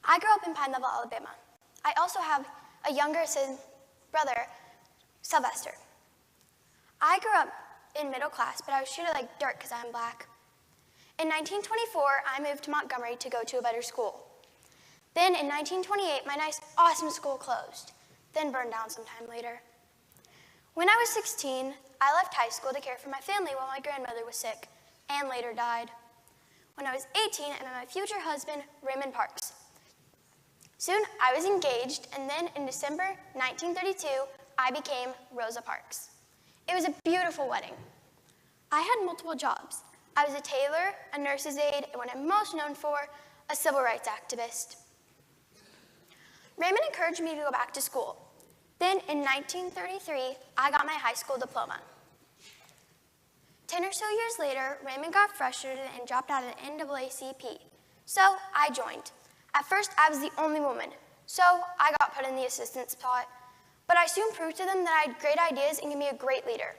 I grew up in Pine Level, Alabama. I also have a younger brother, Sylvester. I grew up in middle class, but I was treated like dirt because I'm black. In 1924, I moved to Montgomery to go to a better school. Then in 1928, my nice, awesome school closed, then burned down sometime later. When I was 16, I left high school to care for my family while my grandmother was sick and later died. When I was 18, I met my future husband, Raymond Parks. Soon, I was engaged, and then in December 1932, I became Rosa Parks. It was a beautiful wedding. I had multiple jobs. I was a tailor, a nurse's aide, and what I'm most known for, a civil rights activist. Raymond encouraged me to go back to school. Then, in 1933, I got my high school diploma. 10 or so years later, Raymond got frustrated and dropped out of the NAACP. So, I joined. At first, I was the only woman, so I got put in the assistant spot. But I soon proved to them that I had great ideas and could be a great leader.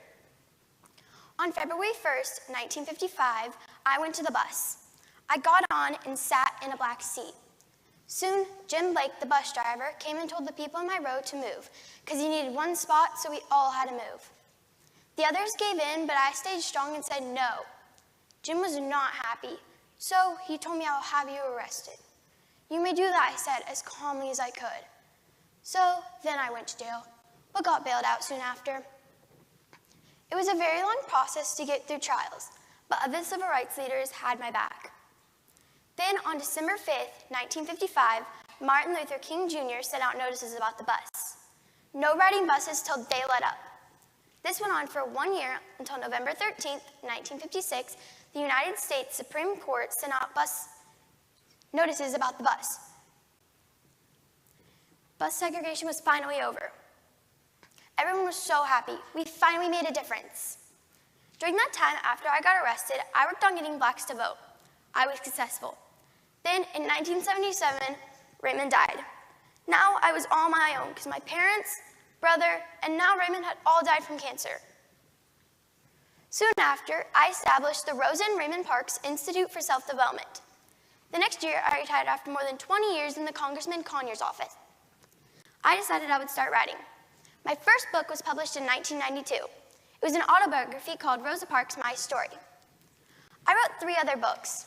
On February 1st, 1955, I went to the bus. I got on and sat in a black seat. Soon, Jim Blake, the bus driver, came and told the people in my row to move, because he needed one spot, so we all had to move. The others gave in, but I stayed strong and said no. Jim was not happy, so he told me I'll have you arrested. You may do that, I said, as calmly as I could. So then I went to jail, but got bailed out soon after. It was a very long process to get through trials, but other civil rights leaders had my back. Then on December 5th, 1955, Martin Luther King Jr. sent out notices about the bus. No riding buses till they let up. This went on for 1 year until November 13th, 1956, the United States Supreme Court sent out bus notices about the bus. Bus segregation was finally over. Everyone was so happy. We finally made a difference. During that time, after I got arrested, I worked on getting blacks to vote. I was successful. Then, in 1977, Raymond died. Now I was all my own because my parents, brother, and now Raymond had all died from cancer. Soon after, I established the Rosa and Raymond Parks Institute for Self-Development. The next year, I retired after more than 20 years in the Congressman Conyers' office. I decided I would start writing. My first book was published in 1992. It was an autobiography called Rosa Parks, My Story. I wrote 3 other books.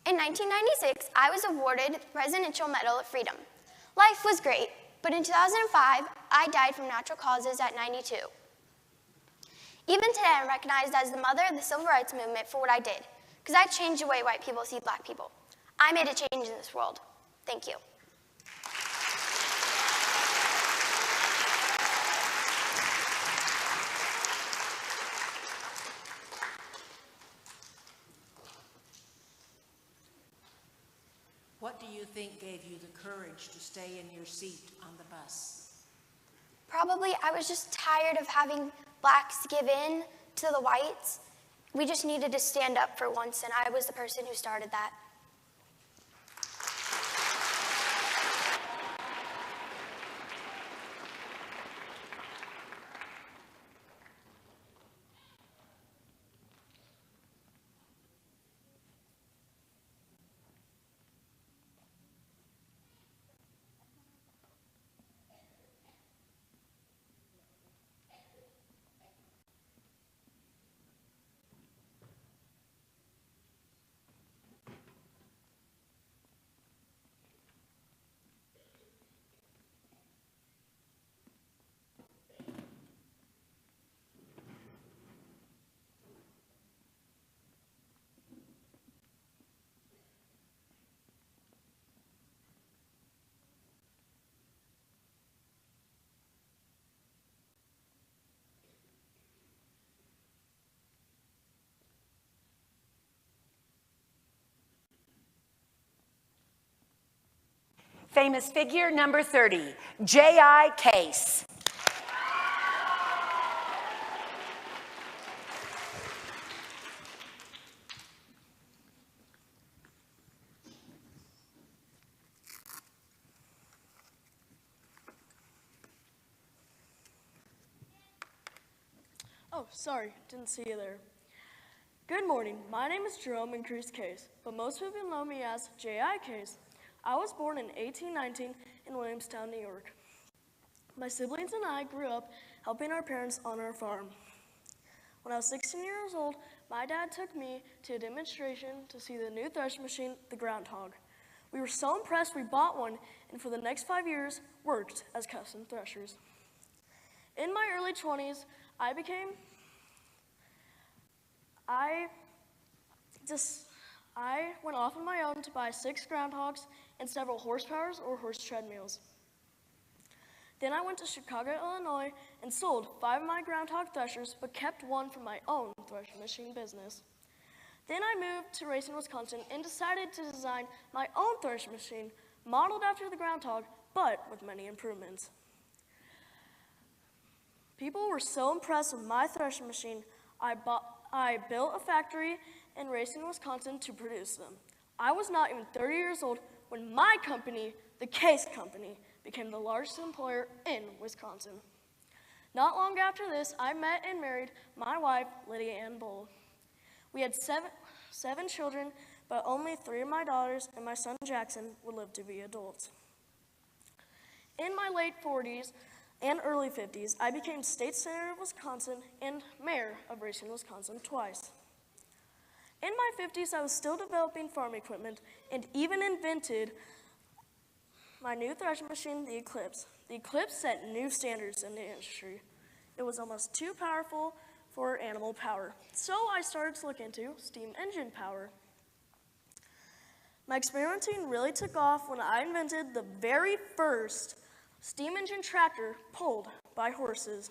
In 1996, I was awarded the Presidential Medal of Freedom. Life was great, but in 2005, I died from natural causes at 92. Even today, I'm recognized as the mother of the civil rights movement for what I did, because I changed the way white people see black people. I made a change in this world. Thank you. What do you think gave you the courage to stay in your seat on the bus? Probably I was just tired of having blacks give in to the whites. We just needed to stand up for once, and I was the person who started that. Famous figure number 30, J.I. Case. Oh, sorry, didn't see you there. Good morning, my name is Jerome Increase Case, but most people know me as J.I. Case. I was born in 1819 in Williamstown, New York. My siblings and I grew up helping our parents on our farm. When I was 16 years old, my dad took me to a demonstration to see the new threshing machine, the Groundhog. We were so impressed we bought one, and for the next 5 years, worked as custom threshers. In my early 20s, I went off on my own to buy 6 groundhogs and several horsepowers or horse treadmills. Then I went to Chicago, Illinois, and sold 5 of my groundhog threshers, but kept 1 for my own threshing machine business. Then I moved to Racine, Wisconsin, and decided to design my own threshing machine, modeled after the groundhog, but with many improvements. People were so impressed with my threshing machine, I built a factory in Racine, Wisconsin to produce them. I was not even 30 years old when my company, the Case Company, became the largest employer in Wisconsin. Not long after this, I met and married my wife, Lydia Ann Bull. We had seven children, but only 3 of my daughters and my son Jackson would live to be adults. In my late 40s and early 50s, I became state senator of Wisconsin and mayor of Racine, Wisconsin twice. In my 50s, I was still developing farm equipment and even invented my new threshing machine, the Eclipse. The Eclipse set new standards in the industry. It was almost too powerful for animal power, so I started to look into steam engine power. My experimenting really took off when I invented the very first steam engine tractor pulled by horses.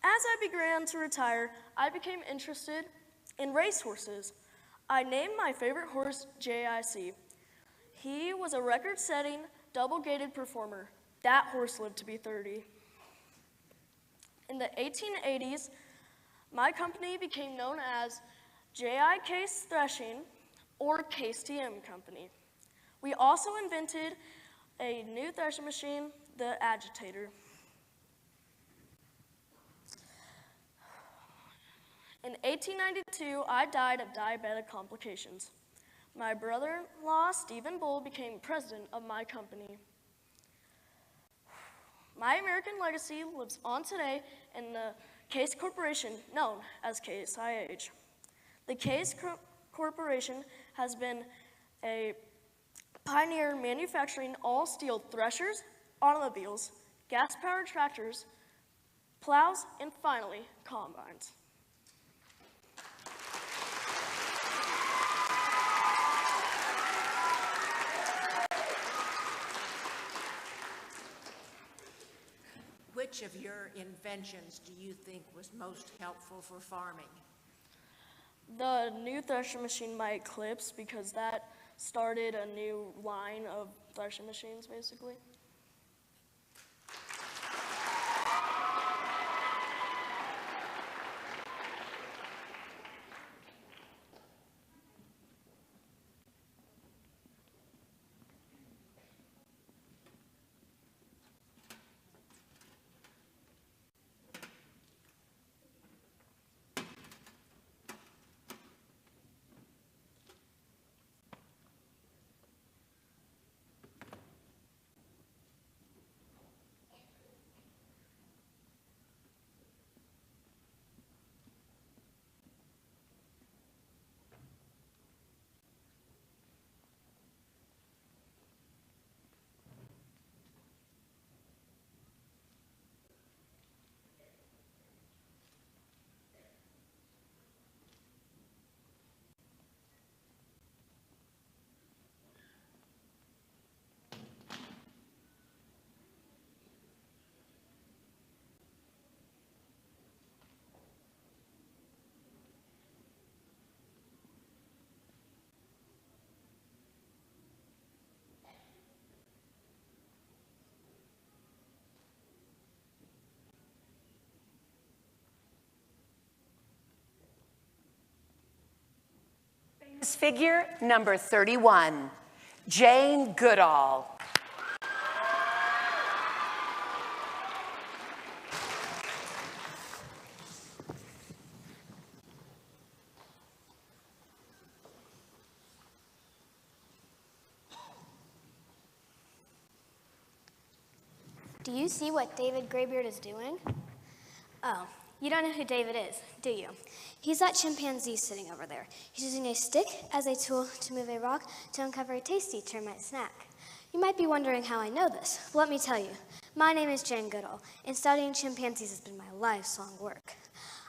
As I began to retire, I became interested in racehorses. I named my favorite horse JIC. He was a record-setting, double-gated performer. That horse lived to be 30. In the 1880s, my company became known as J.I. Case Threshing or Case TM Company. We also invented a new threshing machine, the agitator. In 1892, I died of diabetic complications. My brother-in-law, Stephen Bull, became president of my company. My American legacy lives on today in the Case Corporation, known as Case IH. The Case Corporation has been a pioneer in manufacturing all-steel threshers, automobiles, gas-powered tractors, plows, and finally, combines. Which of your inventions do you think was most helpful for farming? The new threshing machine by Eclipse, because that started a new line of threshing machines, basically. Figure number 31, Jane Goodall. Do you see what David Graybeard is doing? Oh, you don't know who David is, do you? He's that chimpanzee sitting over there. He's using a stick as a tool to move a rock to uncover a tasty termite snack. You might be wondering how I know this. Well, let me tell you. My name is Jane Goodall, and studying chimpanzees has been my life's-long work.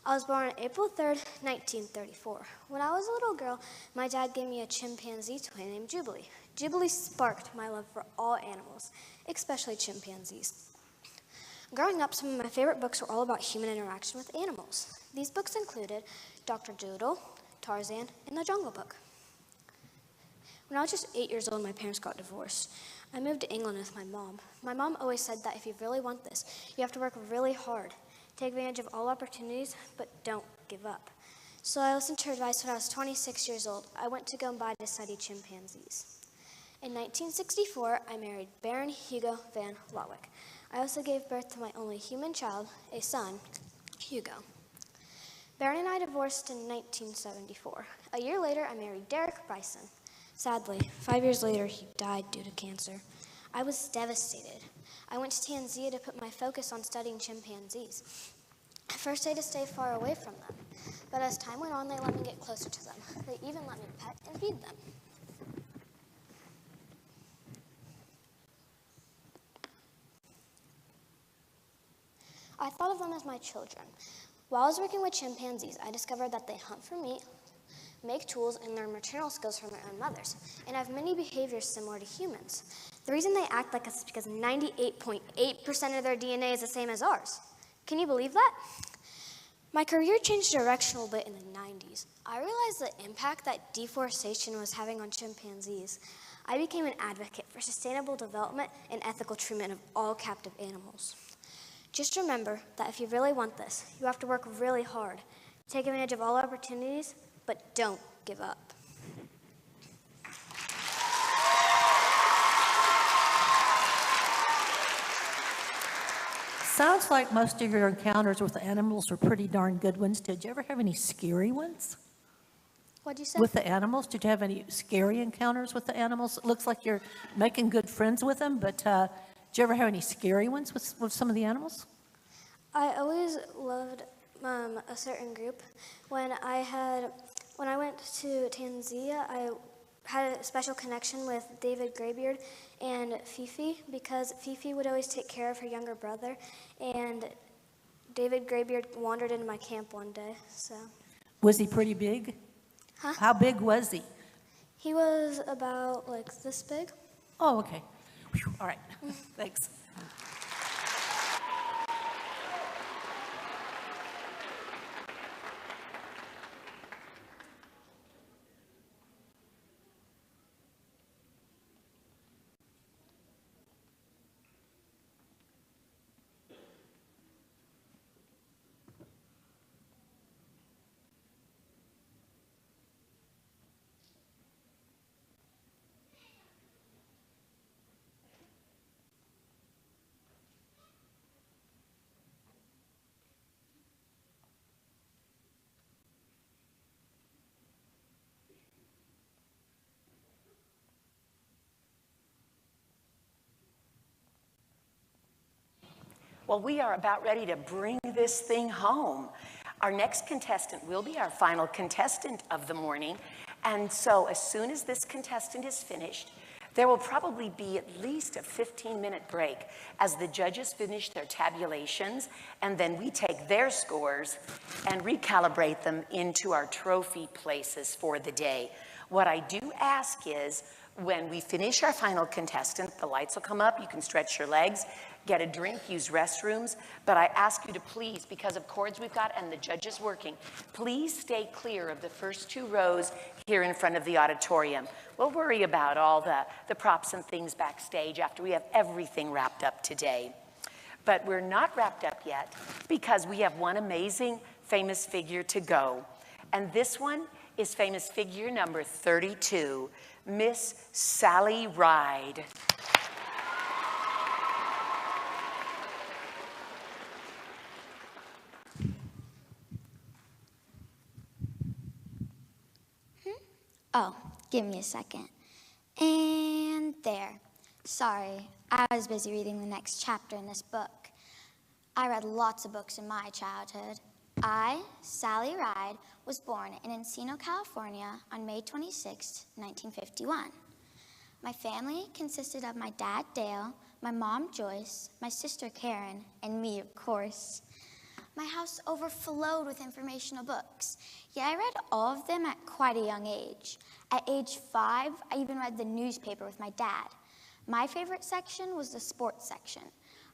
I was born on April 3rd, 1934. When I was a little girl, my dad gave me a chimpanzee toy named Jubilee. Jubilee sparked my love for all animals, especially chimpanzees. Growing up, some of my favorite books were all about human interaction with animals. These books included Dr. Doodle, Tarzan, and The Jungle Book. When I was just 8 years old, my parents got divorced. I moved to England with my mom. My mom always said that if you really want this, you have to work really hard, take advantage of all opportunities, but don't give up. So I listened to her advice when I was 26 years old. I went to Mumbai to study chimpanzees. In 1964, I married Baron Hugo van Lawick. I also gave birth to my only human child, a son, Hugo. Baron and I divorced in 1974. A year later, I married Derek Bryson. Sadly, 5 years later, he died due to cancer. I was devastated. I went to Tanzania to put my focus on studying chimpanzees. At first, I had to stay far away from them. But as time went on, they let me get closer to them. They even let me pet and feed them. I thought of them as my children. While I was working with chimpanzees, I discovered that they hunt for meat, make tools, and learn maternal skills from their own mothers, and have many behaviors similar to humans. The reason they act like us is because 98.8% of their DNA is the same as ours. Can you believe that? My career changed direction a little bit in the 90s. I realized the impact that deforestation was having on chimpanzees. I became an advocate for sustainable development and ethical treatment of all captive animals. Just remember that if you really want this, you have to work really hard, take advantage of all opportunities, but don't give up. Sounds like most of your encounters with animals were pretty darn good ones. Did you ever have any scary ones? What'd you say? With the animals? Did you have any scary encounters with the animals? It looks like you're making good friends with them, but did you ever have any scary ones with some of the animals? I always loved a certain group. When I went to Tanzania, I had a special connection with David Graybeard and Fifi because Fifi would always take care of her younger brother, and David Graybeard wandered into my camp one day, so. Was he pretty big? Huh? How big was he? He was about like this big. Oh, okay. Whew, all right, thanks. Well, we are about ready to bring this thing home. Our next contestant will be our final contestant of the morning. And so as soon as this contestant is finished, there will probably be at least a 15-minute break as the judges finish their tabulations, and then we take their scores and recalibrate them into our trophy places for the day. What I do ask is, when we finish our final contestant, the lights will come up, you can stretch your legs, get a drink, use restrooms, but I ask you to please, because of cords we've got and the judges working, please stay clear of the first 2 rows here in front of the auditorium. We'll worry about all the props and things backstage after we have everything wrapped up today. But we're not wrapped up yet because we have one amazing famous figure to go. And this one is famous figure number 32, Miss Sally Ride. Oh, give me a second. And there. Sorry, I was busy reading the next chapter in this book. I read lots of books in my childhood. I, Sally Ride, was born in Encino, California on May 26, 1951. My family consisted of my dad, Dale, my mom, Joyce, my sister, Karen, and me, of course. My house overflowed with informational books. Yeah, I read all of them at quite a young age. At age 5, I even read the newspaper with my dad. My favorite section was the sports section.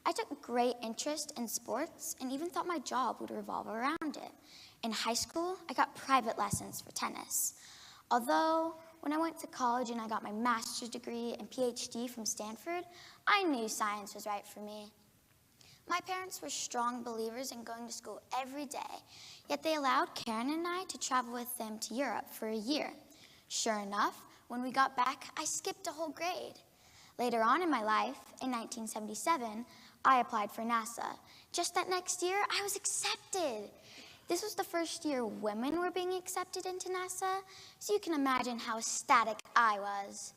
I took great interest in sports and even thought my job would revolve around it. In high school, I got private lessons for tennis. Although, when I went to college and I got my master's degree and PhD from Stanford, I knew science was right for me. My parents were strong believers in going to school every day, yet they allowed Karen and I to travel with them to Europe for a year. Sure enough, when we got back, I skipped a whole grade. Later on in my life, in 1977, I applied for NASA. Just that next year, I was accepted. This was the first year women were being accepted into NASA, so you can imagine how ecstatic I was.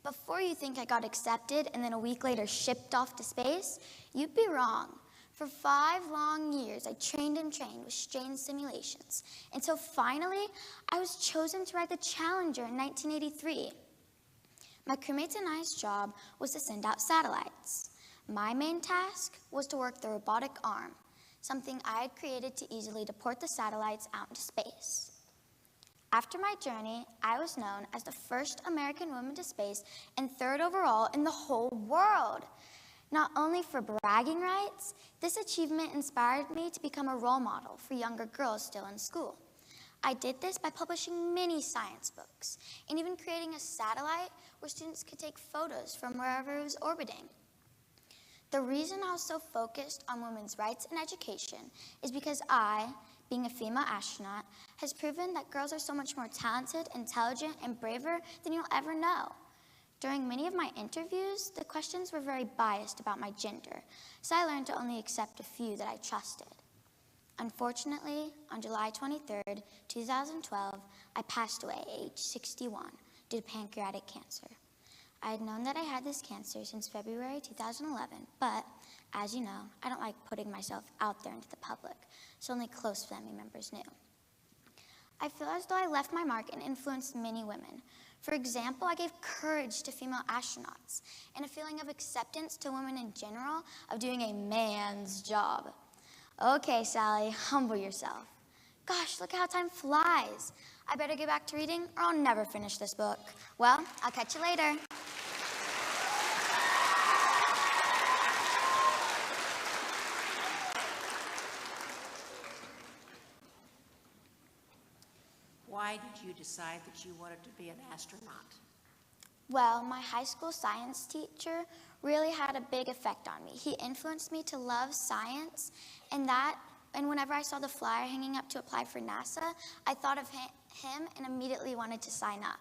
Before you think I got accepted and then a week later shipped off to space, you'd be wrong. For 5 long years, I trained and trained with strange simulations, until finally, I was chosen to ride the Challenger in 1983. My crewmates and I's job was to send out satellites. My main task was to work the robotic arm, something I had created to easily deport the satellites out into space. After my journey, I was known as the first American woman to space and 3rd overall in the whole world. Not only for bragging rights, this achievement inspired me to become a role model for younger girls still in school. I did this by publishing many science books and even creating a satellite where students could take photos from wherever it was orbiting. The reason I was so focused on women's rights and education is because I, being a female astronaut, has proven that girls are so much more talented, intelligent, and braver than you'll ever know. During many of my interviews, the questions were very biased about my gender, so I learned to only accept a few that I trusted. Unfortunately, on July 23rd, 2012, I passed away at age 61 due to pancreatic cancer. I had known that I had this cancer since February 2011, but as you know, I don't like putting myself out there into the public, so only close family members knew. I feel as though I left my mark and influenced many women. For example, I gave courage to female astronauts and a feeling of acceptance to women in general of doing a man's job. Okay, Sally, humble yourself. Gosh, look how time flies. I better get back to reading or I'll never finish this book. Well, I'll catch you later. Why did you decide that you wanted to be an astronaut? Well, my high school science teacher really had a big effect on me. He influenced me to love science, and whenever I saw the flyer hanging up to apply for NASA, I thought of him and immediately wanted to sign up.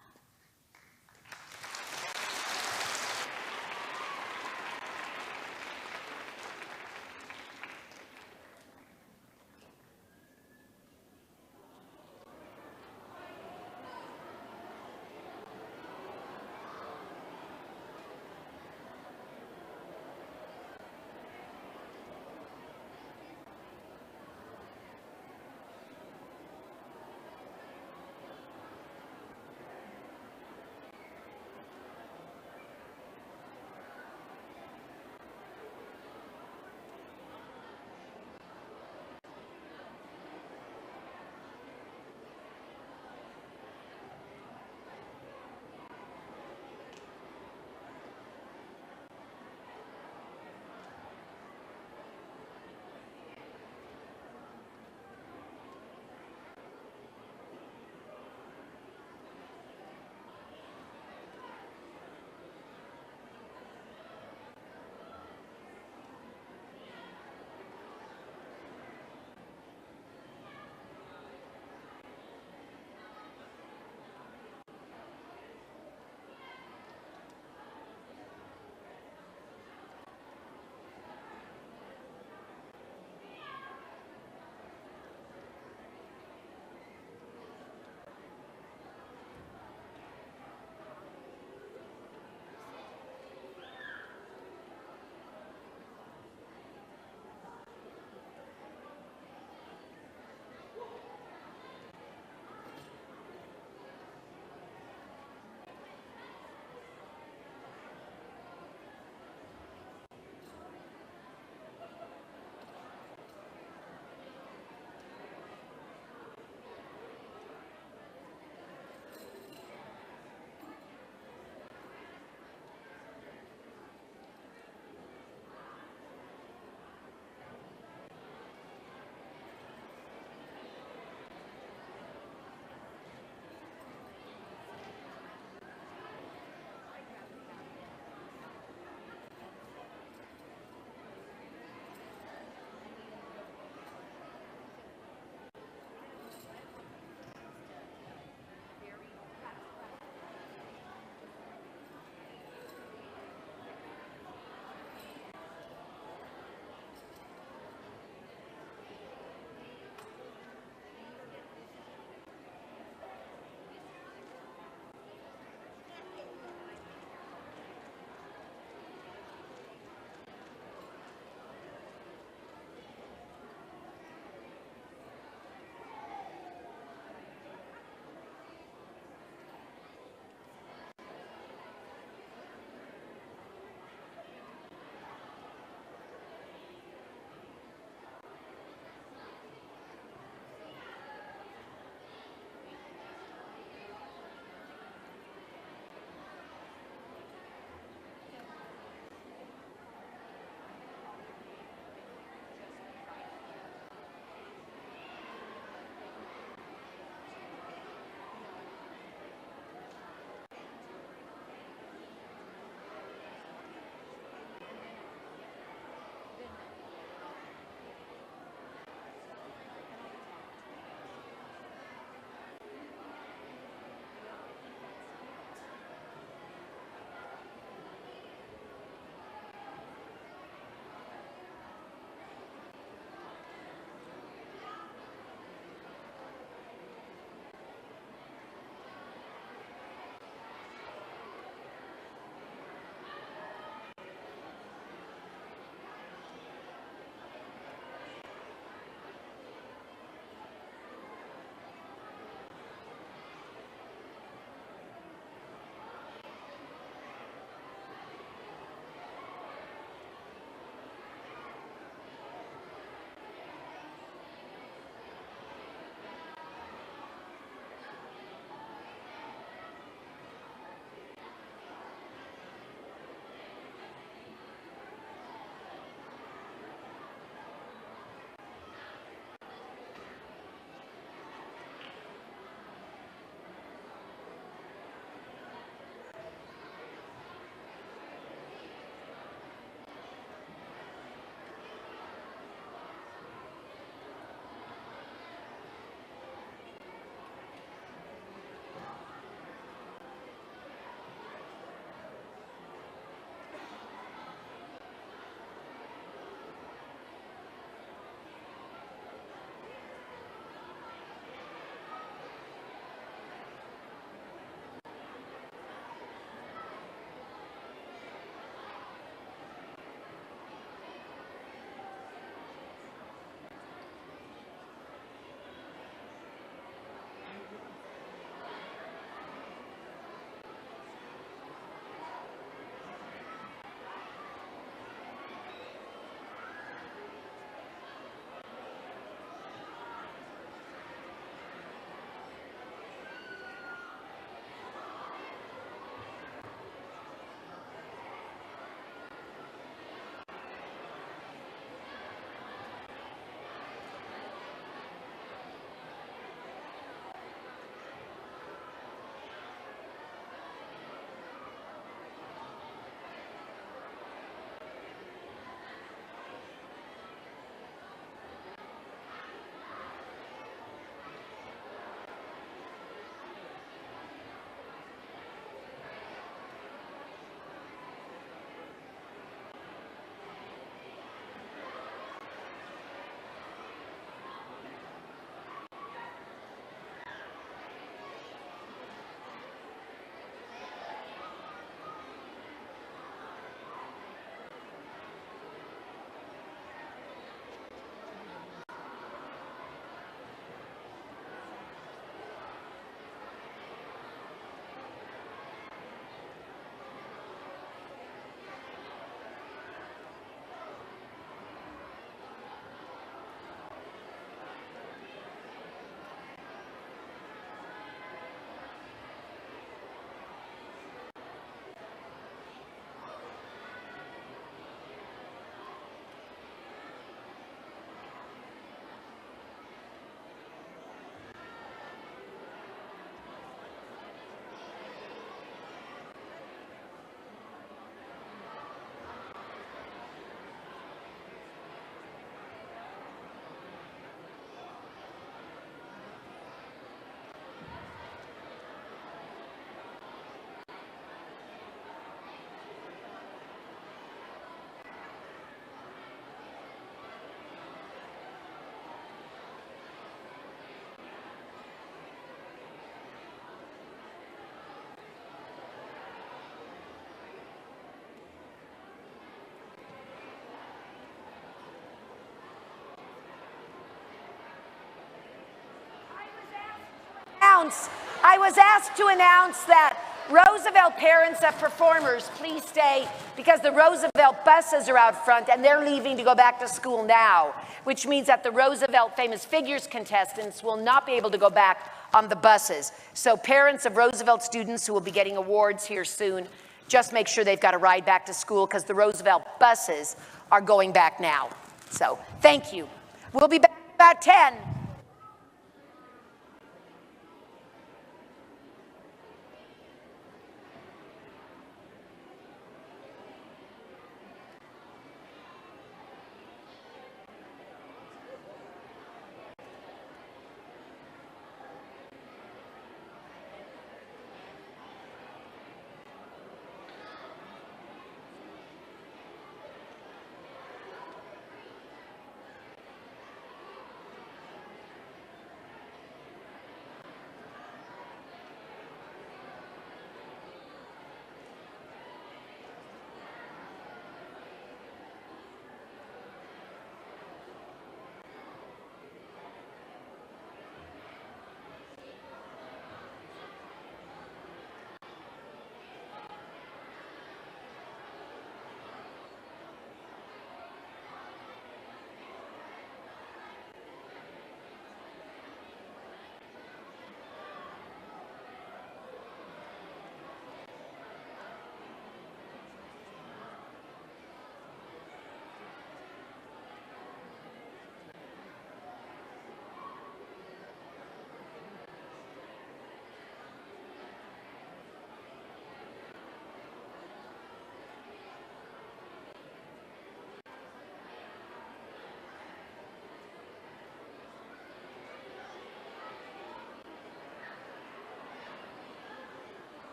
I was asked to announce that Roosevelt parents of performers, please stay, because the Roosevelt buses are out front and they're leaving to go back to school now, which means that the Roosevelt Famous Figures contestants will not be able to go back on the buses. So parents of Roosevelt students who will be getting awards here soon, just make sure they've got a ride back to school because the Roosevelt buses are going back now. So thank you. We'll be back about 10.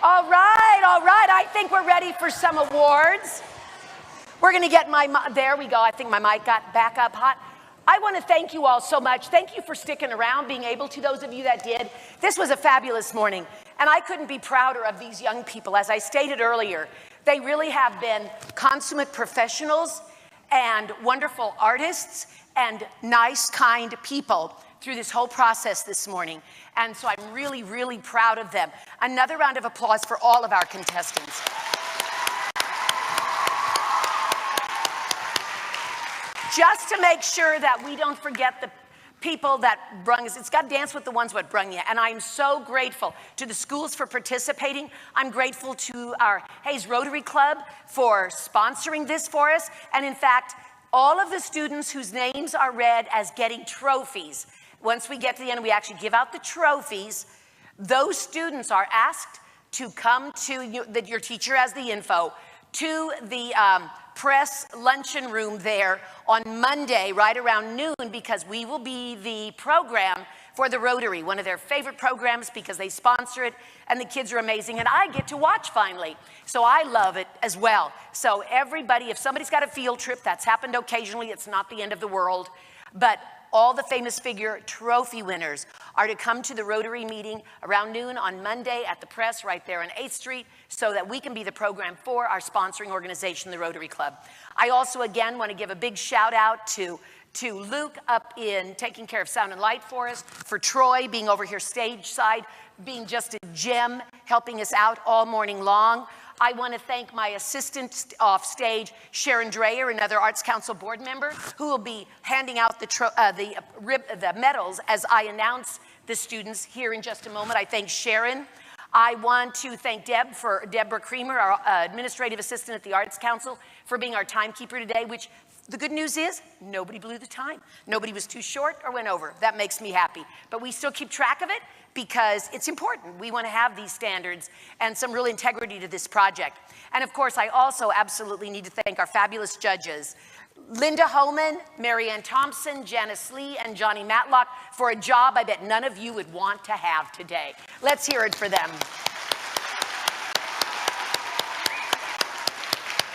All right. I think we're ready for some awards. We're going to get there we go. I think my mic got back up hot. I want to thank you all so much. Thank you for sticking around, being able to, those of you that did. This was a fabulous morning, and I couldn't be prouder of these young people. As I stated earlier, they really have been consummate professionals and wonderful artists and nice, kind people through this whole process this morning. And so I'm really, really proud of them. Another round of applause for all of our contestants. Just to make sure that we don't forget the people that brung us. It's got to dance with the ones what brung you. And I'm so grateful to the schools for participating. I'm grateful to our Hayes Rotary Club for sponsoring this for us. And in fact, all of the students whose names are read as getting trophies, once we get to the end, we actually give out the trophies. Those students are asked to come to your teacher has the info, to the press luncheon room there on Monday right around noon, because we will be the program for the Rotary, one of their favorite programs because they sponsor it and the kids are amazing and I get to watch finally. So I love it as well. So everybody, if somebody's got a field trip, that's happened occasionally, it's not the end of the world, but all the famous figure trophy winners are to come to the Rotary meeting around noon on Monday at the press right there on 8th Street so that we can be the program for our sponsoring organization, the Rotary Club. I also, again, want to give a big shout out to Luke up in taking care of sound and light for us, for Troy being over here stage side, being just a gem, helping us out all morning long. I want to thank my assistant off stage, Sharon Dreyer, another Arts Council board member, who will be handing out the medals as I announce the students here in just a moment. I thank Sharon. I want to thank Deborah Creamer, our administrative assistant at the Arts Council, for being our timekeeper today, which the good news is nobody blew the time. Nobody was too short or went over. That makes me happy. But we still keep track of it because it's important. We want to have these standards and some real integrity to this project. And of course, I also absolutely need to thank our fabulous judges, Linda Homan, Marianne Thompson, Janice Lee, and Johnny Matlock, for a job I bet none of you would want to have today. Let's hear it for them.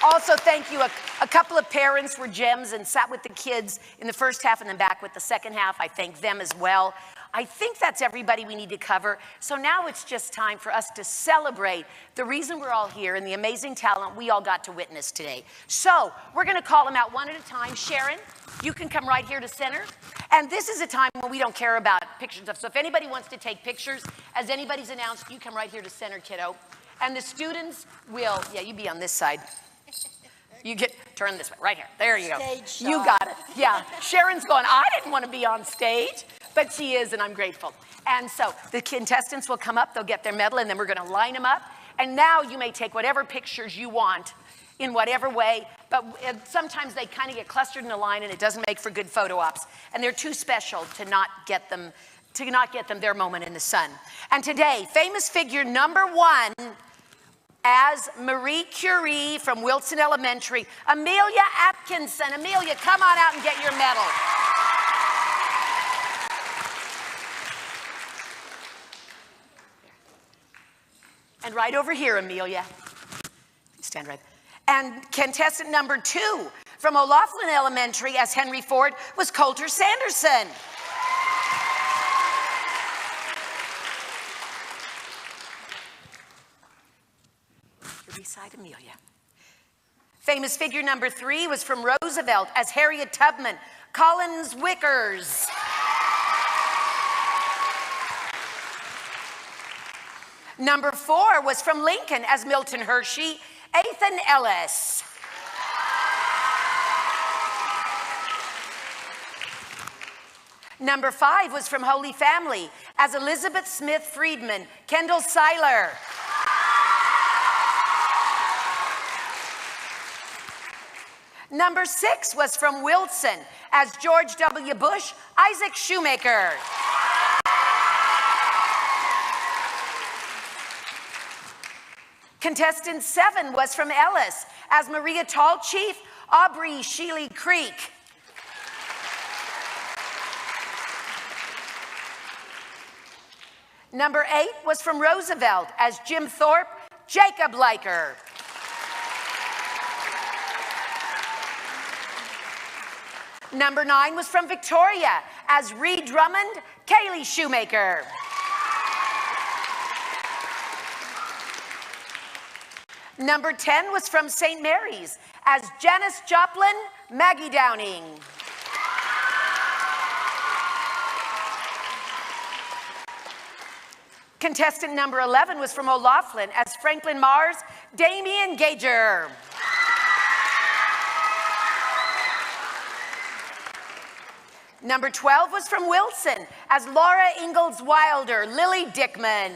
Also, thank you. A couple of parents were gems and sat with the kids in the first half and then back with the second half. I thank them as well. I think that's everybody we need to cover. So now it's just time for us to celebrate the reason we're all here and the amazing talent we all got to witness today. So we're going to call them out one at a time. Sharon, you can come right here to center. And this is a time when we don't care about pictures stuff. So if anybody wants to take pictures, as anybody's announced, you come right here to center, kiddo. And the students will, yeah, you be on this side. You get, turn this way, right here. There you go. You got it. Yeah. Sharon's going, I didn't want to be on stage, but she is, and I'm grateful. And so the contestants will come up, they'll get their medal, and then we're going to line them up. And now you may take whatever pictures you want in whatever way, but sometimes they kind of get clustered in a line and it doesn't make for good photo ops. And they're too special to not get them their moment in the sun. And today, famous figure number one, as Marie Curie from Wilson Elementary, Amelia Atkinson. Amelia, come on out and get your medal. And right over here, Amelia. Stand right. And contestant number two from O'Laughlin Elementary, as Henry Ford, was Coulter Sanderson. Beside Amelia. Famous figure number three was from Roosevelt, as Harriet Tubman, Collins Wickers. Number four was from Lincoln, as Milton Hershey, Ethan Ellis. Number five was from Holy Family, as Elizabeth Smith Friedman, Kendall Seiler. Number six was from Wilson, as George W. Bush, Isaac Shoemaker. Contestant seven was from Ellis, as Maria Tallchief, Aubrey Sheely Creek. Number 8 was from Roosevelt as Jim Thorpe, Jacob Liker. Number 9 was from Victoria as Reed Drummond, Kaylee Shoemaker. Number 10 was from St. Mary's as Janice Joplin, Maggie Downing. Contestant number 11 was from O'Laughlin as Franklin Mars, Damian Gager. Number 12 was from Wilson as Laura Ingalls Wilder, Lily Dickman.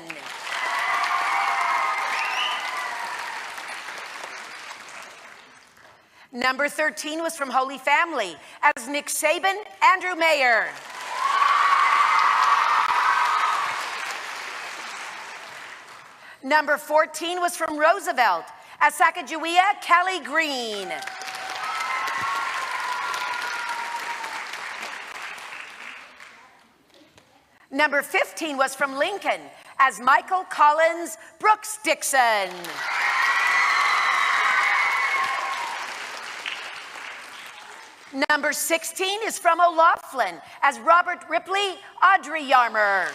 Number 13 was from Holy Family as Nick Saban, Andrew Mayer. Number 14 was from Roosevelt as Sacagawea, Kelly Green. Number 15 was from Lincoln as Michael Collins, Brooks Dixon. Number 16 is from O'Laughlin as Robert Ripley, Audrey Yarmer.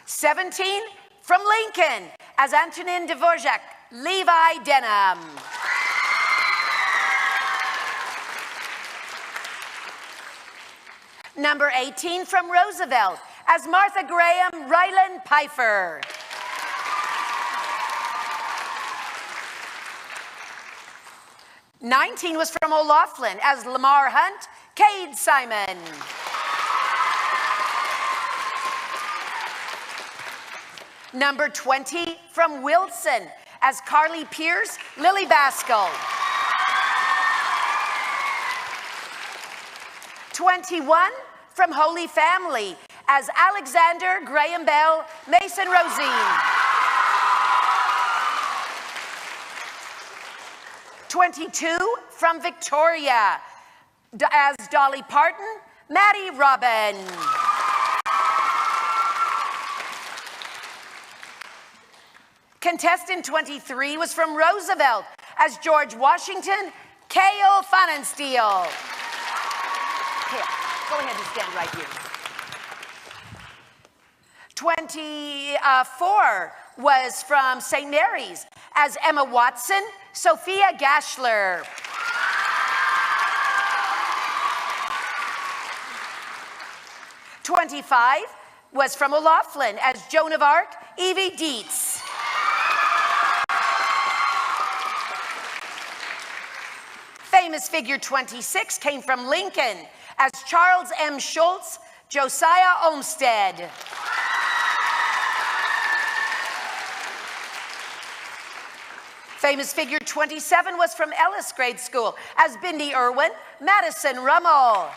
'17 from Lincoln as Antonin Dvorak, Levi Denham. Number 18 from Roosevelt as Martha Graham, Ryland Pfeiffer. '19 was from O'Laughlin as Lamar Hunt, Cade Simon. Number 20 from Wilson as Carly Pierce, Lily Baskell. 21 from Holy Family as Alexander Graham Bell, Mason Rosine. 22 from Victoria as Dolly Parton, Maddie Robin. Contestant 23 was from Roosevelt as George Washington, Cale Pfannenstiel. Here, go ahead and stand right here. 24 was from St. Mary's as Emma Watson, Sophia Gashler. '25 was from O'Laughlin as Joan of Arc, Evie Dietz. Famous figure 26 came from Lincoln as Charles M. Schultz, Josiah Olmsted. Famous figure 27 was from Ellis Grade School as Bindi Irwin, Madison Rummel.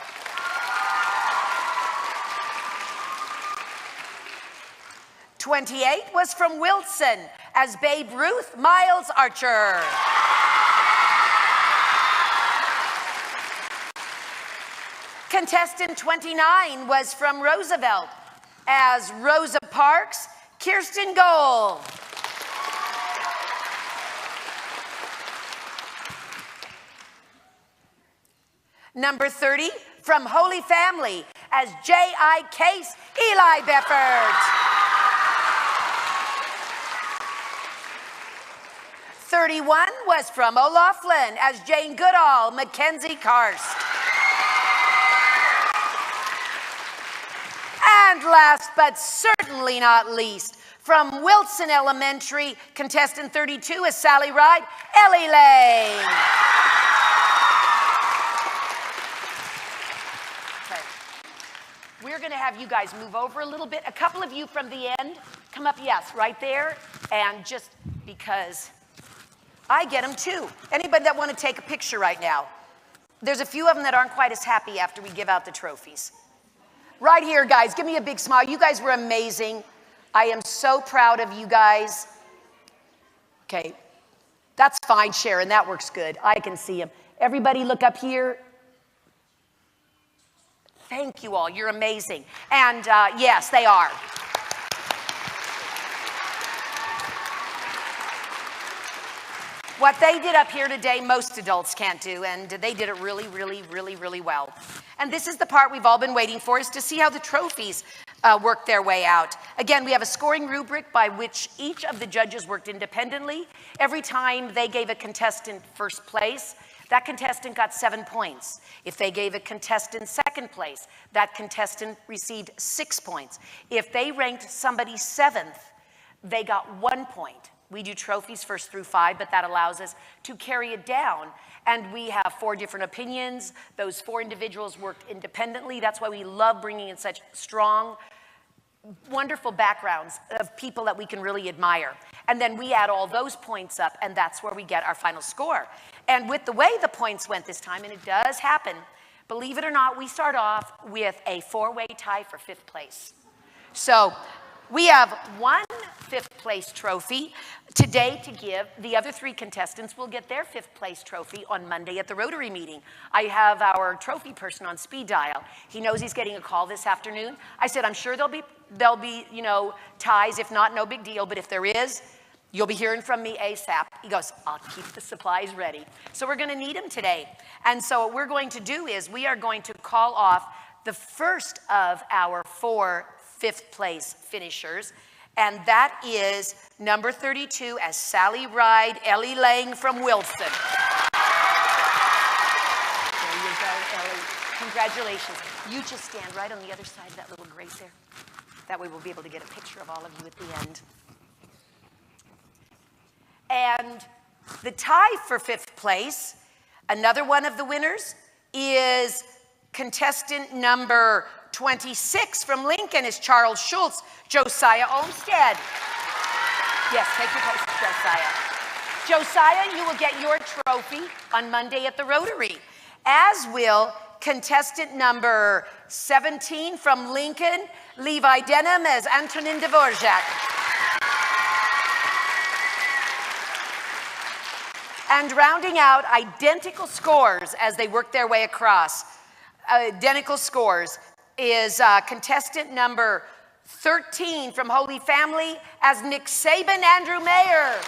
'28 was from Wilson as Babe Ruth, Miles Archer. Contestant 29 was from Roosevelt as Rosa Parks, Kirsten Gold. Number 30 from Holy Family as J.I. Case, Eli Beffert. 31 was from O'Laughlin as Jane Goodall, Mackenzie Karst. And last but certainly not least, from Wilson Elementary, contestant 32 is Sally Ride, Ellie Lane. Okay. We're going to have you guys move over a little bit. A couple of you from the end, come up, yes, right there. And just because I get them too. Anybody that want to take a picture right now? There's a few of them that aren't quite as happy after we give out the trophies. Right here, guys, give me a big smile. You guys were amazing. I am so proud of you guys. Okay, that's fine, Sharon, that works good. I can see him. Everybody look up here. Thank you all. You're amazing. And yes, they are. What they did up here today, most adults can't do, and they did it really, really, really, really well. And this is the part we've all been waiting for, is to see how the trophies work their way out. Again, we have a scoring rubric by which each of the judges worked independently. Every time they gave a contestant first place, that contestant got 7 points. If they gave a contestant second place, that contestant received 6 points. If they ranked somebody 7th, they got 1 point. We do trophies 1st through 5, but that allows us to carry it down. And we have 4 different opinions. Those 4 individuals worked independently. That's why we love bringing in such strong, wonderful backgrounds of people that we can really admire. And then we add all those points up, and that's where we get our final score. And with the way the points went this time, and it does happen, believe it or not, we start off with a 4-way tie for 5th place. So we have 1 5th place trophy today to give. The other 3 contestants will get their 5th place trophy on Monday at the Rotary meeting. I have our trophy person on speed dial. He knows he's getting a call this afternoon. I said, I'm sure there'll be, you know, ties. If not, no big deal. But if there is, you'll be hearing from me ASAP. He goes, I'll keep the supplies ready. So we're going to need him today. And so what we're going to do is we are going to call off the first of our 4 5th place finishers. And that is number 32 as Sally Ride, Ellie Lang from Wilson. There you go, Ellie. Congratulations. You just stand right on the other side of that little grate there. That way we'll be able to get a picture of all of you at the end. And the tie for 5th place, another one of the winners, is contestant number 26 from Lincoln is Charles Schultz, Josiah Olmstead. Yes, take your place, Josiah. Josiah, you will get your trophy on Monday at the Rotary, as will contestant number 17 from Lincoln, Levi Denham as Antonin Dvorak. And rounding out identical scores as they work their way across, identical scores, is contestant number 13 from Holy Family as Nick Saban, Andrew Mayer.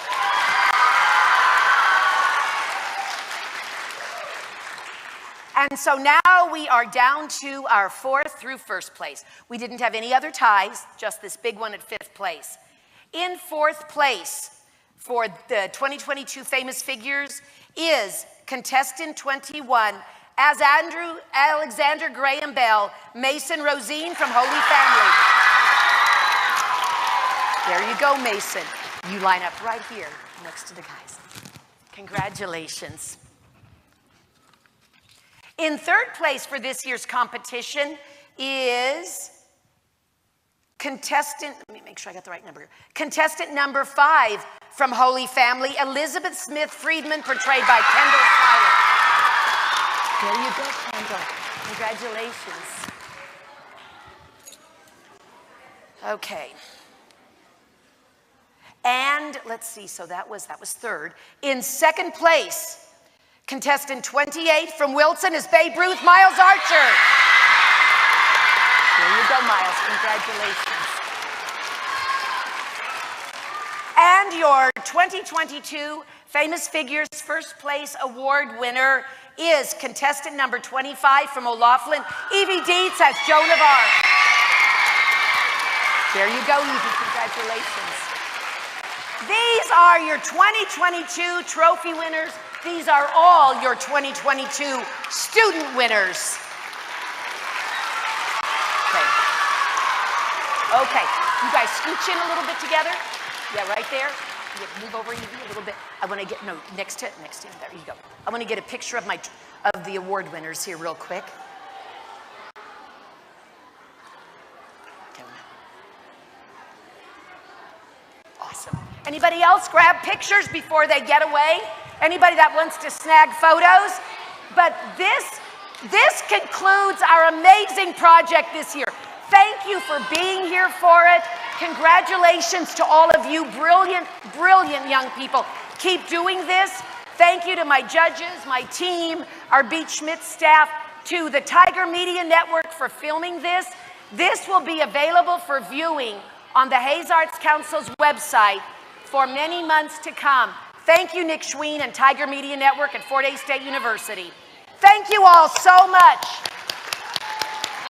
And so now we are down to our 4th through 1st place. We didn't have any other ties, just this big one at 5th place. In 4th place for the 2022 Famous Figures is contestant 21 as Andrew Alexander Graham Bell, Mason Rosine from Holy Family. There you go, Mason. You line up right here next to the guys. Congratulations. In 3rd place for this year's competition is contestant, let me make sure I got the right number here. Contestant number 5 from Holy Family, Elizabeth Smith Friedman, portrayed by Kendall Fowler. There you go, Kendall. Congratulations. Okay. And let's see, so that was 3rd. In 2nd place, contestant 28 from Wilson is Babe Ruth, Miles Archer. There you go, Miles. Congratulations. And your 2022 Famous Figures 1st place award winner is contestant number 25 from O'Laughlin, Evie Dietz as Joan of Arc. There you go, Evie. Congratulations. These are your 2022 trophy winners. These are all your 2022 student winners. Okay, you guys scooch in a little bit together. Yeah, right there. Yeah, move over, Evie, a little bit. I want to get, no, next to it, there you go. I want to get a picture of the award winners here real quick. Awesome. Anybody else grab pictures before they get away? Anybody that wants to snag photos? But this concludes our amazing project this year. Thank you for being here for it. Congratulations to all of you brilliant, brilliant young people. Keep doing this. Thank you to my judges, my team, our Beach Schmidt staff. to the Tiger Media Network for filming this. This will be available for viewing on the Hayes Arts Council's website for many months to come. Thank you, Nick Schween and Tiger Media Network at Fort Hays State University. Thank you all so much.